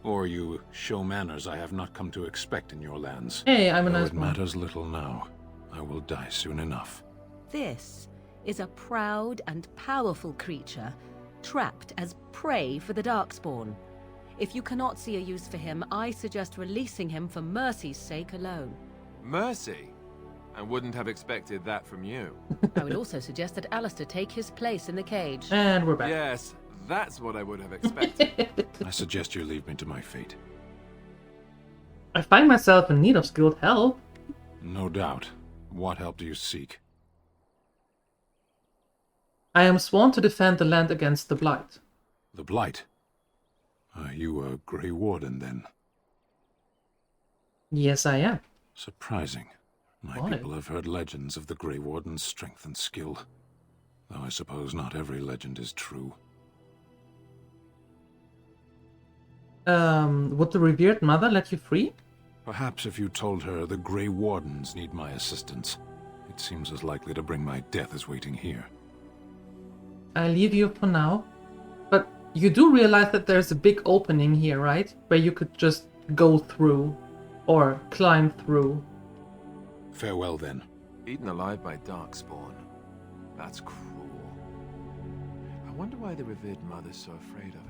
Or you show manners I have not come to expect in your lands. Hey, I'm a Though nice it one. matters little now. I will die soon enough. This is a proud and powerful creature, trapped as prey for the Darkspawn. If you cannot see a use for him, I suggest releasing him for mercy's sake alone. Mercy? I wouldn't have expected that from you. I would also suggest that Alistair take his place in the cage. And we're back. Yes, that's what I would have expected. I suggest you leave me to my fate. I find myself in need of skilled help. No doubt. What help do you seek? I am sworn to defend the land against the Blight. The Blight? Are you a Grey Warden, then? Yes, I am. Surprising. My Why? people have heard legends of the Grey Warden's strength and skill. Though I suppose not every legend is true. Would the revered mother let you free? Perhaps if you told her the Grey Wardens need my assistance. It seems as likely to bring my death as waiting here. I leave you for now. But you do realize that there's a big opening here, right? Where you could just go through. Or climb through. Farewell, then. Eaten alive by Darkspawn. That's cruel. I wonder why the revered mother's so afraid of him.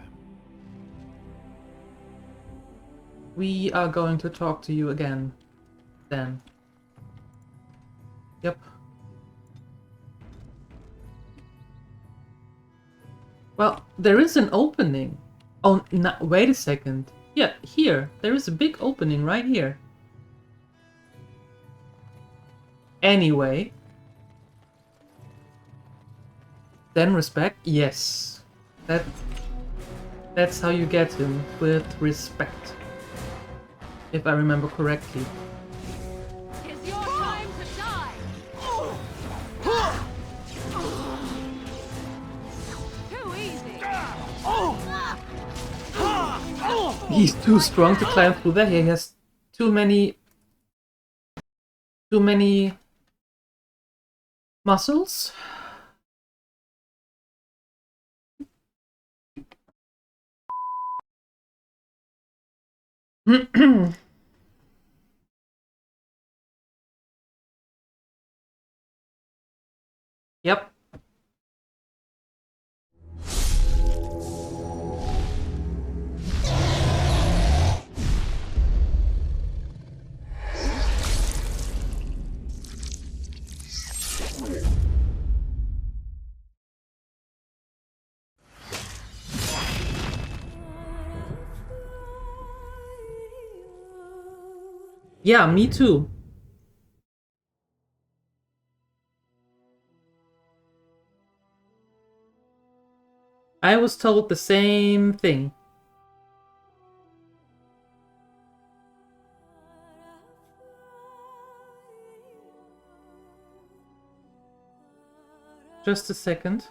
We are going to talk to you again. Then. Yep. Well, there is an opening. Oh, no, wait a second. Yeah, here. There is a big opening right here. Anyway. Then respect? Yes. That's how you get him, with respect. If I remember correctly. It's your time to die! Too easy! He's too strong to climb through there. He has too many muscles. Yep. Yeah, me too. I was told the same thing. Just a second.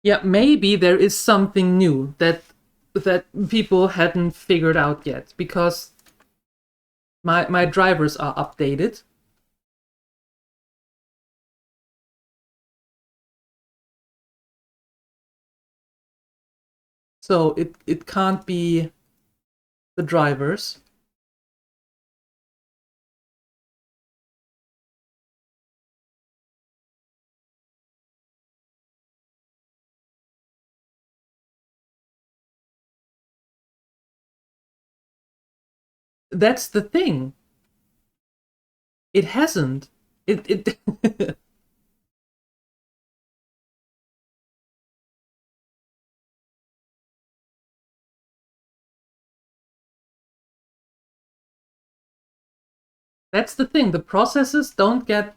Yeah, maybe there is something new that people hadn't figured out yet, because my drivers are updated. So it can't be the drivers. That's the thing. It hasn't. It That's the thing. The processes don't get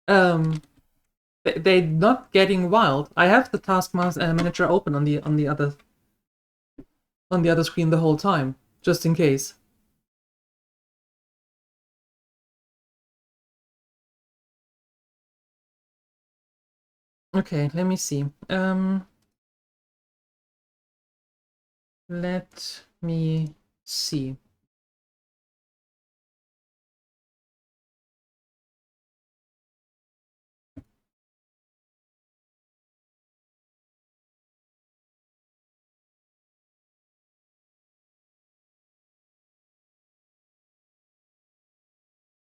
they're not getting wild. I have the manager open on the other screen the whole time, just in case. Okay, let me see. Let me see.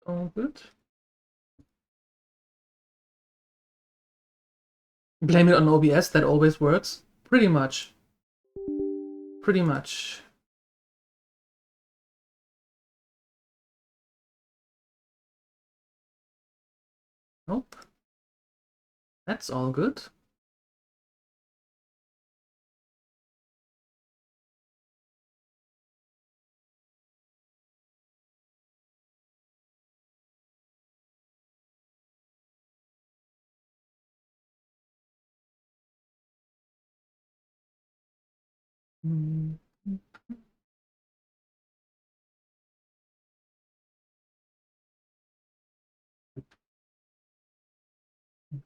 All good. Blame it on OBS, that always works. Pretty much. Pretty much. Nope. That's all good.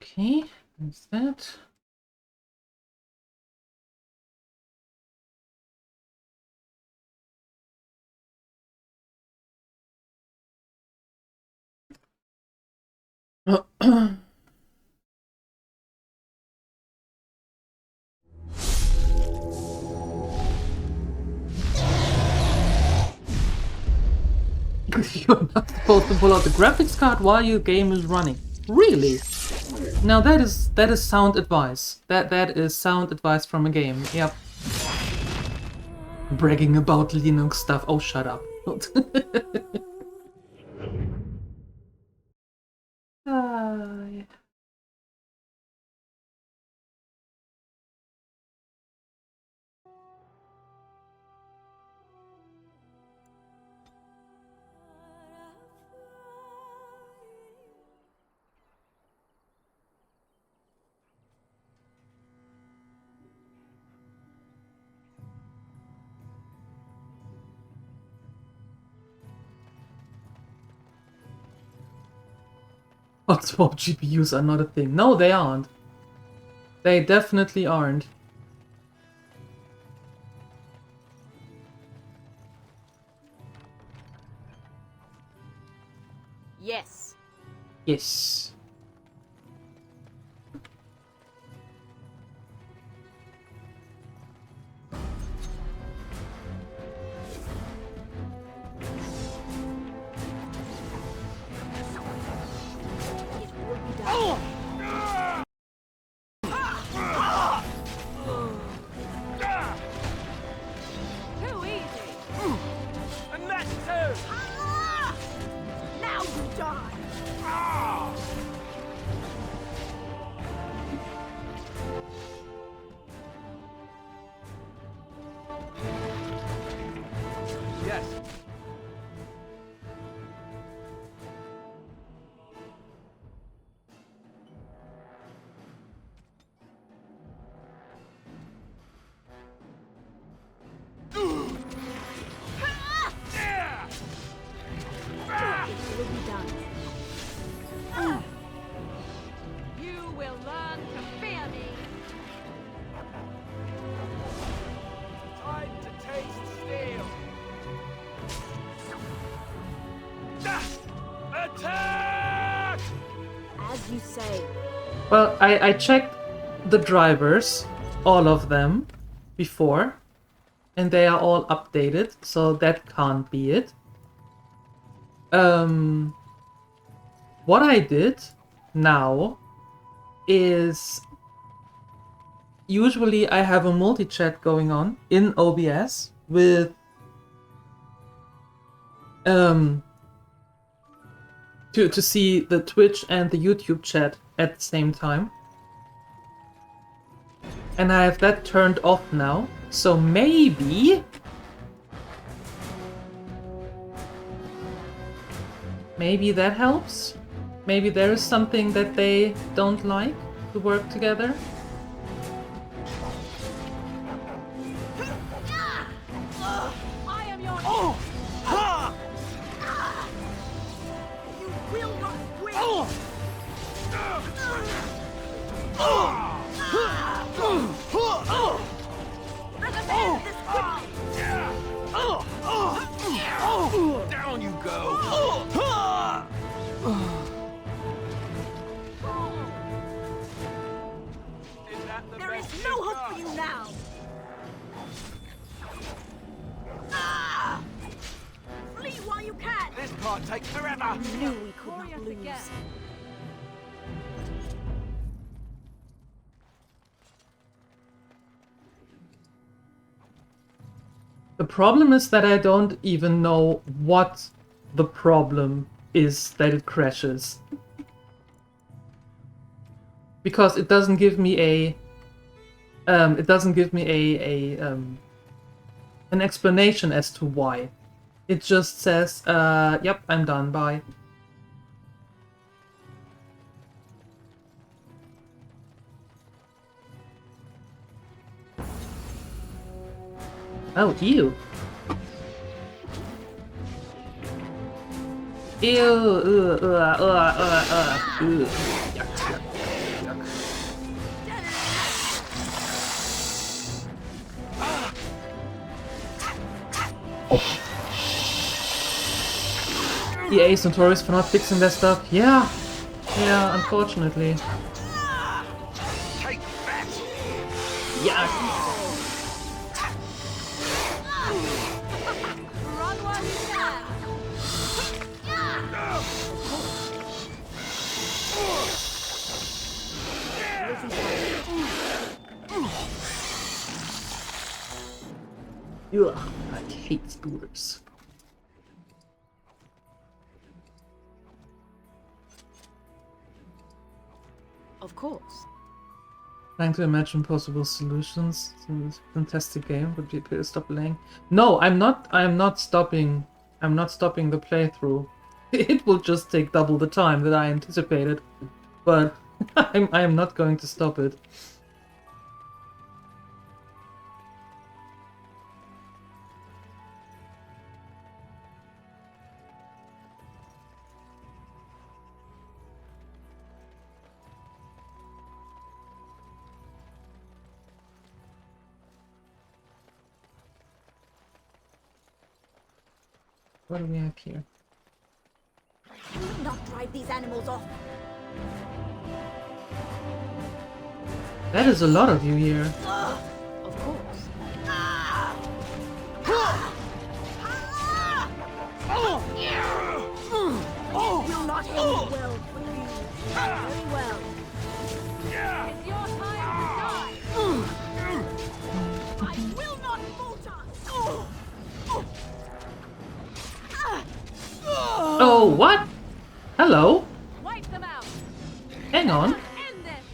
Okay, that's that. You're not supposed to pull out the graphics card while your game is running. Really? Now that is sound advice. That is sound advice from a game. Yep. Bragging about Linux stuff. Oh, shut up. Yeah. Hotspot GPUs are not a thing. No, they aren't. They definitely aren't. Yes. Yes. Too easy. And that's two. say? Well, I checked the drivers, all of them, before, and they are all updated, so that can't be it. What I did now is usually I have a multi-chat going on in OBS with to see the Twitch and the YouTube chat at the same time. And I have that turned off now, so maybe that helps. Maybe there is something that they don't like to work together. I am your You will not win! Down you go! There is no hope for you now! Flee while you can! This can't take forever! I knew we could not lose. The problem is that I don't even know what the problem is that it crashes. Because it doesn't give me an explanation as to why. It just says, yep, I'm done, bye. Oh, ew. Ew, ew. Yuck, yuck, yuck. EA is notorious for not fixing their stuff. Yeah, unfortunately. Take that! Yeah. Run while you can! Ugh, I hate scooters. Of course. Trying to imagine possible solutions to this fantastic game. Would you please stop playing? No, I'm not stopping. I'm not stopping the playthrough. It will just take double the time that I anticipated, but I am not going to stop it. What do we have here? You will not drive these animals off. That is a lot of you here. Of course. Will not end well for you. Very well. It's your time to die. I will not falter. Oh, what? Hello? Wipe them out. Hang on. End this.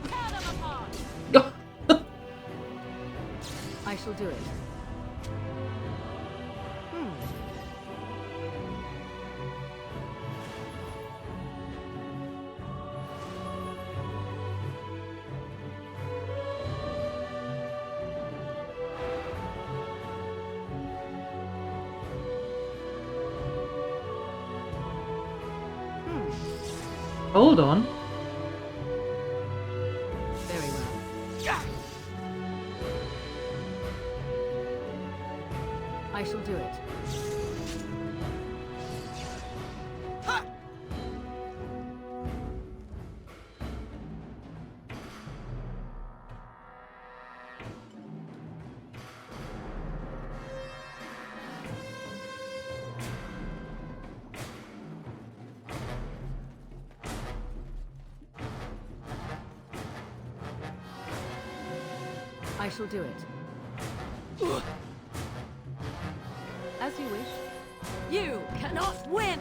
Tear them apart. I shall do it. Hold on. Very well. I shall do it. I shall do it. As you wish. You cannot win!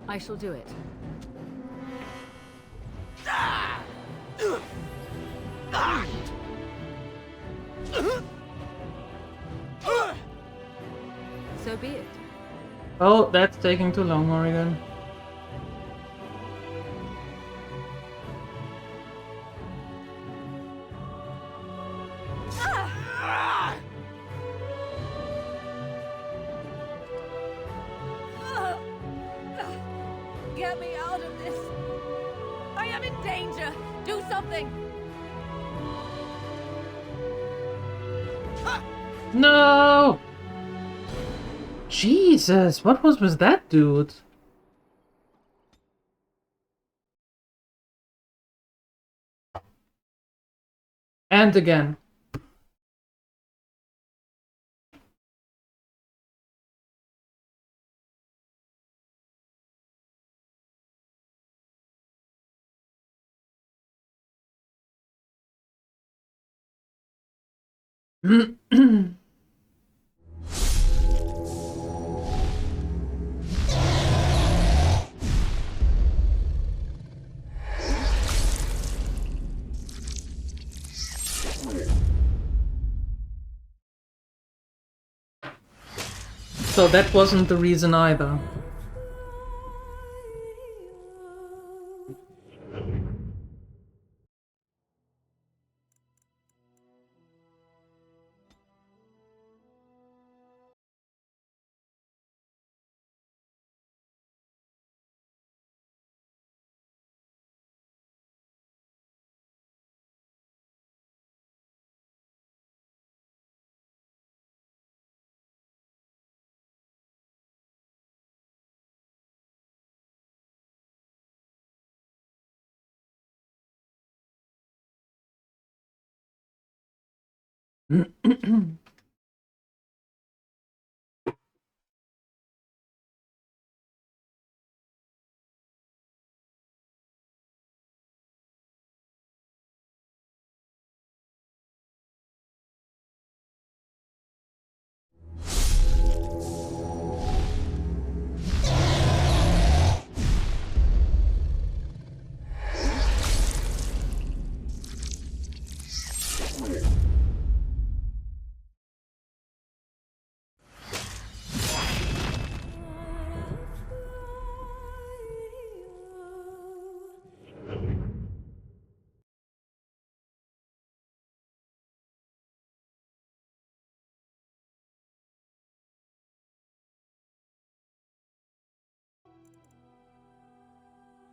I shall do it. So be it. Oh, that's taking too long, Morrigan. Get me out of this! I am in danger! Do something! No! Jesus, what was with that dude? And again. So that wasn't the reason either.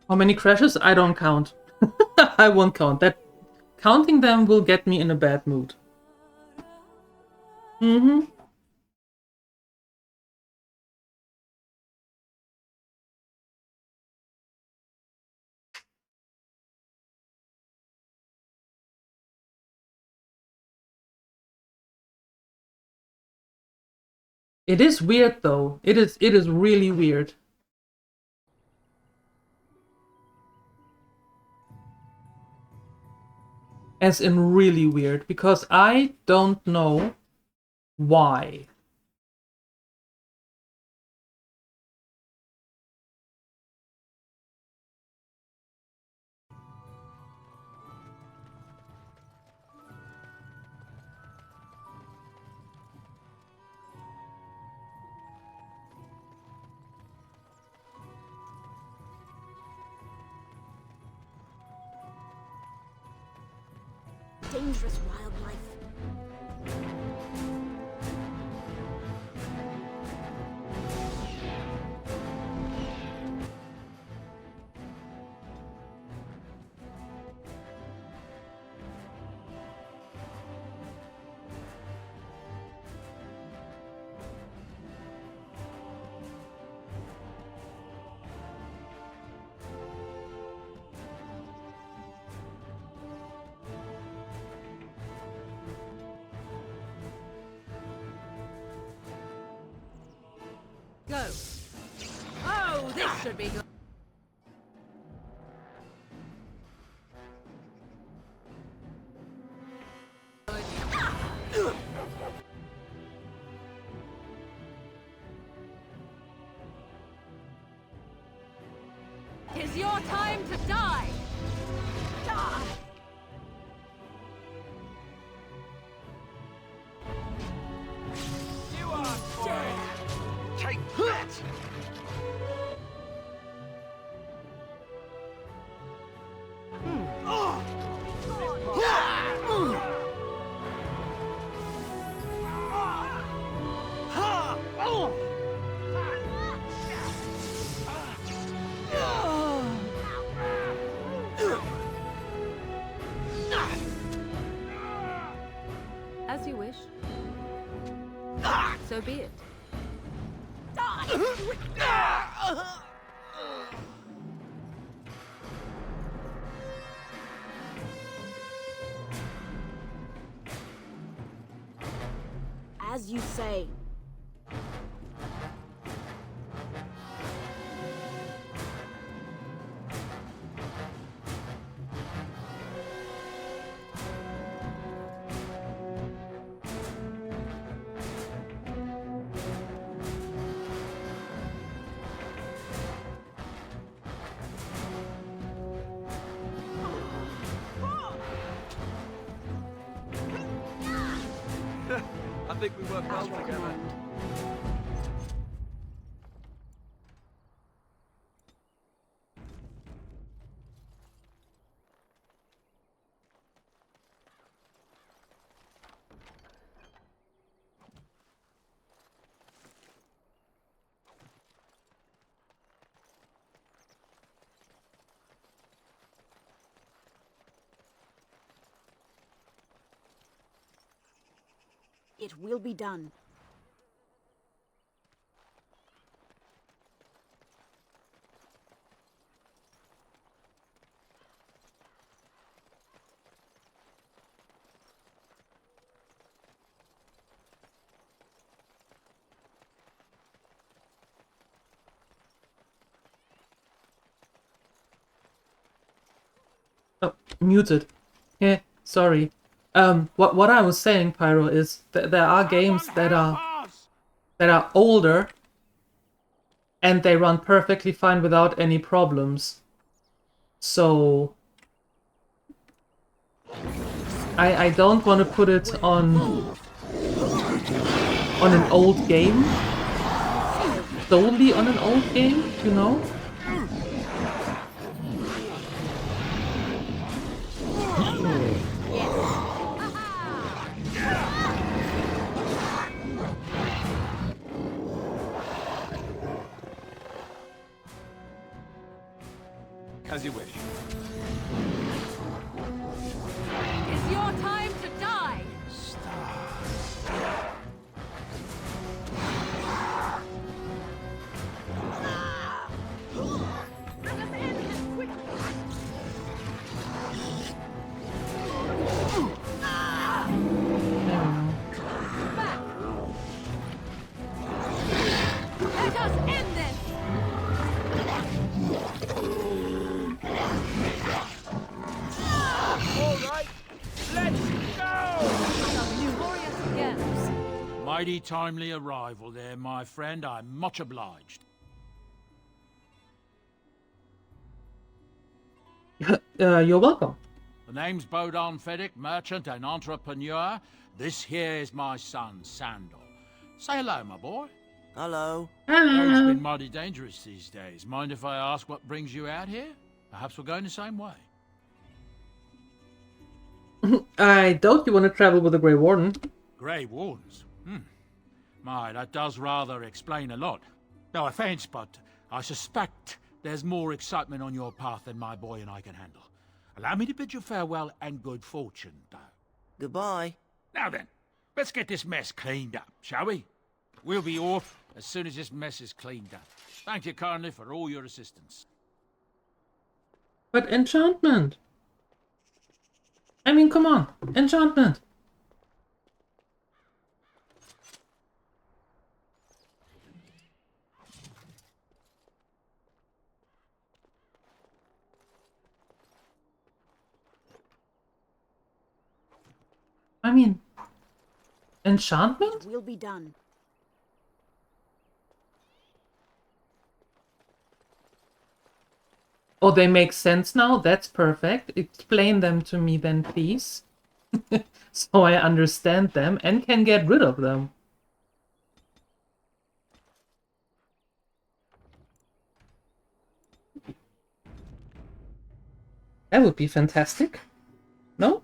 How many crashes? I don't count. I won't count. That counting them will get me in a bad mood. Mm-hmm. It is weird though. It is really weird. As in really weird, because I don't know why. dangerous wildlife. Go. Oh, this should be good. It's your time to die. Die. You are for it. Take that! As you wish. So be it. As you say. I think we work well together. It will be done. Oh, muted. Yeah, sorry. What I was saying, Pyro, is that there are games that are older and they run perfectly fine without any problems. So I don't want to put it on an old game. Solely on an old game, you know? As you wish. It's your time to die. Let us end this. Mighty timely arrival there, my friend. I'm much obliged. You're welcome. The name's Bodon Feddick, merchant and entrepreneur. This here is my son, Sandor. Say hello, my boy. Hello. Road's been mighty dangerous these days. Mind if I ask what brings you out here? Perhaps we're going the same way. I doubt you want to travel with the Grey Warden. Grey Wardens? My, that does rather explain a lot. No offense, but I suspect there's more excitement on your path than my boy and I can handle. Allow me to bid you farewell and good fortune, though. Goodbye. Now then, let's get this mess cleaned up, shall we? We'll be off as soon as this mess is cleaned up. Thank you kindly for all your assistance. But enchantment! I mean, come on, enchantment! I mean, enchantment? We'll be done. Oh, they make sense now? That's perfect. Explain them to me then, please. So I understand them and can get rid of them. That would be fantastic. No?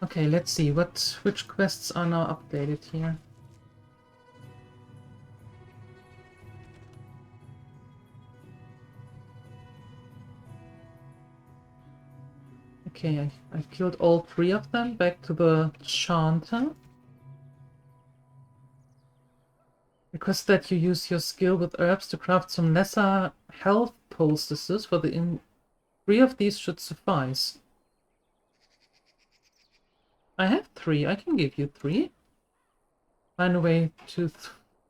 Okay, let's see which quests are now updated here. Okay, I killed all 3 of them. Back to the Chanter. Request that you use your skill with herbs to craft some lesser health poultices. For the 3 of these should suffice. I have 3. I can give you 3. Find a way to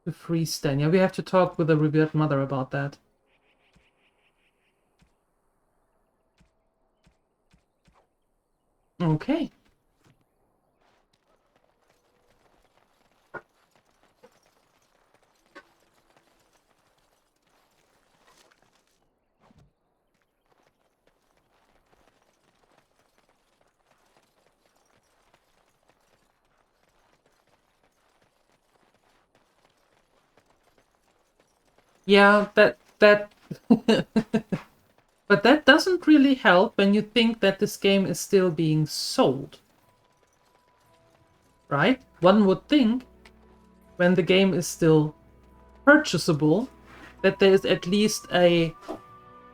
free Stan. Yeah, we have to talk with the revered mother about that. Okay. Yeah, that but that doesn't really help when you think that this game is still being sold. Right? One would think when the game is still purchasable that there is at least a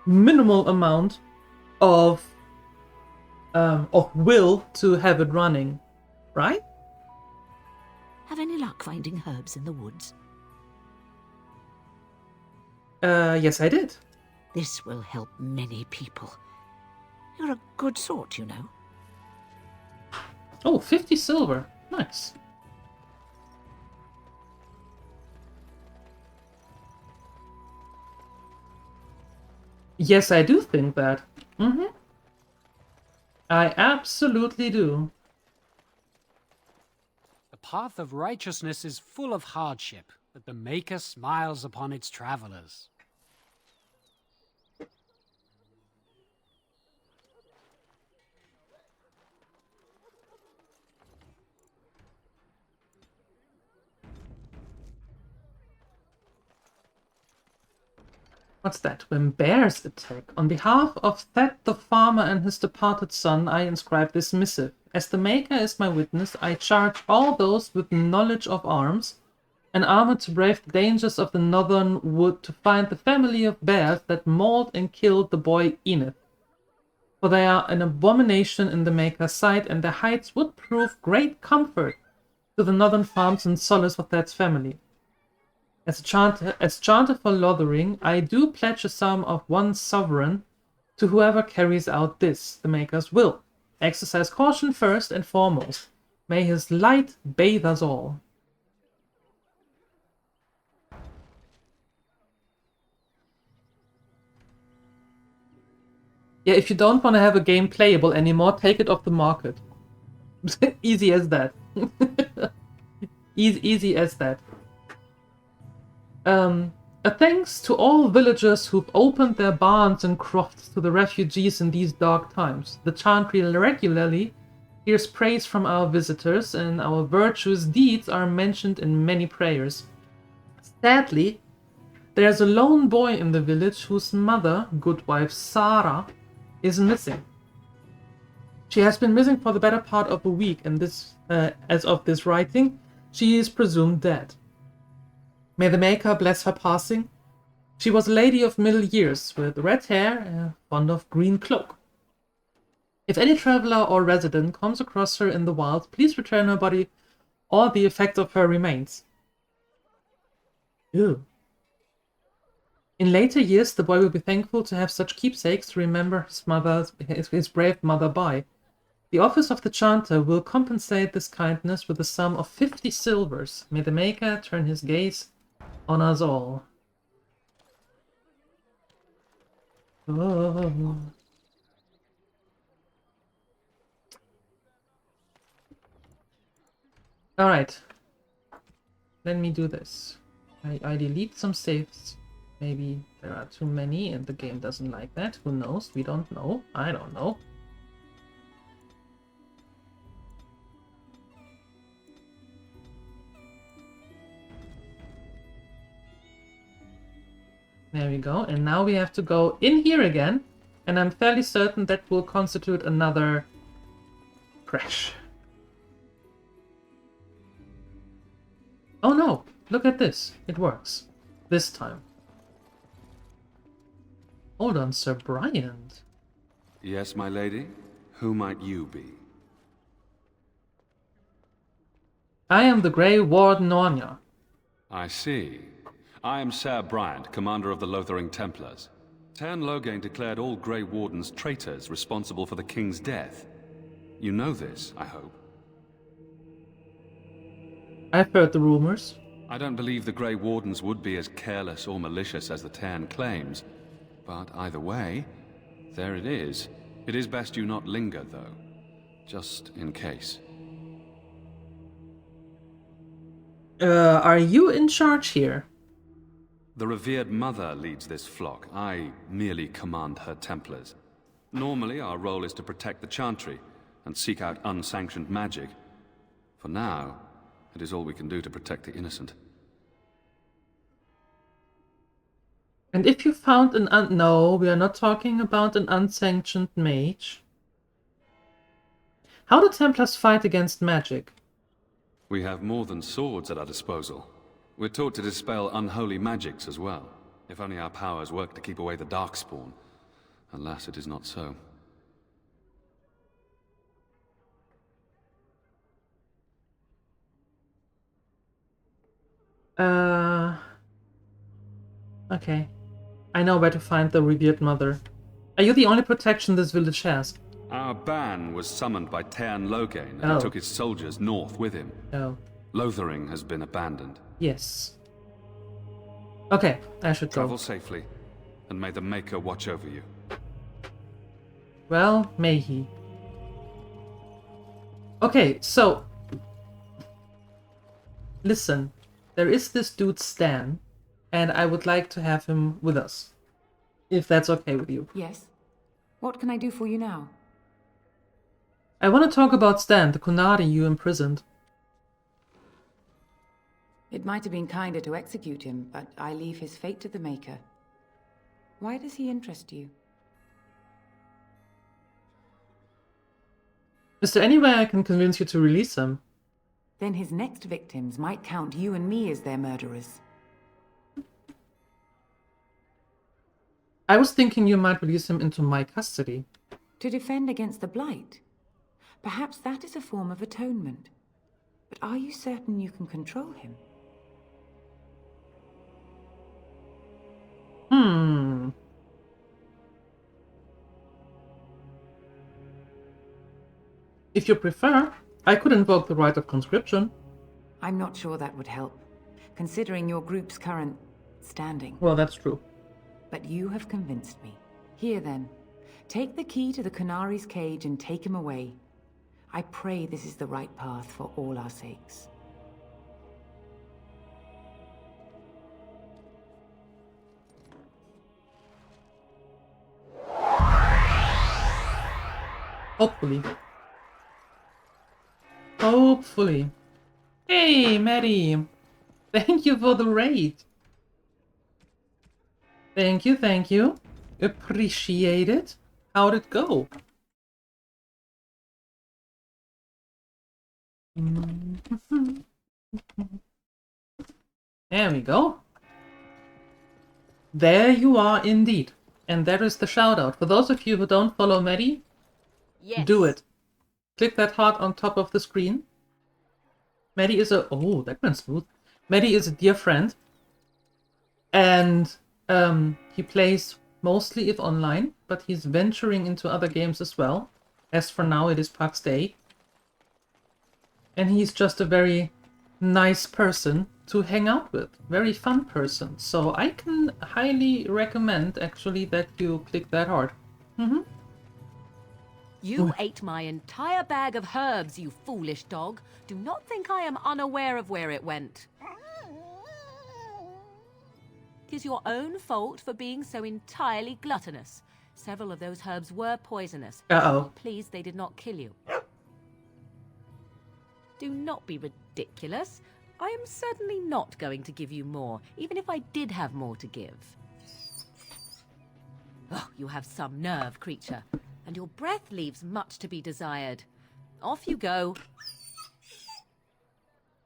minimal amount of will to have it running, right? Have any luck finding herbs in the woods? Yes, I did. This will help many people. You're a good sort, you know. Oh, 50 silver. Nice. Yes, I do think that. I absolutely do. The path of righteousness is full of hardship, but the Maker smiles upon its travelers. What's that? When bears attack. On behalf of Thet the farmer and his departed son, I inscribe this missive. As the Maker is my witness, I charge all those with knowledge of arms and armor to brave the dangers of the northern wood to find the family of bears that mauled and killed the boy Enith. For they are an abomination in the Maker's sight, and their hides would prove great comfort to the northern farms and solace for Thet's family. As chanter for Lothering, I do pledge a sum of 1 sovereign to whoever carries out this, the Maker's will. Exercise caution first and foremost. May his light bathe us all. Yeah, if you don't want to have a game playable anymore, take it off the market. Easy as that. Easy as that. A thanks to all villagers who've opened their barns and crofts to the refugees in these dark times. The Chantry regularly hears praise from our visitors, and our virtuous deeds are mentioned in many prayers. Sadly, there's a lone boy in the village whose mother, Goodwife Sarah, is missing. She has been missing for the better part of a week, and as of this writing, she is presumed dead. May the Maker bless her passing. She was a lady of middle years, with red hair and fond of green cloak. If any traveler or resident comes across her in the wild, please return her body or the effect of her remains. Ew. In later years, the boy will be thankful to have such keepsakes to remember his brave mother by. The office of the Chanter will compensate this kindness with a sum of 50 silvers. May the Maker turn his gaze on us all. Oh. Alright. Let me do this. I delete some saves. Maybe there are too many and the game doesn't like that. Who knows? We don't know. I don't know. There we go. And now we have to go in here again. And I'm fairly certain that will constitute another crash. Oh no! Look at this. It works. This time. Hold on, Sir Bryant. Yes, my lady? Who might you be? I am the Grey Warden Ornia. I see. I am Sir Bryant, commander of the Lothering Templars. Tairn Loghain declared all Grey Wardens traitors responsible for the king's death. You know this, I hope. I've heard the rumors. I don't believe the Grey Wardens would be as careless or malicious as the Tairn claims. But either way, there it is. It is best you not linger, though. Just in case. Are you in charge here? The revered mother leads this flock. I merely command her Templars. Normally, our role is to protect the Chantry and seek out unsanctioned magic. For now, it is all we can do to protect the innocent. And if you found an No, we are not talking about an unsanctioned mage. How do Templars fight against magic? We have more than swords at our disposal. We're taught to dispel unholy magics as well. If only our powers work to keep away the Darkspawn. Alas, it is not so. Okay. I know where to find the revered mother. Are you the only protection this village has? Our ban was summoned by Tairn Loghain, and he took his soldiers north with him. Oh. Lothering has been abandoned. Yes. Okay, I should go. Travel safely, and may the Maker watch over you. Well, may he. Okay, so... Listen, there is this dude Stan, and I would like to have him with us. If that's okay with you. Yes. What can I do for you now? I want to talk about Stan, the Kunari you imprisoned. It might have been kinder to execute him, but I leave his fate to the Maker. Why does he interest you? Is there any way I can convince you to release him? Then his next victims might count you and me as their murderers. I was thinking you might release him into my custody. To defend against the Blight. Perhaps that is a form of atonement. But are you certain you can control him? If you prefer, I could invoke the right of conscription. I'm not sure that would help, considering your group's current standing. Well, that's true. But you have convinced me. Here then, take the key to the Kunari's cage and take him away. I pray this is the right path for all our sakes. Hopefully. Hopefully. Hey, Maddie! Thank you for the raid! Thank you, thank you. Appreciate it. How'd it go? There we go. There you are indeed. And there is the shout out. For those of you who don't follow Maddie, do it. Click that heart on top of the screen. Maddie is a... Oh, that went smooth. Maddie is a dear friend. And he plays mostly if online, but he's venturing into other games as well. As for now, it is PAX Day. And he's just a very nice person to hang out with. Very fun person. So I can highly recommend, actually, that you click that heart. You ate my entire bag of herbs, you foolish dog. Do not think I am unaware of where it went. It is your own fault for being so entirely gluttonous. Several of those herbs were poisonous. Uh-oh. Please, they did not kill you. Do not be ridiculous. I am certainly not going to give you more, even if I did have more to give. Oh, you have some nerve, creature, and your breath leaves much to be desired. Off you go.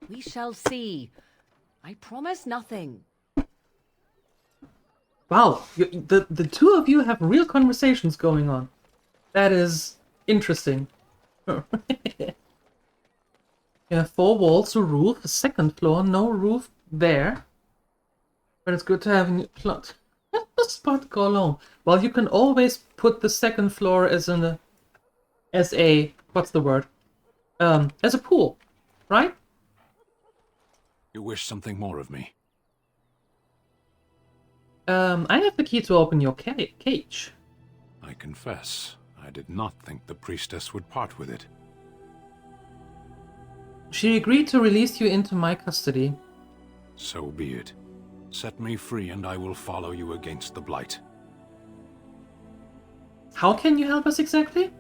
We shall see. I promise nothing. Wow, the two of you have real conversations going on. That is interesting. Yeah, 4 walls, a roof, a second floor, no roof there. But it's good to have a new plot. Let the spot go alone. Well, you can always put the second floor as a what's the word? As a pool, right? You wish something more of me? I have the key to open your cage. I confess, I did not think the priestess would part with it. She agreed to release you into my custody. So be it. Set me free and I will follow you against the Blight. How can you help us exactly?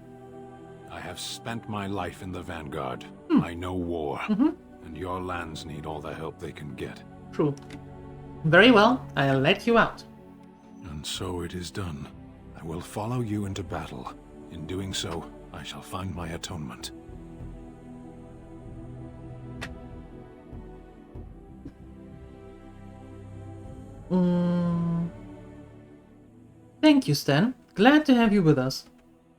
I have spent my life in the Vanguard. I know war, and your lands need all the help they can get. True. Very well, I'll let you out. And so it is done. I will follow you into battle. In doing so, I shall find my atonement. Thank you, Stan. Glad to have you with us.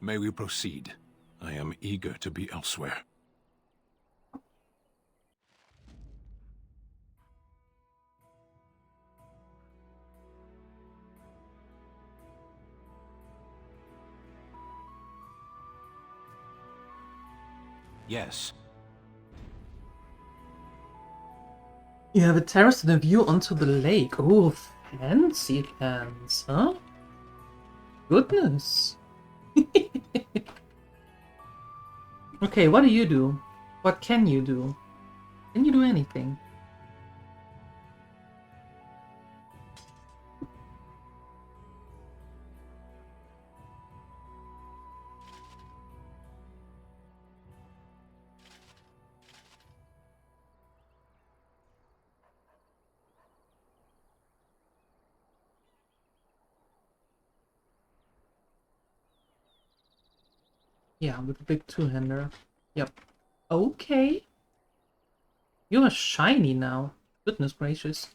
May we proceed? I am eager to be elsewhere. Yes. You have a terrace and a view onto the lake. Oh, fancy pants, huh? Goodness. Okay, what do you do? What can you do? Can you do anything? Yeah, with a big two-hander. Yep. Okay. You are shiny now. Goodness gracious.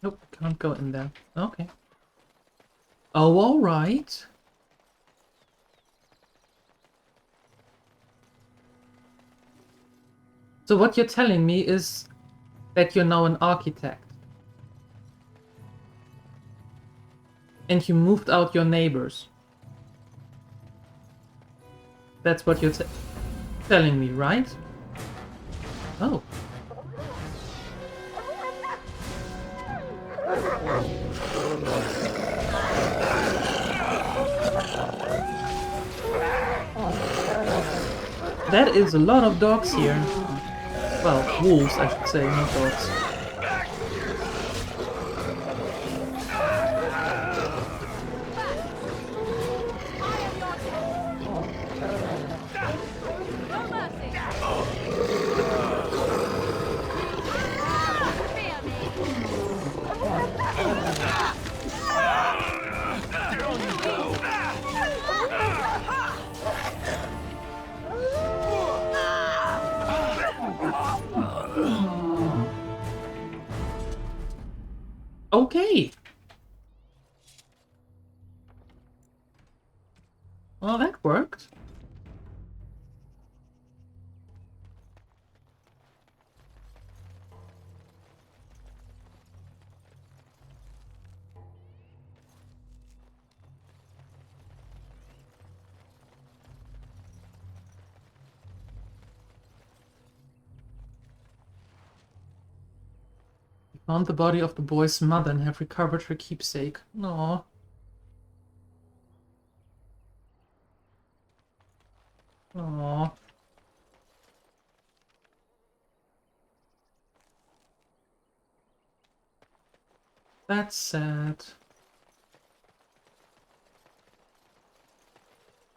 Nope, can't go in there. Okay. Oh, alright. So what you're telling me is that you're now an architect. And you moved out your neighbors. That's what you're telling me, right? Oh. That is a lot of dogs here. Well, wolves, I should say, not dogs. Okay. Well, that worked. Found the body of the boy's mother and have recovered her keepsake. No. Aww. That's sad.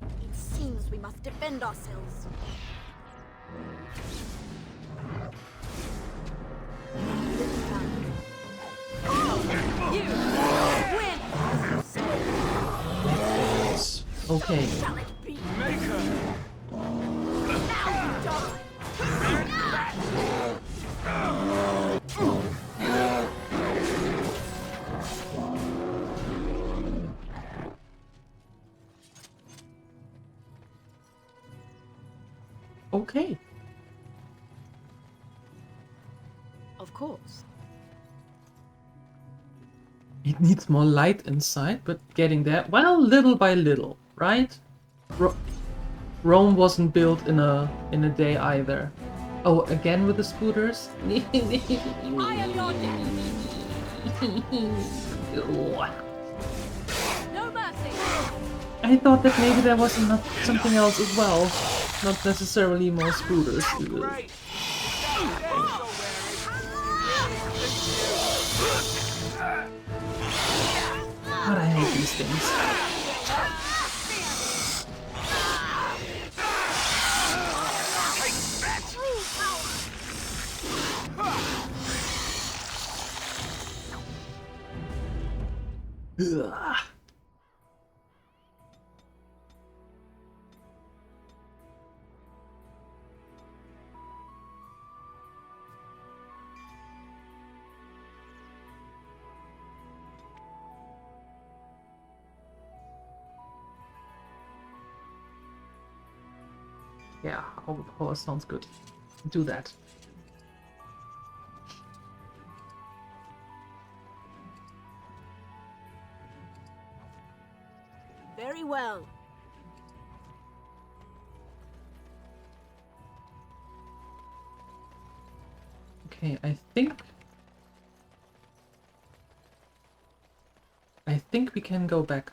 It seems we must defend ourselves. You win! Okay. Shall it be? Maker! Now die! Okay. Of course. It needs more light inside, but getting there, well, little by little, right? Rome wasn't built in a day either. Oh, again with the scooters? I am your death. No mercy. I thought that maybe there was something else as well, not necessarily more scooters. God, I hate these things. Ugh. Yeah, overpower sounds good. Do that. Very well. Okay, I think we can go back.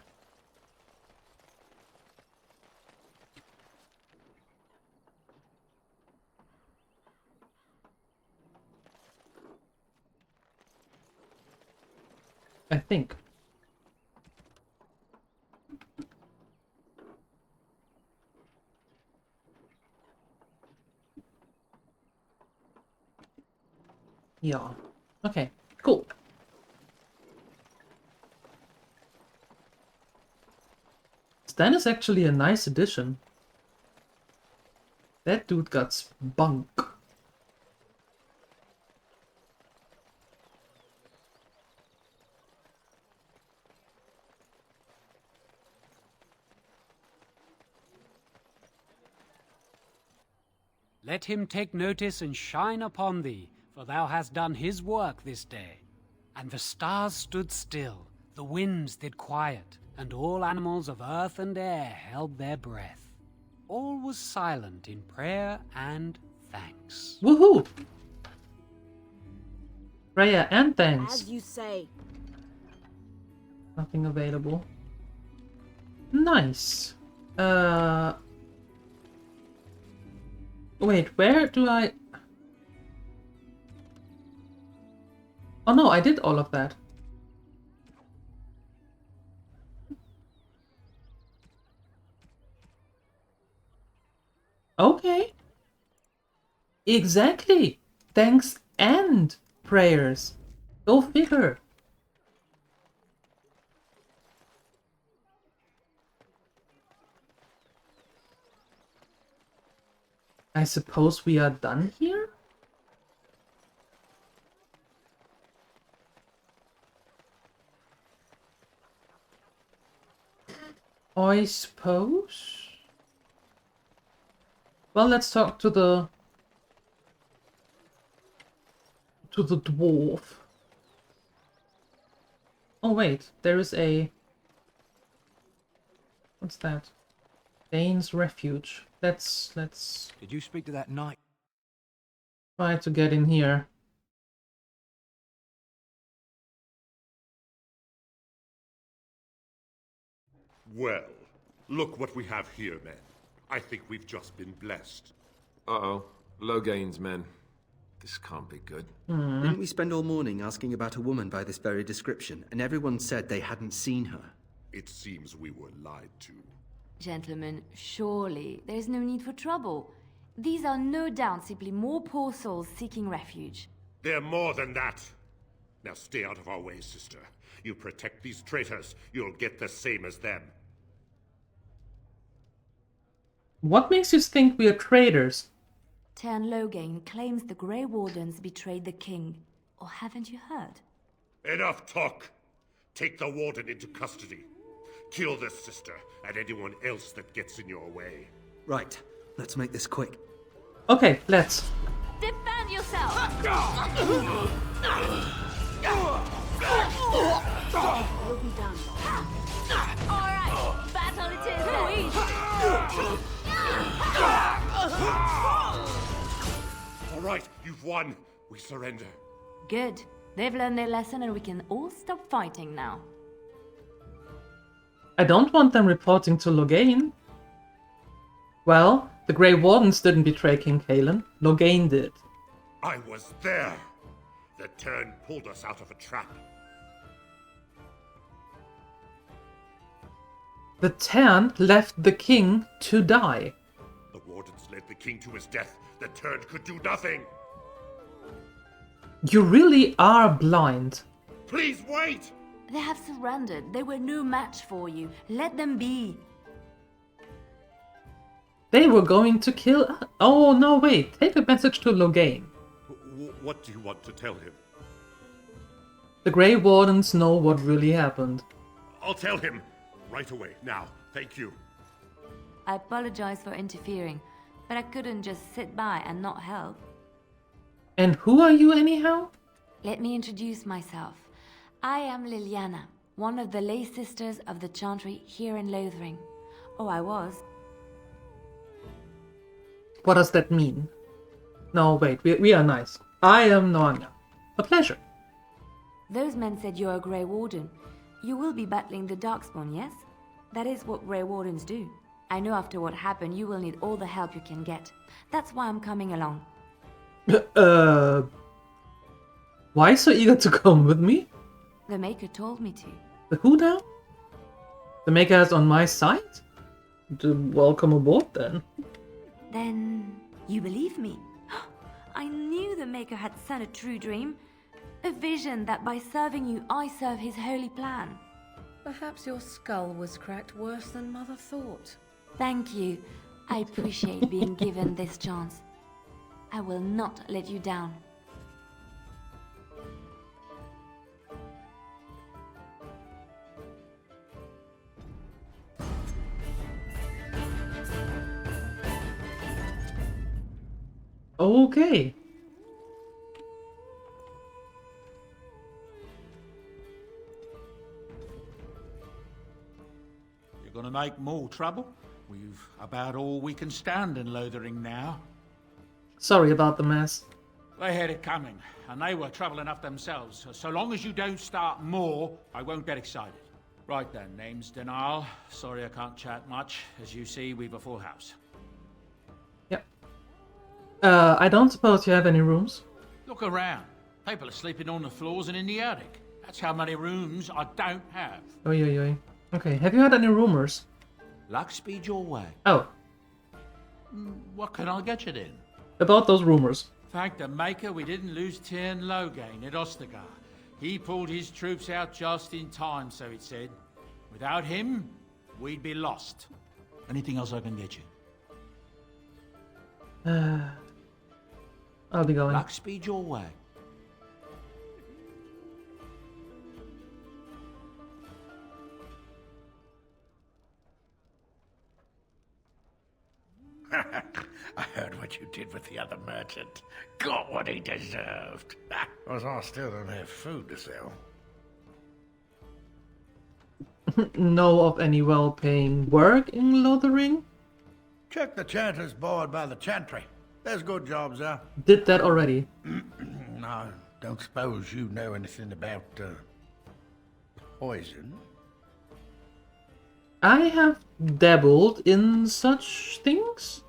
I think. Yeah. Okay, cool. Stan is actually a nice addition. That dude got spunk. Let him take notice and shine upon thee, for thou hast done his work this day. And the stars stood still, the winds did quiet, and all animals of earth and air held their breath. All was silent in prayer and thanks. Woohoo! Prayer and thanks. As you say. Nothing available. Nice. Wait, where do I... Oh no, I did all of that. Okay. Exactly. Thanks and prayers. Go figure. I suppose we are done here? I suppose? Well, let's talk to the dwarf. Oh wait, there is a... What's that? Dane's Refuge. Let's Did you speak to that knight? try to get in here. Well, look what we have here, men. I think we've just been blessed. Uh-oh. Logain's men. This can't be good. Didn't we spend all morning asking about a woman by this very description, and everyone said they hadn't seen her? It seems we were lied to. Gentlemen, surely there's no need for trouble. These are no doubt simply more poor souls seeking refuge. They're more than that. Now stay out of our way, sister. You protect these traitors, you'll get the same as them. What makes you think we are traitors? Tern Logain claims the Grey Wardens betrayed the king. Or haven't you heard? Enough talk! Take the warden into custody. Kill this sister and anyone else that gets in your way. Right, let's make this quick. Okay, let's. Defend yourself! You'll be done. Alright, battle it is then. All right, you've won. We surrender. Good. They've learned their lesson and we can all stop fighting now. I don't want them reporting to Logain. Well, the Grey Wardens didn't betray King Kalen. Logain did. I was there. The Tern pulled us out of a trap. The Tern left the king to die. The wardens led the king to his death. The Tern could do nothing. You really are blind. Please wait! They have surrendered. They were no match for you. Let them be. They were going to kill... Oh, no, wait. Take a message to Logain. What do you want to tell him? The Grey Wardens know what really happened. I'll tell him. Right away, now. Thank you. I apologize for interfering, but I couldn't just sit by and not help. And who are you anyhow? Let me introduce myself. I am Liliana, one of the lay sisters of the Chantry here in Lothering. Oh, I was. What does that mean? No, wait, we are nice. I am Noanya. A pleasure. Those men said you're a Grey Warden. You will be battling the Darkspawn, yes? That is what Grey Wardens do. I know after what happened you will need all the help you can get. That's why I'm coming along. Why so eager to come with me? The Maker told me to. The who now? The Maker is on my side? Welcome aboard then. Then you believe me? I knew the Maker had sent a true dream. A vision that by serving you, I serve his holy plan. Perhaps your skull was cracked worse than Mother thought. Thank you. I appreciate being given this chance. I will not let you down. Okay. You're gonna make more trouble? We've about all we can stand in Lothering now. Sorry about the mess. They had it coming, and they were trouble enough themselves. So long as you don't start more, I won't get excited. Right then, name's Denal. Sorry I can't chat much. As you see, we've a full house. Yep. I don't suppose you have any rooms? Look around. People are sleeping on the floors and in the attic. That's how many rooms I don't have. Oi, oi, oi. Okay, have you had any rumors? Luck speed your way. Oh. What can I get you then? About those rumors. Thank the Maker we didn't lose Tyrn Loghain at Ostagar. He pulled his troops out just in time, so it said. Without him, we'd be lost. Anything else I can get you? I'll be going. Luck speed your way. I heard what you did with the other merchant. Got what he deserved. Because I still don't have food to sell. Know of any well-paying work in Lothering? Check the chanter's board by the chantry. There's good jobs there. Did that already. No, don't suppose you know anything about poison? I have dabbled in such things.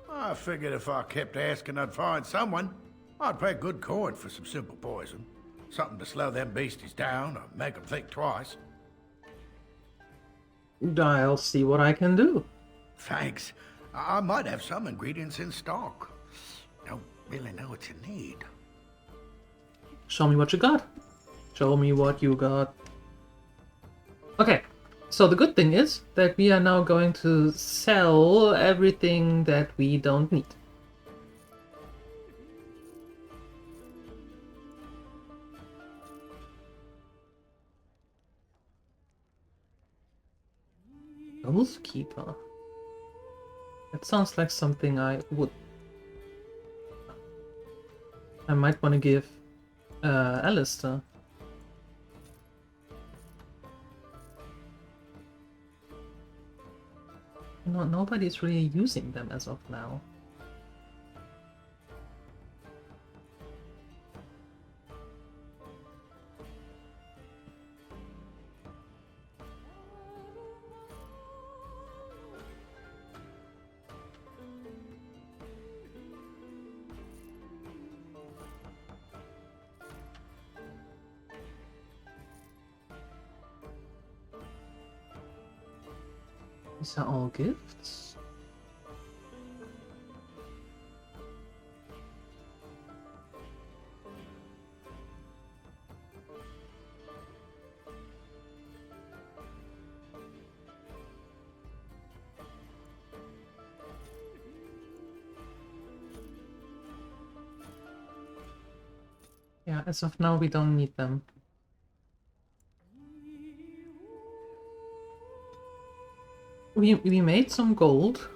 I figured if I kept asking, I'd find someone. I'd pay good coin for some simple poison. Something to slow them beasties down or make them think twice. I'll see what I can do. Thanks. I might have some ingredients in stock. Don't really know what you need. Show me what you got. Show me what you got. Okay, so the good thing is that we are now going to sell everything that we don't need. Oathkeeper. That sounds like something I would... I might want to give Alistair. You know, nobody's really using them as of now. These are all gifts? Yeah, as of now we don't need them. We made some gold.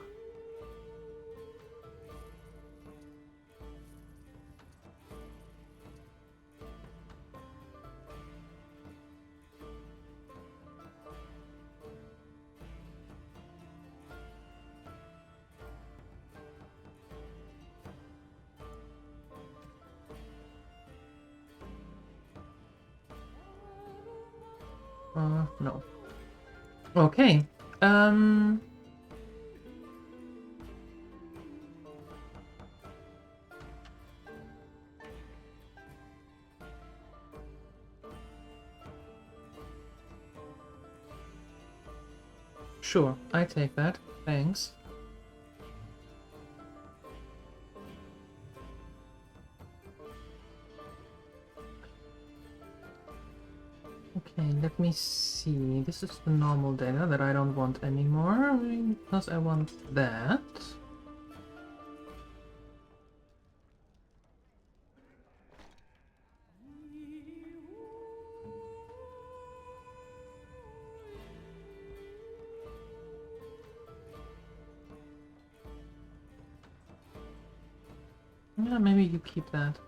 No. Okay. Sure, I take that. Thanks. Okay, let me see. This is the normal data that I don't want anymore because I want that. Yeah, maybe you keep that.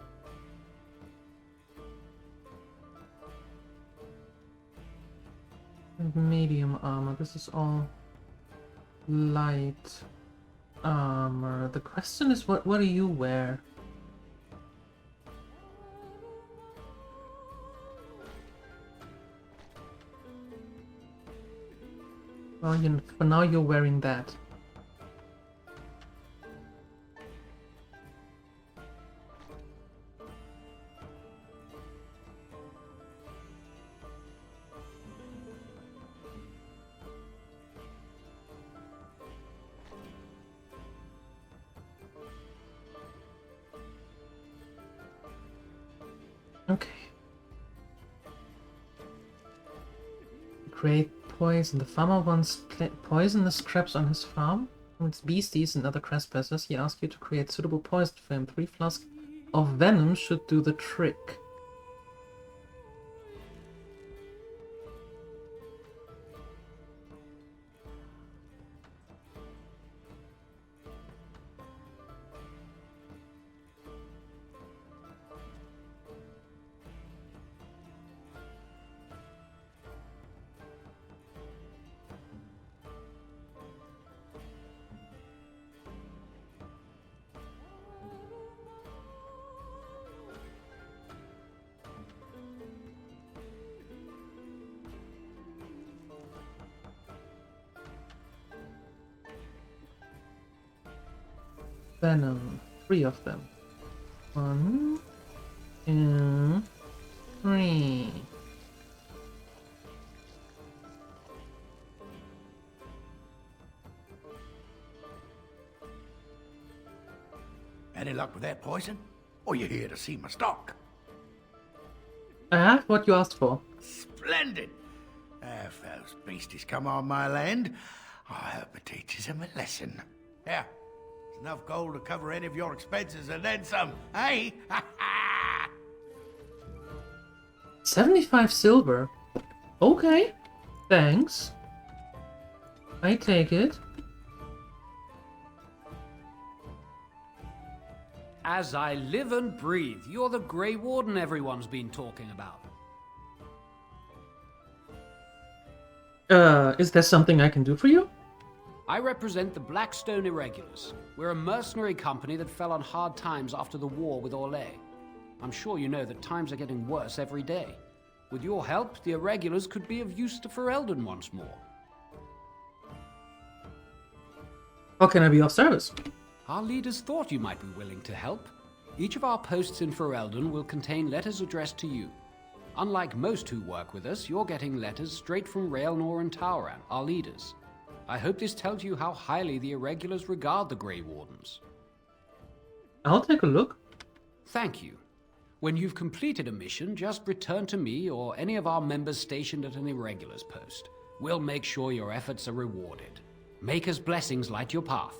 Medium armor. This is all light armor. The question is, what do you wear? Well, for now you're wearing that. Okay. Create poison. The farmer wants poisonous scraps on his farm. From its beasties and other trespassers, he asks you to create suitable poison for him. 3 flasks of venom should do the trick. Venom. 3 of them. 1, 2, 3. Any luck with that poison? Or you here to see my stock? I have what you asked for. Splendid! If those beasties come on my land, I hope it teaches them a lesson. Here, there's enough gold to cover any of your expenses and then some, eh? 75 silver. Okay. Thanks. I take it. As I live and breathe, you're the Grey Warden everyone's been talking about. Is there something I can do for you? I represent the Blackstone Irregulars. We're a mercenary company that fell on hard times after the war with Orlais. I'm sure you know that times are getting worse every day. With your help, the Irregulars could be of use to Ferelden once more. How can I be of service? Our leaders thought you might be willing to help. Each of our posts in Ferelden will contain letters addressed to you. Unlike most who work with us, you're getting letters straight from Raelnor and Tauran, our leaders. I hope this tells you how highly the Irregulars regard the Grey Wardens. I'll take a look. Thank you. When you've completed a mission, just return to me or any of our members stationed at an Irregulars post. We'll make sure your efforts are rewarded. Maker's blessings light your path.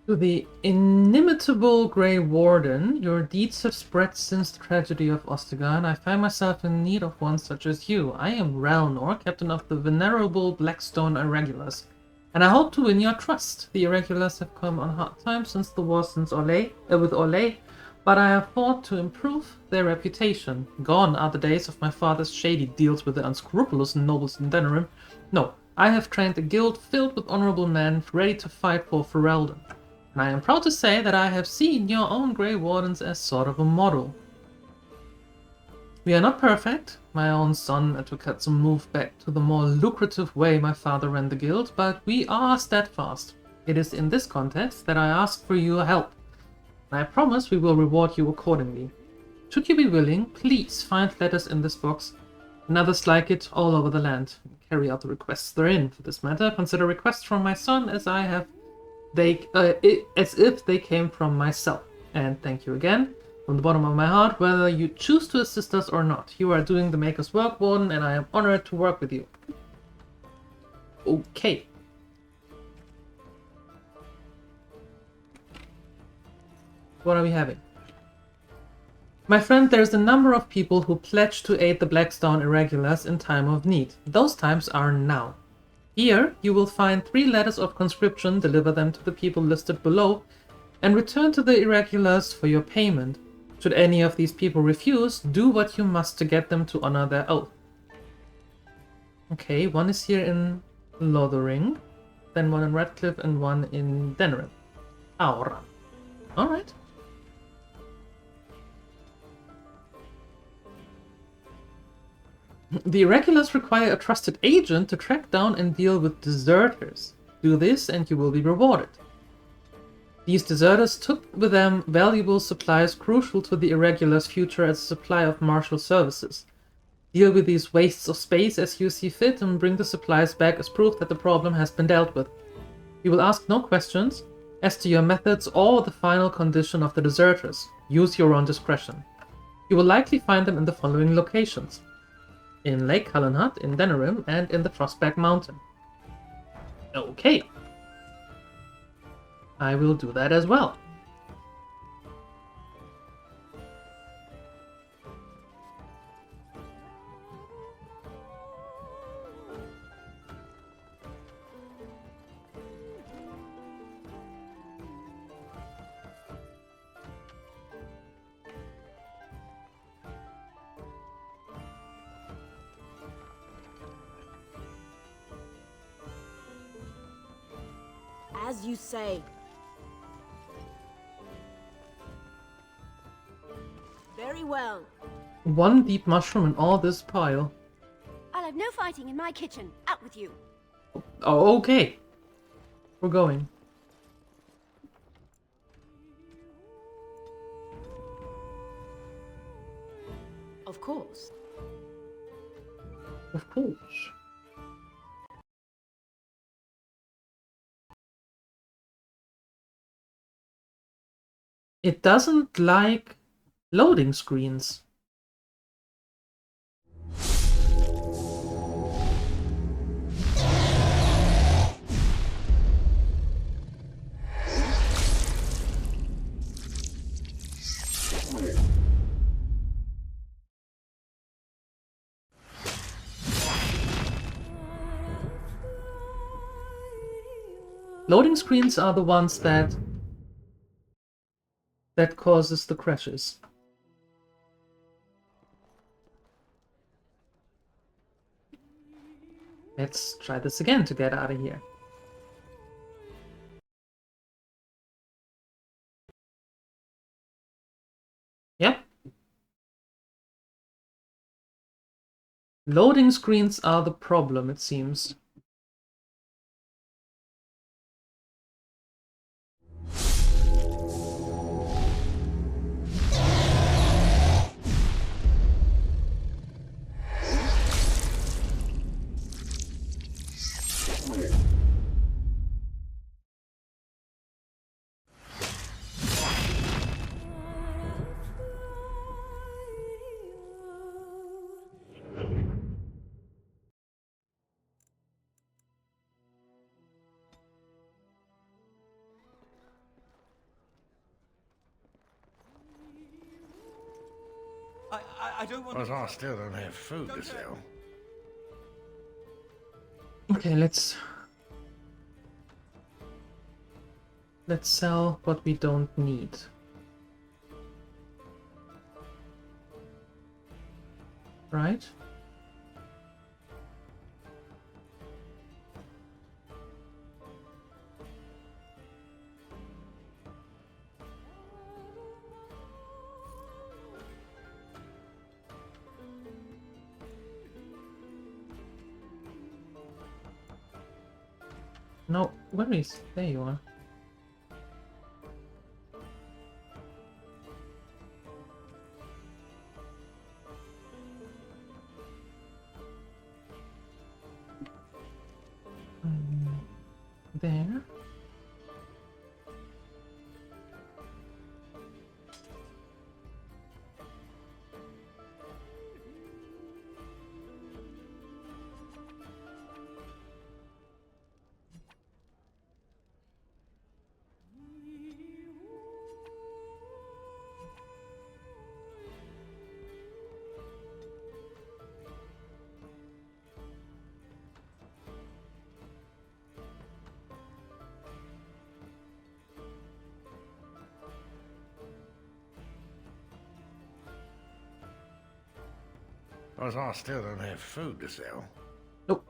To the inimitable Grey Warden, your deeds have spread since the tragedy of Ostagar. I find myself in need of one such as you. I am Raelnor, captain of the venerable Blackstone Irregulars, and I hope to win your trust. The Irregulars have come on hard times since the war with Orlais, but I have fought to improve their reputation. Gone are the days of my father's shady deals with the unscrupulous nobles in Denerim. No, I have trained a guild filled with honorable men ready to fight for Ferelden. And I am proud to say that I have seen your own Grey Wardens as sort of a model. We are not perfect. My own son advocates a move back to the more lucrative way my father ran the guild, but we are steadfast. It is in this context that I ask for your help, and I promise we will reward you accordingly. Should you be willing, please find letters in this box and others like it all over the land. Carry out the requests therein. For this matter, consider requests from my son as if they came from myself. And thank you again, from the bottom of my heart, whether you choose to assist us or not. You are doing the Maker's work, Warden, and I am honored to work with you. Okay. What are we having? My friend, there's a number of people who pledge to aid the Blackstone Irregulars in time of need. Those times are now. Here, you will find 3 letters of conscription, deliver them to the people listed below, and return to the Irregulars for your payment. Should any of these people refuse, do what you must to get them to honor their oath. Okay, one is here in Lothering, then one in Redcliffe, and one in Denerim. Aura. Alright. The Irregulars require a trusted agent to track down and deal with deserters. Do this and you will be rewarded. These deserters took with them valuable supplies crucial to the Irregulars' future as a supply of martial services. Deal with these wastes of space as you see fit and bring the supplies back as proof that the problem has been dealt with. You will ask no questions as to your methods or the final condition of the deserters. Use your own discretion. You will likely find them in the following locations: in Lake Cullenhut, in Denerim, and in the Frostback Mountain. Okay. I will do that as well. As you say. Very well. One deep mushroom in all this pile. I'll have no fighting in my kitchen. Out with you. Oh, okay. We're going. Of course. Of course. It doesn't like loading screens. Loading screens are the ones that causes the crashes. Let's try this again to get out of here. Yep. Loading screens are the problem, it seems. I don't want to... I still don't have food to sell. Okay, let's sell what we don't need. Right? No, where is... There you are. There. I still don't have food to sell. Nope.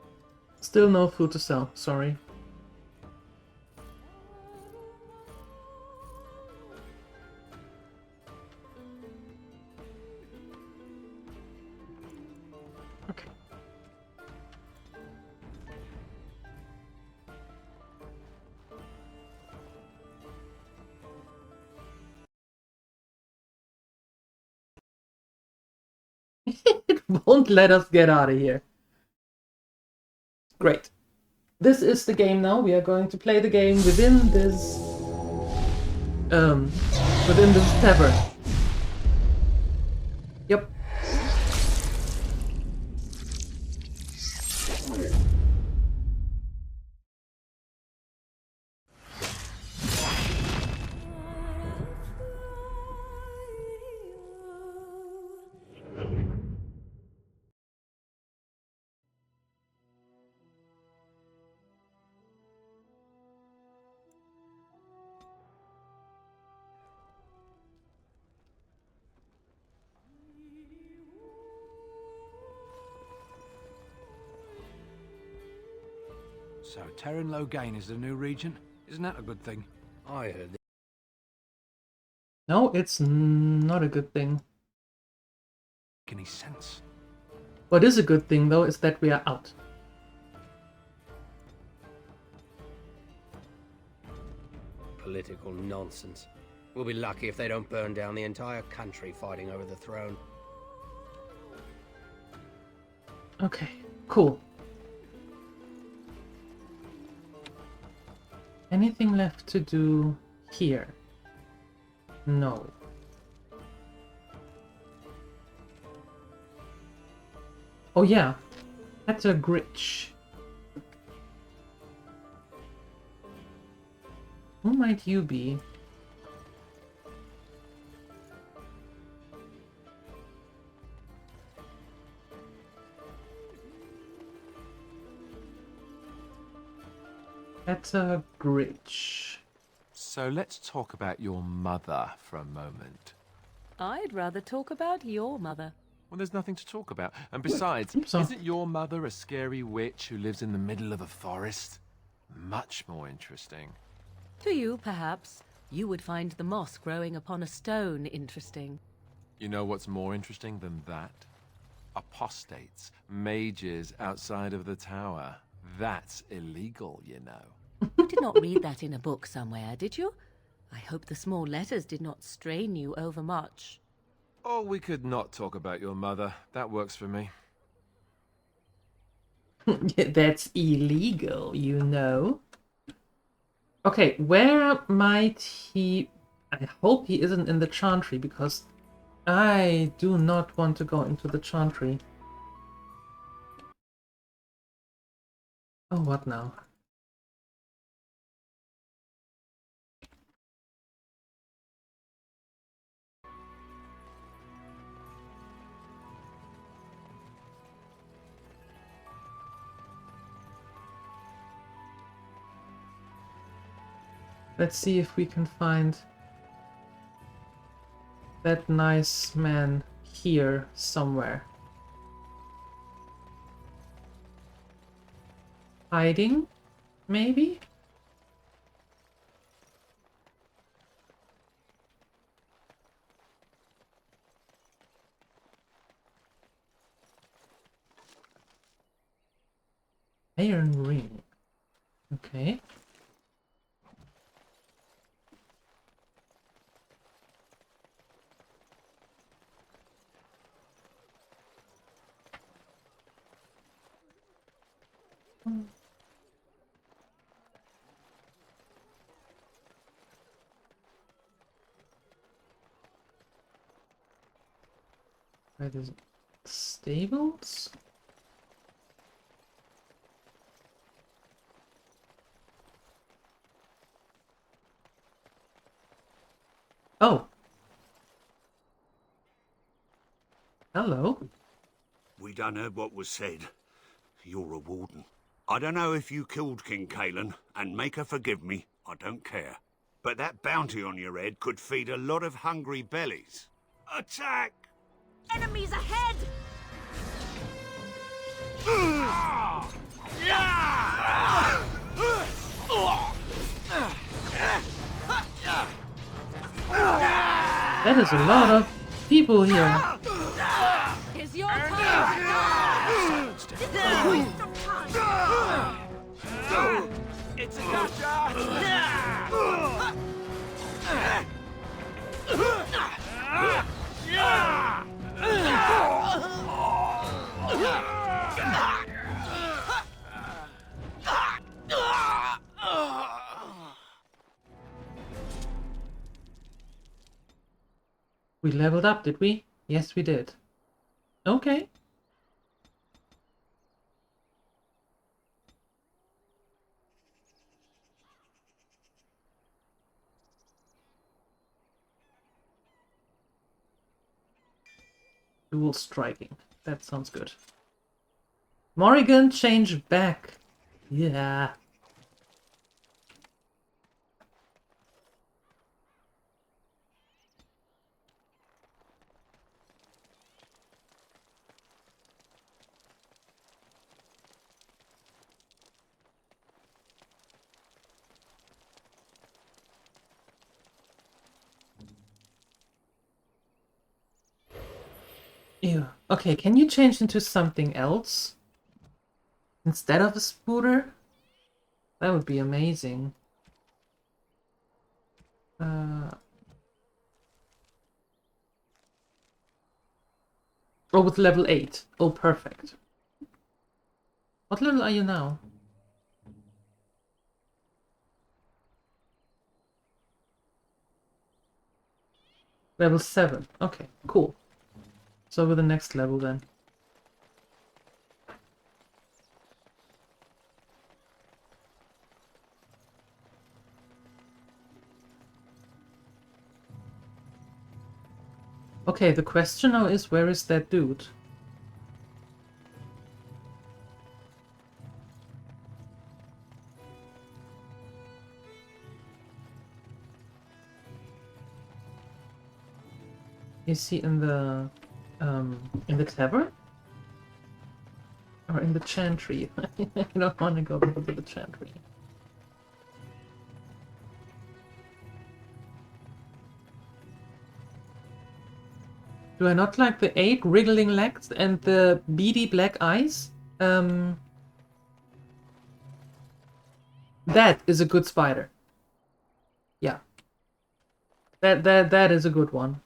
Still no food to sell, sorry. Okay. won't let us get out of here. Great. This is the game now. We are going to play the game within this tavern. Yep. So, Terran Logain is the new regent? Isn't that a good thing? I heard that. No, it's not a good thing. Any sense? What is a good thing, though, is that we are out. Political nonsense. We'll be lucky if they don't burn down the entire country fighting over the throne. Okay, cool. Anything left to do here? No. Oh yeah, that's a Gritch. Who might you be? That's a Gritch. So let's talk about your mother for a moment. I'd rather talk about your mother. Well, there's nothing to talk about. And besides, isn't your mother a scary witch who lives in the middle of a forest? Much more interesting. To you, perhaps. You would find the moss growing upon a stone interesting. You know what's more interesting than that? Apostates, mages outside of the tower. That's illegal, you know. You did not read that in a book somewhere, did you? I hope the small letters did not strain you overmuch. Oh, we could not talk about your mother. That works for me. That's illegal, you know. Okay, where might he... I hope he isn't in the Chantry, because I do not want to go into the Chantry. Oh, what now? Let's see if we can find that nice man here somewhere. Hiding, maybe? Iron ring. Okay. Right, is it stables? Oh. Hello. We done heard what was said. You're a warden. I don't know if you killed King Kalen, and make her forgive me, I don't care. But that bounty on your head could feed a lot of hungry bellies. Attack! Enemies ahead! That is a lot of people here. Is your time! This is a waste of time! It's a good shot! We leveled up, did we? Yes, we did. Okay. Dual striking. That sounds good. Morrigan, change back. Yeah. Ew. Okay, can you change into something else? Instead of a spooter? That would be amazing. Oh, with level 8. Oh, perfect. What level are you now? Level 7. Okay, cool. So with the next level then. Okay, the question now is, where is that dude? Is he in the tavern? Or in the chantry? I don't want to go to the chantry. Do I not like the 8 wriggling legs and the beady black eyes? That is a good spider. Yeah. That is a good one.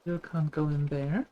You can't go in there.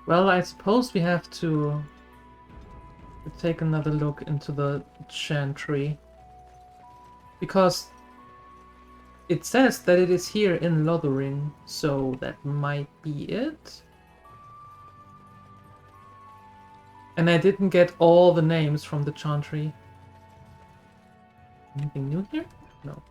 Well, I suppose we have to take another look into the chantry. Because it says that it is here in Lothering, so that might be it. And I didn't get all the names from the chantry. Anything new here? No.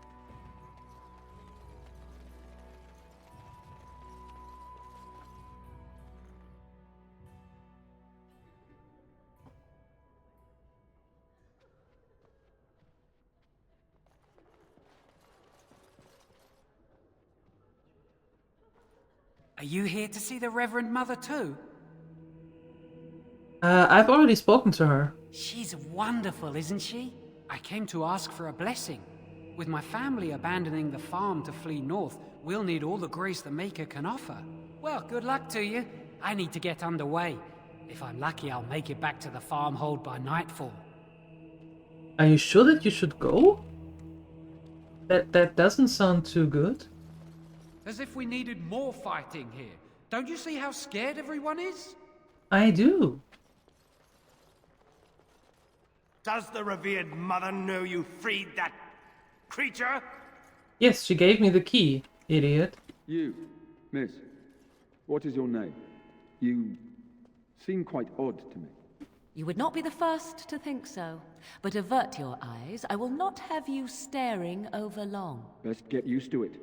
Are you here to see the Reverend Mother too? I've already spoken to her. She's wonderful, isn't she? I came to ask for a blessing. With my family abandoning the farm to flee north, we'll need all the grace the Maker can offer. Well, good luck to you. I need to get underway. If I'm lucky, I'll make it back to the farmhold by nightfall. Are you sure that you should go? That doesn't sound too good. As if we needed more fighting here. Don't you see how scared everyone is? I do. Does the revered mother know you freed that creature? Yes, she gave me the key, idiot. You, miss, what is your name? You seem quite odd to me. You would not be the first to think so. But avert your eyes. I will not have you staring over long. Best get used to it.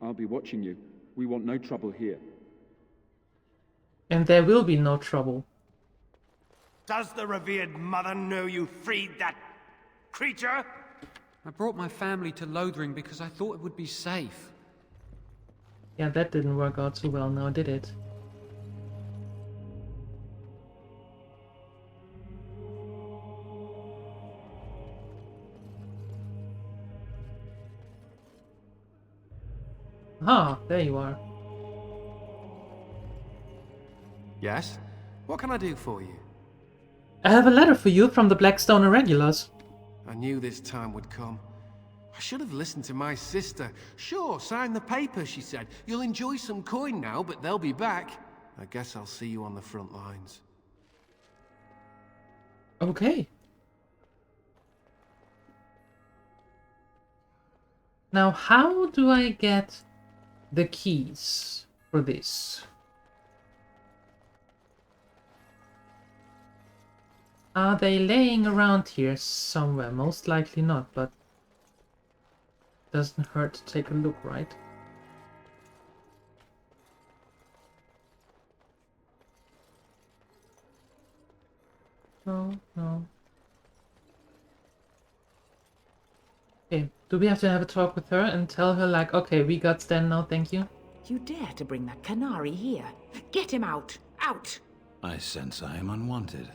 I'll be watching you. We want no trouble here. And there will be no trouble. Does the revered mother know you freed that creature? I brought my family to Lothering because I thought it would be safe. Yeah, that didn't work out too well now, did it? Ah, there you are. Yes? What can I do for you? I have a letter for you from the Blackstone Irregulars. I knew this time would come. I should have listened to my sister. Sure, sign the paper, she said. You'll enjoy some coin now, but they'll be back. I guess I'll see you on the front lines. Okay. Now, how do I get the keys for this? Are they laying around here somewhere? Most likely not, but doesn't hurt to take a look, right? No, no. Okay, do we have to have a talk with her and tell her, like, okay, we got Stan now, thank you? You dare to bring that canary here? Get him out! Out! I sense I am unwanted.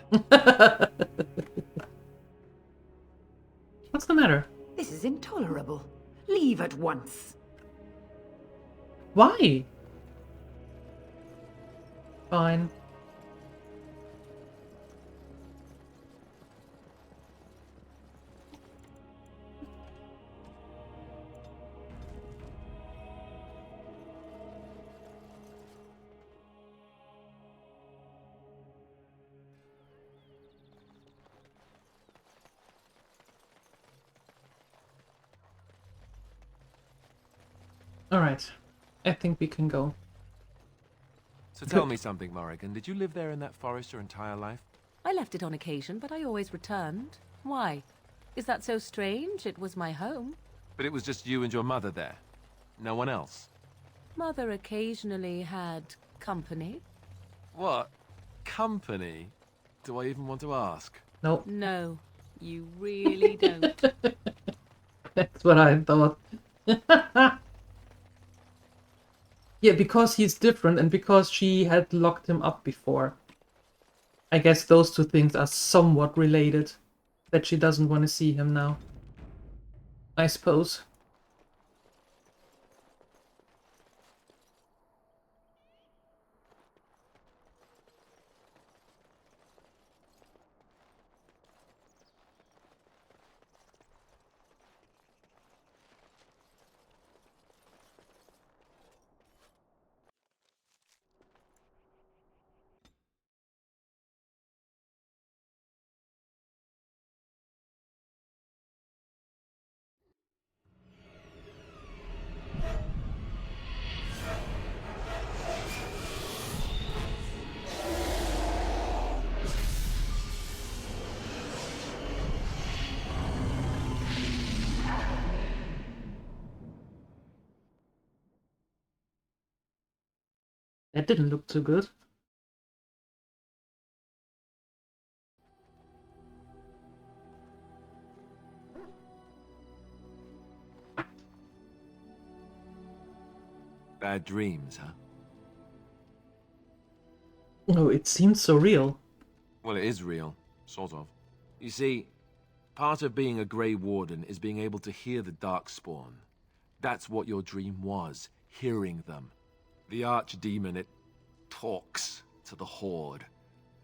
What's the matter? This is intolerable. Leave at once. Why? Fine. Alright, I think we can go. So tell me something, Morrigan. Did you live there in that forest your entire life? I left it on occasion, but I always returned. Why? Is that so strange? It was my home. But it was just you and your mother there. No one else. Mother occasionally had company. What? Company? Do I even want to ask? Nope. No, you really don't. That's what I thought. Yeah, because he's different and because she had locked him up before. I guess those two things are somewhat related. That she doesn't want to see him now. I suppose. That didn't look too good. Bad dreams, huh? Oh, it seems so real. Well, it is real. Sort of. You see, part of being a Grey Warden is being able to hear the Darkspawn. That's what your dream was, hearing them. The Archdemon, it talks to the Horde,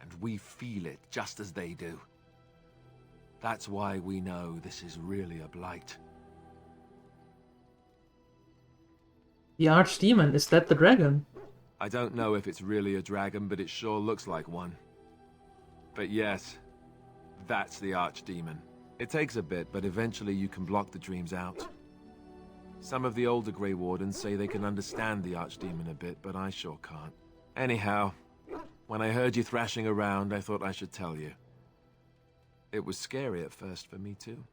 and we feel it just as they do. That's why we know this is really a Blight. The Archdemon, is that the dragon? I don't know if it's really a dragon, but it sure looks like one. But yes, that's the Archdemon. It takes a bit, but eventually you can block the dreams out. Some of the older Grey Wardens say they can understand the Archdemon a bit, but I sure can't. Anyhow, when I heard you thrashing around, I thought I should tell you. It was scary at first for me too.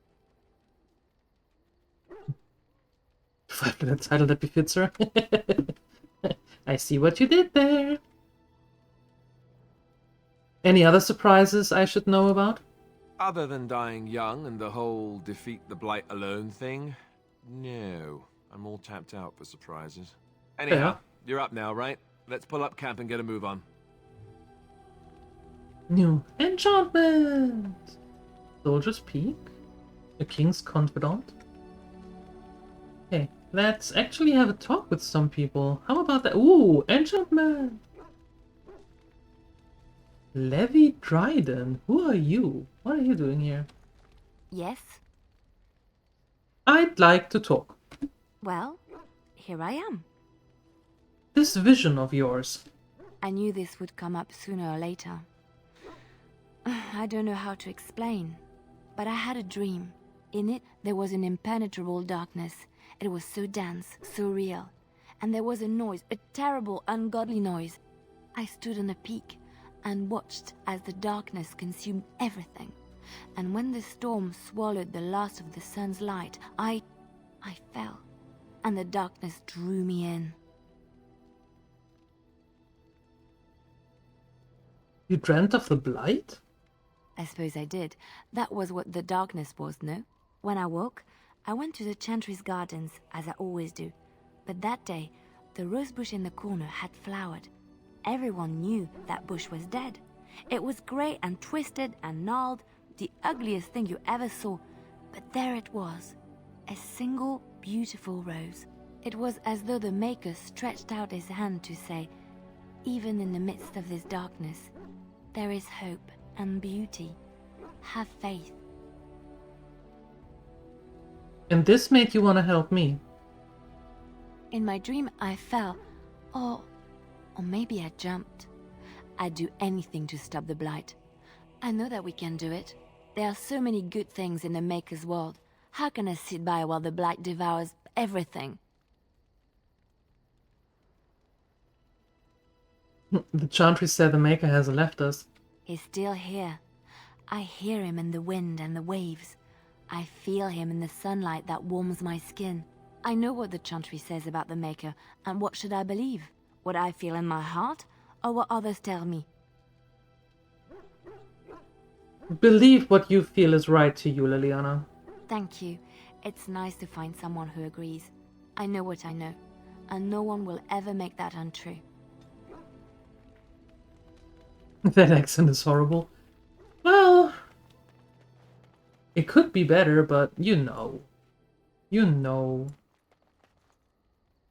The title that befits her. I see what you did there. Any other surprises I should know about? Other than dying young and the whole defeat the Blight alone thing, no. I'm all tapped out for surprises. Anyhow, you're up now, right? Let's pull up camp and get a move on. New enchantment! Soldier's Peak? The King's Confidant? Okay, let's actually have a talk with some people. How about that? Ooh, enchantment! Levi Dryden, who are you? What are you doing here? Yes? I'd like to talk. Well, here I am. This vision of yours. I knew this would come up sooner or later. I don't know how to explain, but I had a dream. In it, there was an impenetrable darkness. It was so dense, so real. And there was a noise, a terrible, ungodly noise. I stood on a peak and watched as the darkness consumed everything. And when the storm swallowed the last of the sun's light, I fell, and the darkness drew me in. You dreamt of the Blight? I suppose I did. That was what the darkness was, no? When I woke, I went to the Chantry's gardens, as I always do. But that day, the rosebush in the corner had flowered. Everyone knew that bush was dead. It was grey and twisted and gnarled, the ugliest thing you ever saw. But there it was, a single beautiful rose. It was as though the Maker stretched out his hand to say, even in the midst of this darkness, there is hope and beauty. Have faith. And this made you want to help me? In my dream, I fell, or maybe I jumped. I'd do anything to stop the Blight. I know that we can do it. There are so many good things in the Maker's world. How can I sit by while the Blight devours everything? The Chantry said the Maker has left us. He's still here. I hear him in the wind and the waves. I feel him in the sunlight that warms my skin. I know what the Chantry says about the Maker, and what should I believe? What I feel in my heart, or what others tell me? Believe what you feel is right to you, Liliana. Thank you. It's nice to find someone who agrees. I know what I know, and no one will ever make that untrue. That accent is horrible. Well, it could be better, but you know. You know.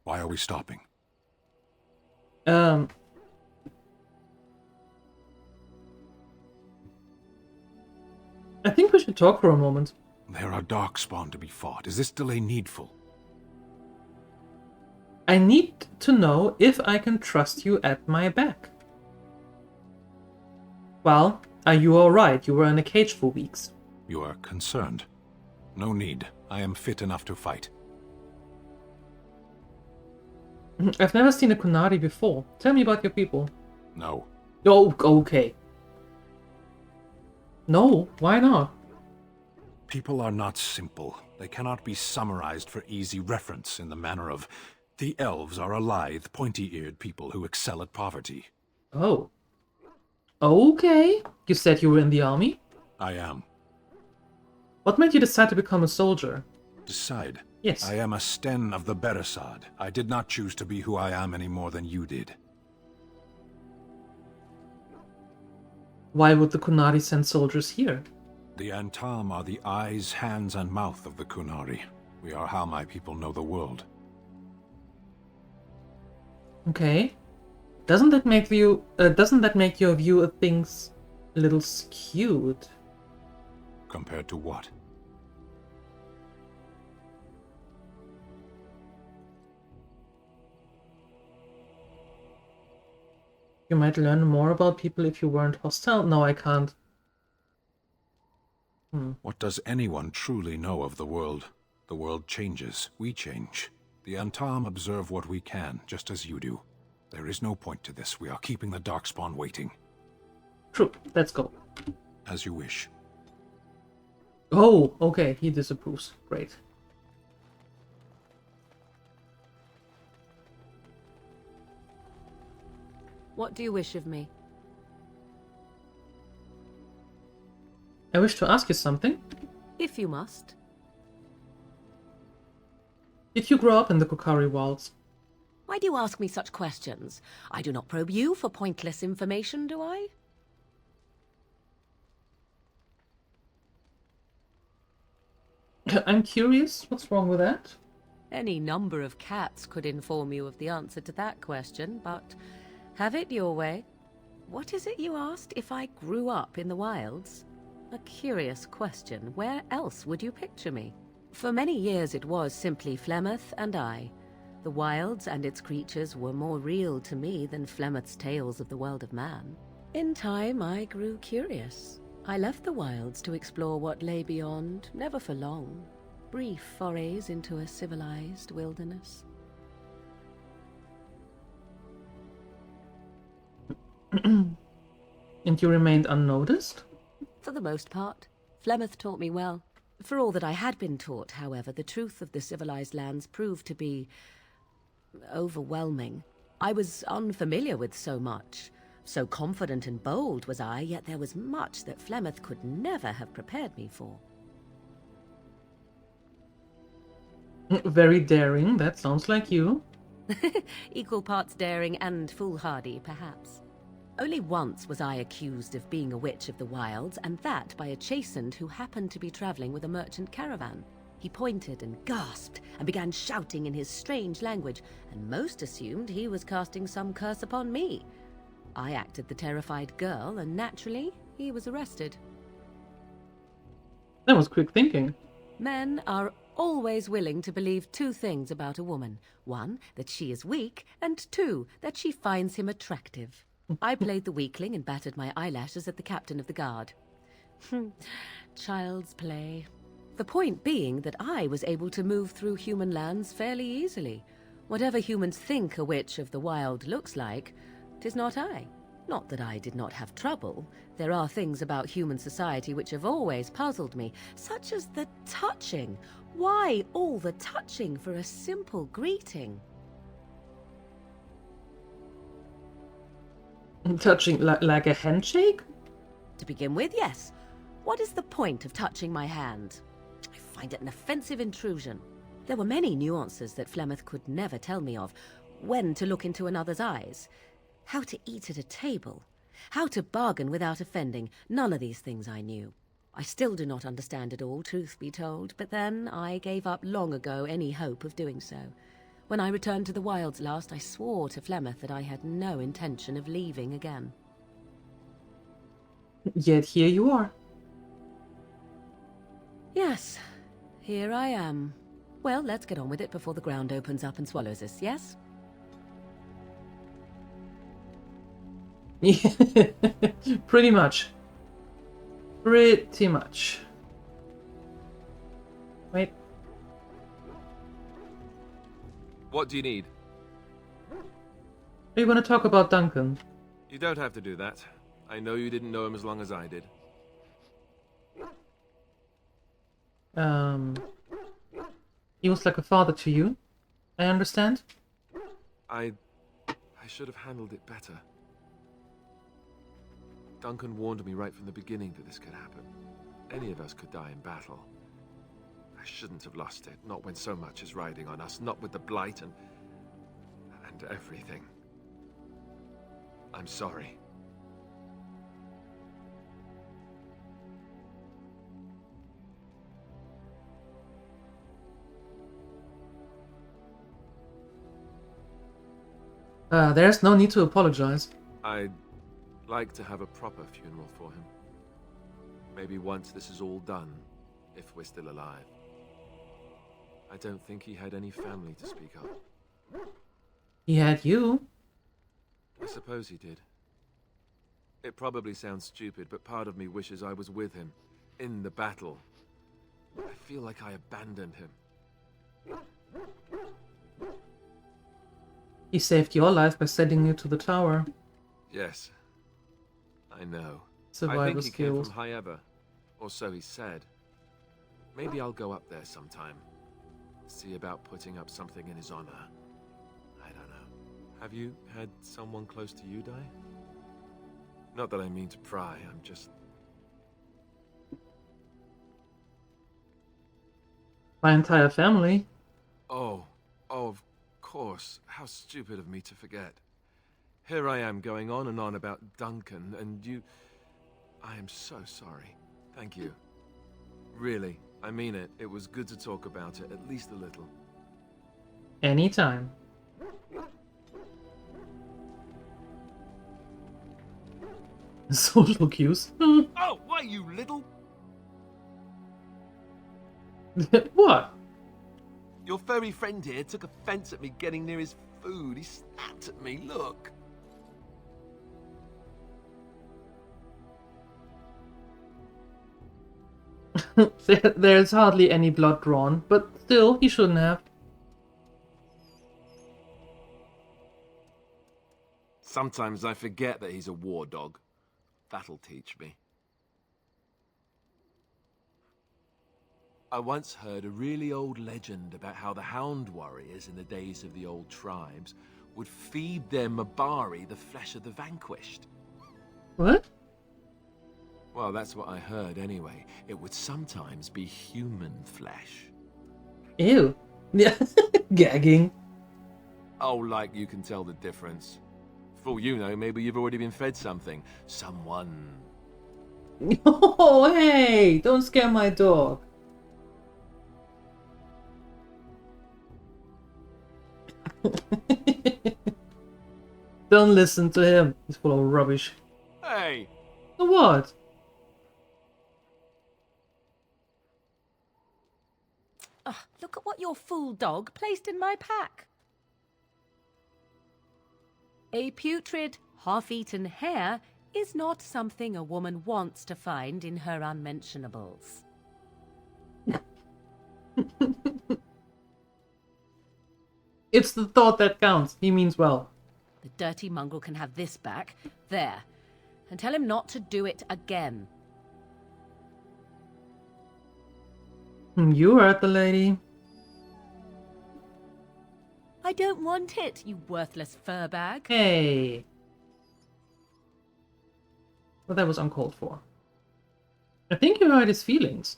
Why are we stopping? I think we should talk for a moment. There are Darkspawn to be fought. Is this delay needful? I need to know if I can trust you at my back. Well, are you alright? You were in a cage for weeks. You are concerned. No need. I am fit enough to fight. I've never seen a Kunari before. Tell me about your people. No. Oh, okay. No, why not? People are not simple. They cannot be summarized for easy reference in the manner of, the elves are a lithe, pointy-eared people who excel at poverty. Oh. Okay. You said you were in the army? I am. What made you decide to become a soldier? Decide? Yes. I am a Sten of the Beresad. I did not choose to be who I am any more than you did. Why would the Kunari send soldiers here? The Antam are the eyes, hands, and mouth of the Kunari. We are how my people know the world. Okay. Doesn't that make your view of things a little skewed? Compared to what? You might learn more about people if you weren't hostile. No, I can't. What does anyone truly know of the world? The world changes. We change. The Antam observe what we can, just as you do. There is no point to this. We are keeping the Darkspawn waiting. True. Let's go. As you wish. Oh, okay. He disapproves. Great. What do you wish of me? I wish to ask you something. If you must. Did you grow up in the Kokari Wilds? Why do you ask me such questions? I do not probe you for pointless information, do I? I'm curious. What's wrong with that? Any number of cats could inform you of the answer to that question, but have it your way. What is it you asked? If I grew up in the wilds? A curious question. Where else would you picture me? For many years it was simply Flemeth and I. The wilds and its creatures were more real to me than Flemeth's tales of the world of man. In time I grew curious. I left the wilds to explore what lay beyond, never for long. Brief forays into a civilized wilderness. And you remained unnoticed? For the most part. Flemeth taught me well. For all that I had been taught, however, the truth of the civilized lands proved to be overwhelming. I was unfamiliar with so much. So confident and bold was I, yet there was much that Flemeth could never have prepared me for. Very daring, that sounds like you. Equal parts daring and foolhardy, perhaps. Only once was I accused of being a witch of the wilds, and that by a chastened who happened to be traveling with a merchant caravan. He pointed and gasped, and began shouting in his strange language, and most assumed he was casting some curse upon me. I acted the terrified girl, and naturally, he was arrested. That was quick thinking. Men are always willing to believe two things about a woman. One, that she is weak, and two, that she finds him attractive. I played the weakling and battered my eyelashes at the captain of the guard. Child's play. The point being that I was able to move through human lands fairly easily. Whatever humans think a witch of the wild looks like, 'tis not I. Not that I did not have trouble. There are things about human society which have always puzzled me, such as the touching. Why all the touching for a simple greeting? Touching like a handshake? To begin with, yes. What is the point of touching my hand? I find it an offensive intrusion. There were many nuances that Flemeth could never tell me of. When to look into another's eyes. How to eat at a table. How to bargain without offending. None of these things I knew. I still do not understand it all, truth be told, but then I gave up long ago any hope of doing so. When I returned to the wilds last, I swore to Flemeth that I had no intention of leaving again. Yet here you are. Yes, here I am. Well, let's get on with it before the ground opens up and swallows us, yes? Pretty much. Pretty much. Wait. What do you need? Are you going to talk about Duncan? You don't have to do that. I know you didn't know him as long as I did. He was like a father to you, I understand? I should have handled it better. Duncan warned me right from the beginning that this could happen. Any of us could die in battle. I shouldn't have lost it, not when so much is riding on us, not with the Blight and everything. I'm sorry. There's no need to apologize. I'd like to have a proper funeral for him. Maybe once this is all done, if we're still alive. I don't think he had any family to speak of. He had you. I suppose he did. It probably sounds stupid, but part of me wishes I was with him, in the battle. I feel like I abandoned him. He saved your life by sending you to the tower. Yes. I know. Survival I think he came skills. from High Ever, or so he said. Maybe I'll go up there sometime. See about putting up something in his honor. I don't know. Have you had someone close to you die? Not that I mean to pry, I'm just... My entire family. Oh, of course. How stupid of me to forget. Here I am going on and on about Duncan, and you... I am so sorry. Thank you. Really, I mean it. It was good to talk about it, at least a little. Anytime. Social cues. Oh, why, you little... What? Your furry friend here took offense at me getting near his food. He snapped at me, look. There's hardly any blood drawn, but still, he shouldn't have. Sometimes I forget that he's a war dog. That'll teach me. I once heard a really old legend about how the Hound warriors in the days of the old tribes would feed their Mabari the flesh of the vanquished. What? Well, that's what I heard anyway. It would sometimes be human flesh. Ew. Yeah, gagging. Oh, like you can tell the difference. For all you know, maybe you've already been fed something. Someone. Oh, hey! Don't scare my dog. Don't listen to him. He's full of rubbish. Hey! What? Look at what your fool dog placed in my pack. A putrid, half-eaten hare is not something a woman wants to find in her unmentionables. It's the thought that counts. He means well. The dirty mongrel can have this back. There. And tell him not to do it again. You heard the lady. I don't want it, you worthless fur bag. Hey. Well, that was uncalled for. I think you hurt his feelings.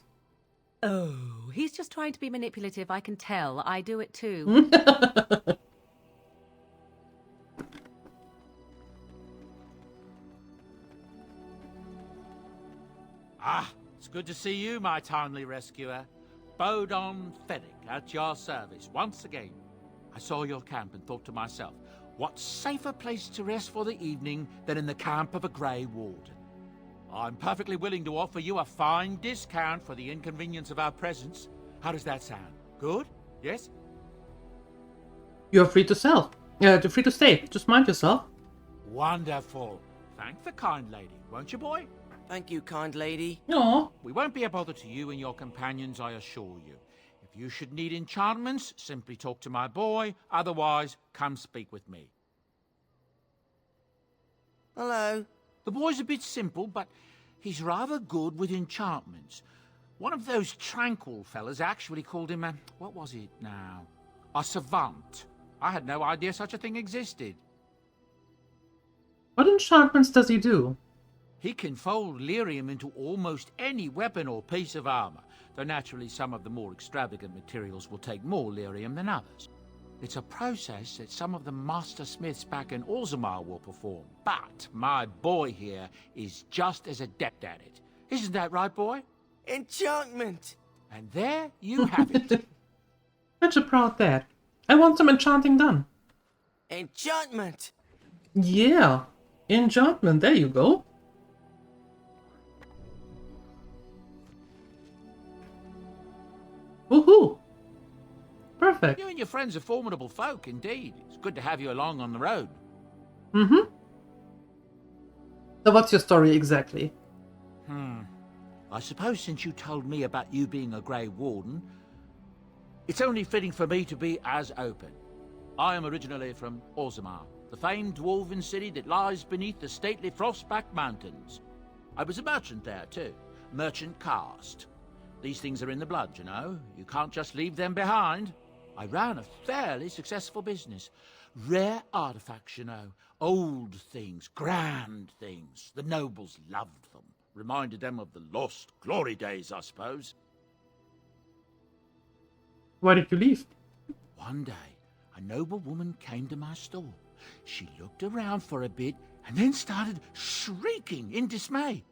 Oh, he's just trying to be manipulative, I can tell. I do it too. Ah, it's good to see you, my timely rescuer. Bodon Fennick, at your service once again. I saw your camp and thought to myself, what safer place to rest for the evening than in the camp of a Grey Warden? I'm perfectly willing to offer you a fine discount for the inconvenience of our presence. How does that sound? Good? Yes? You're free to sell. You're free to stay. Just mind yourself. Wonderful. Thank the kind lady, won't you, boy? Thank you, kind lady. No. We won't be a bother to you and your companions, I assure you. If you should need enchantments, simply talk to my boy. Otherwise, come speak with me. Hello. The boy's a bit simple, but he's rather good with enchantments. One of those tranquil fellas actually called him what was it now? A savant. I had no idea such a thing existed. What enchantments does he do? He can fold lyrium into almost any weapon or piece of armor, though naturally some of the more extravagant materials will take more lyrium than others. It's a process that some of the master smiths back in Orzammar will perform, but my boy here is just as adept at it. Isn't that right, boy? Enchantment! And there you have it. Such a proud dad. I want some enchanting done. Enchantment! Yeah. Enchantment, there you go. Woohoo! Perfect. You and your friends are formidable folk, indeed. It's good to have you along on the road. Mm-hmm. So what's your story exactly? I suppose since you told me about you being a Grey Warden, it's only fitting for me to be as open. I am originally from Orzammar, the famed dwarven city that lies beneath the stately Frostback Mountains. I was a merchant there, too. Merchant caste. These things are in the blood, you know. You can't just leave them behind. I ran a fairly successful business. Rare artifacts, you know. Old things, grand things. The nobles loved them. Reminded them of the lost glory days, I suppose. Why did you leave? One day, a noble woman came to my store. She looked around for a bit and then started shrieking in dismay.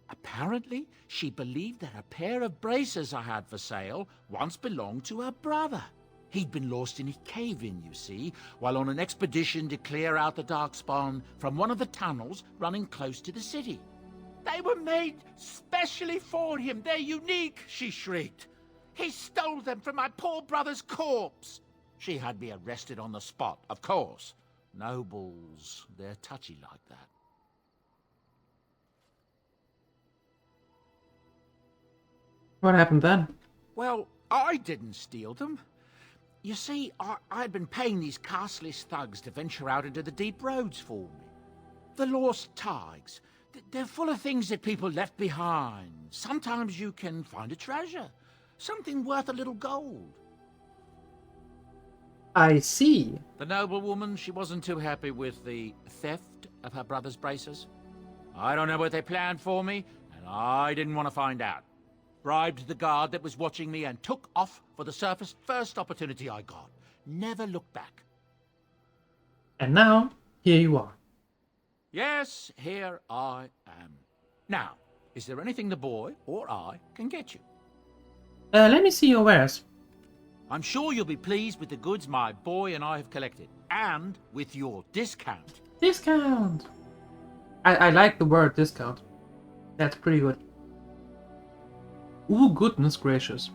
Apparently, she believed that a pair of braces I had for sale once belonged to her brother. He'd been lost in a cave-in, you see, while on an expedition to clear out the Darkspawn from one of the tunnels running close to the city. They were made specially for him. They're unique, she shrieked. He stole them from my poor brother's corpse. She had me arrested on the spot, of course. Nobles, they're touchy like that. What happened then? Well, I didn't steal them. You see, I'd been paying these castless thugs to venture out into the deep roads for me. The lost tigers. They're full of things that people left behind. Sometimes you can find a treasure. Something worth a little gold. I see. The noblewoman, she wasn't too happy with the theft of her brother's braces. I don't know what they planned for me, and I didn't want to find out. Bribed the guard that was watching me and took off for the surface first opportunity I got. Never looked back. And now, here you are. Yes, here I am. Now, is there anything the boy or I can get you? Let me see your wares. I'm sure you'll be pleased with the goods my boy and I have collected, and with your discount. Discount! I like the word discount. That's pretty good. Ooh, goodness gracious.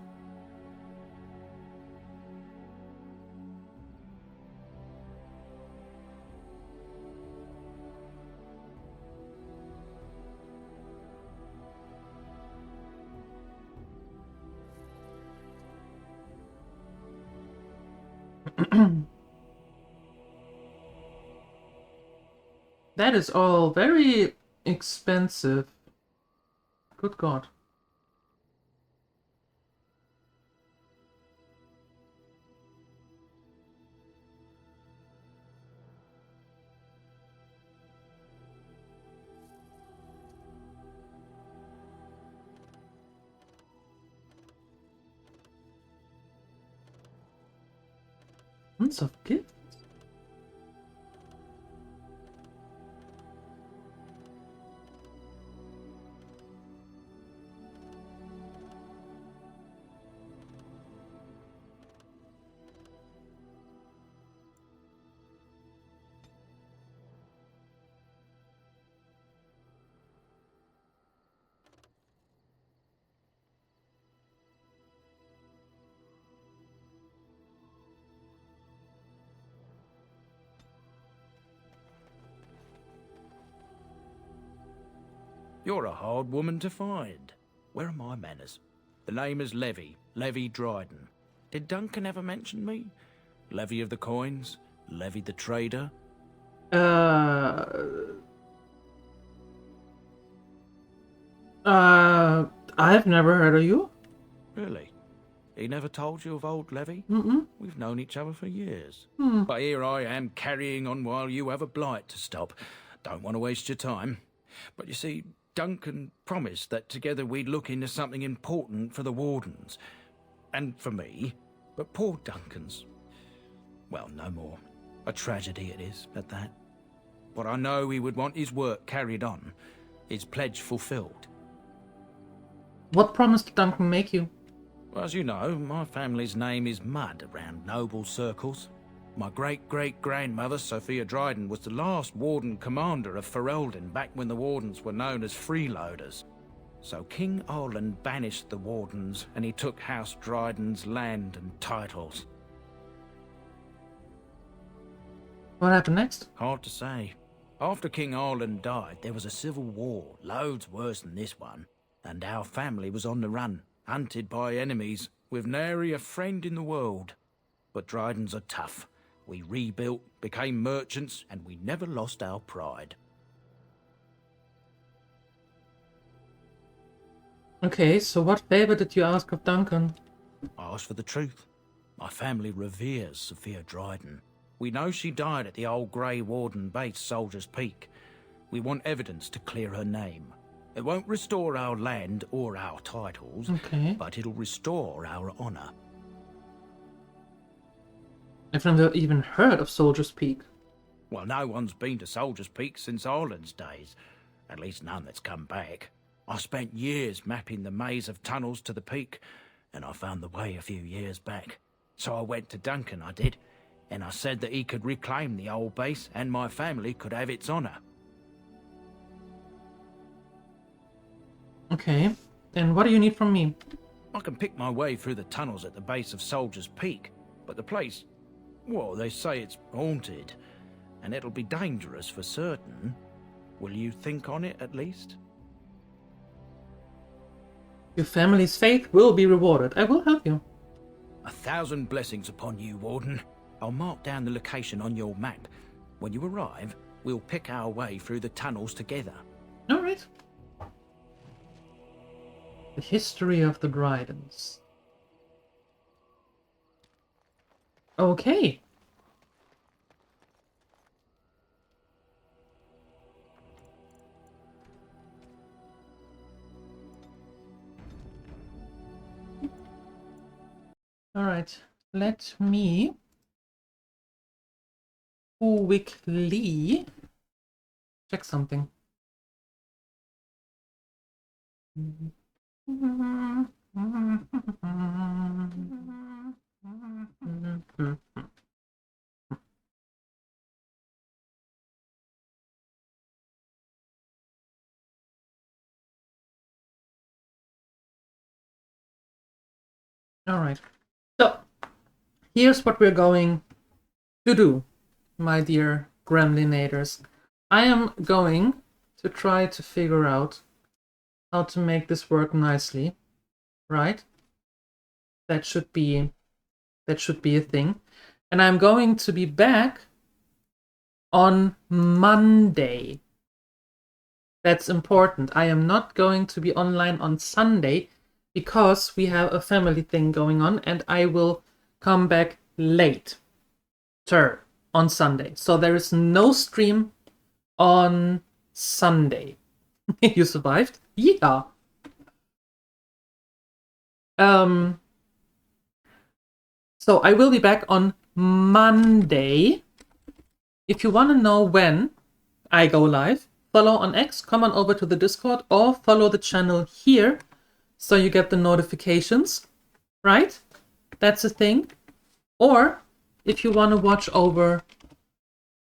That is all very expensive. Good God. Tons of gifts. You're a hard woman to find. Where are my manners? The name is Levy Dryden. Did Duncan ever mention me? Levy of the coins? Levy the trader? I've never heard of you. Really? He never told you of old Levy? Mm-mm. We've known each other for years. Hmm. But here I am carrying on while you have a blight to stop. Don't want to waste your time. But you see, Duncan promised that together we'd look into something important for the Wardens. And for me. But poor Duncan's... well, no more. A tragedy it is, at that. But I know he would want his work carried on. His pledge fulfilled. What promise did Duncan make you? Well, as you know, my family's name is mud around noble circles. My great-great-grandmother, Sophia Dryden, was the last Warden commander of Ferelden back when the Wardens were known as freeloaders. So King Arlen banished the Wardens, and he took House Dryden's land and titles. What happened next? Hard to say. After King Arlen died, there was a civil war, loads worse than this one, and our family was on the run, hunted by enemies, with nary a friend in the world. But Drydens are tough. We rebuilt, became merchants, and we never lost our pride. Okay, so what favor did you ask of Duncan? I asked for the truth. My family reveres Sophia Dryden. We know she died at the old Grey Warden base, Soldier's Peak. We want evidence to clear her name. It won't restore our land or our titles, Okay. but it'll restore our honour. I've never even heard of Soldier's Peak. Well, no one's been to Soldier's Peak since Ireland's days. At least none that's come back. I spent years mapping the maze of tunnels to the peak, and I found the way a few years back. So I went to Duncan, I did, and I said that he could reclaim the old base and my family could have its honour. Okay, and what do you need from me? I can pick my way through the tunnels at the base of Soldier's Peak, but the place, well, they say it's haunted, and it'll be dangerous for certain. Will you think on it at least? Your family's faith will be rewarded. I will help you. 1,000 blessings upon you, Warden. I'll mark down the location on your map. When you arrive, we'll pick our way through the tunnels together. Alright. The history of the Dryadens. Okay. Alright, let me quickly check something. Alright, so here's what we're going to do, my dear Gremlinators. I am going to try to figure out how to make this work nicely, right? That should be a thing. And I'm going to be back on Monday. That's important. I am not going to be online on Sunday because we have a family thing going on, and I will come back later on Sunday. So there is no stream on Sunday. You survived? Yeah. So I will be back on Monday. If you want to know when I go live, follow on X, come on over to the Discord, or follow the channel here so you get the notifications, right? That's a thing. Or if you want to watch over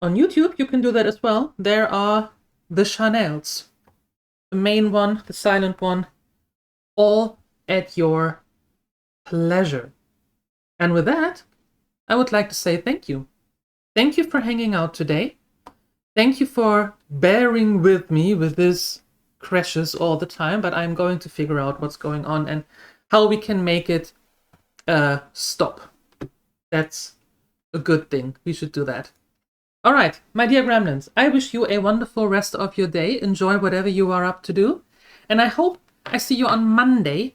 on YouTube, you can do that as well. There are the channels. The main one, the silent one, all at your pleasure. And with that, I would like to say thank you. Thank you for hanging out today. Thank you for bearing with me with this crashes all the time, but I'm going to figure out what's going on and how we can make it stop. That's a good thing. We should do that. All right, my dear Gremlins, I wish you a wonderful rest of your day. Enjoy whatever you are up to do. And I hope I see you on Monday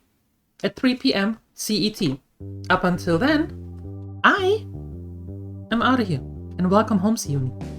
at 3 p.m. CET. Up until then, I am out of here. And welcome home, Siuni.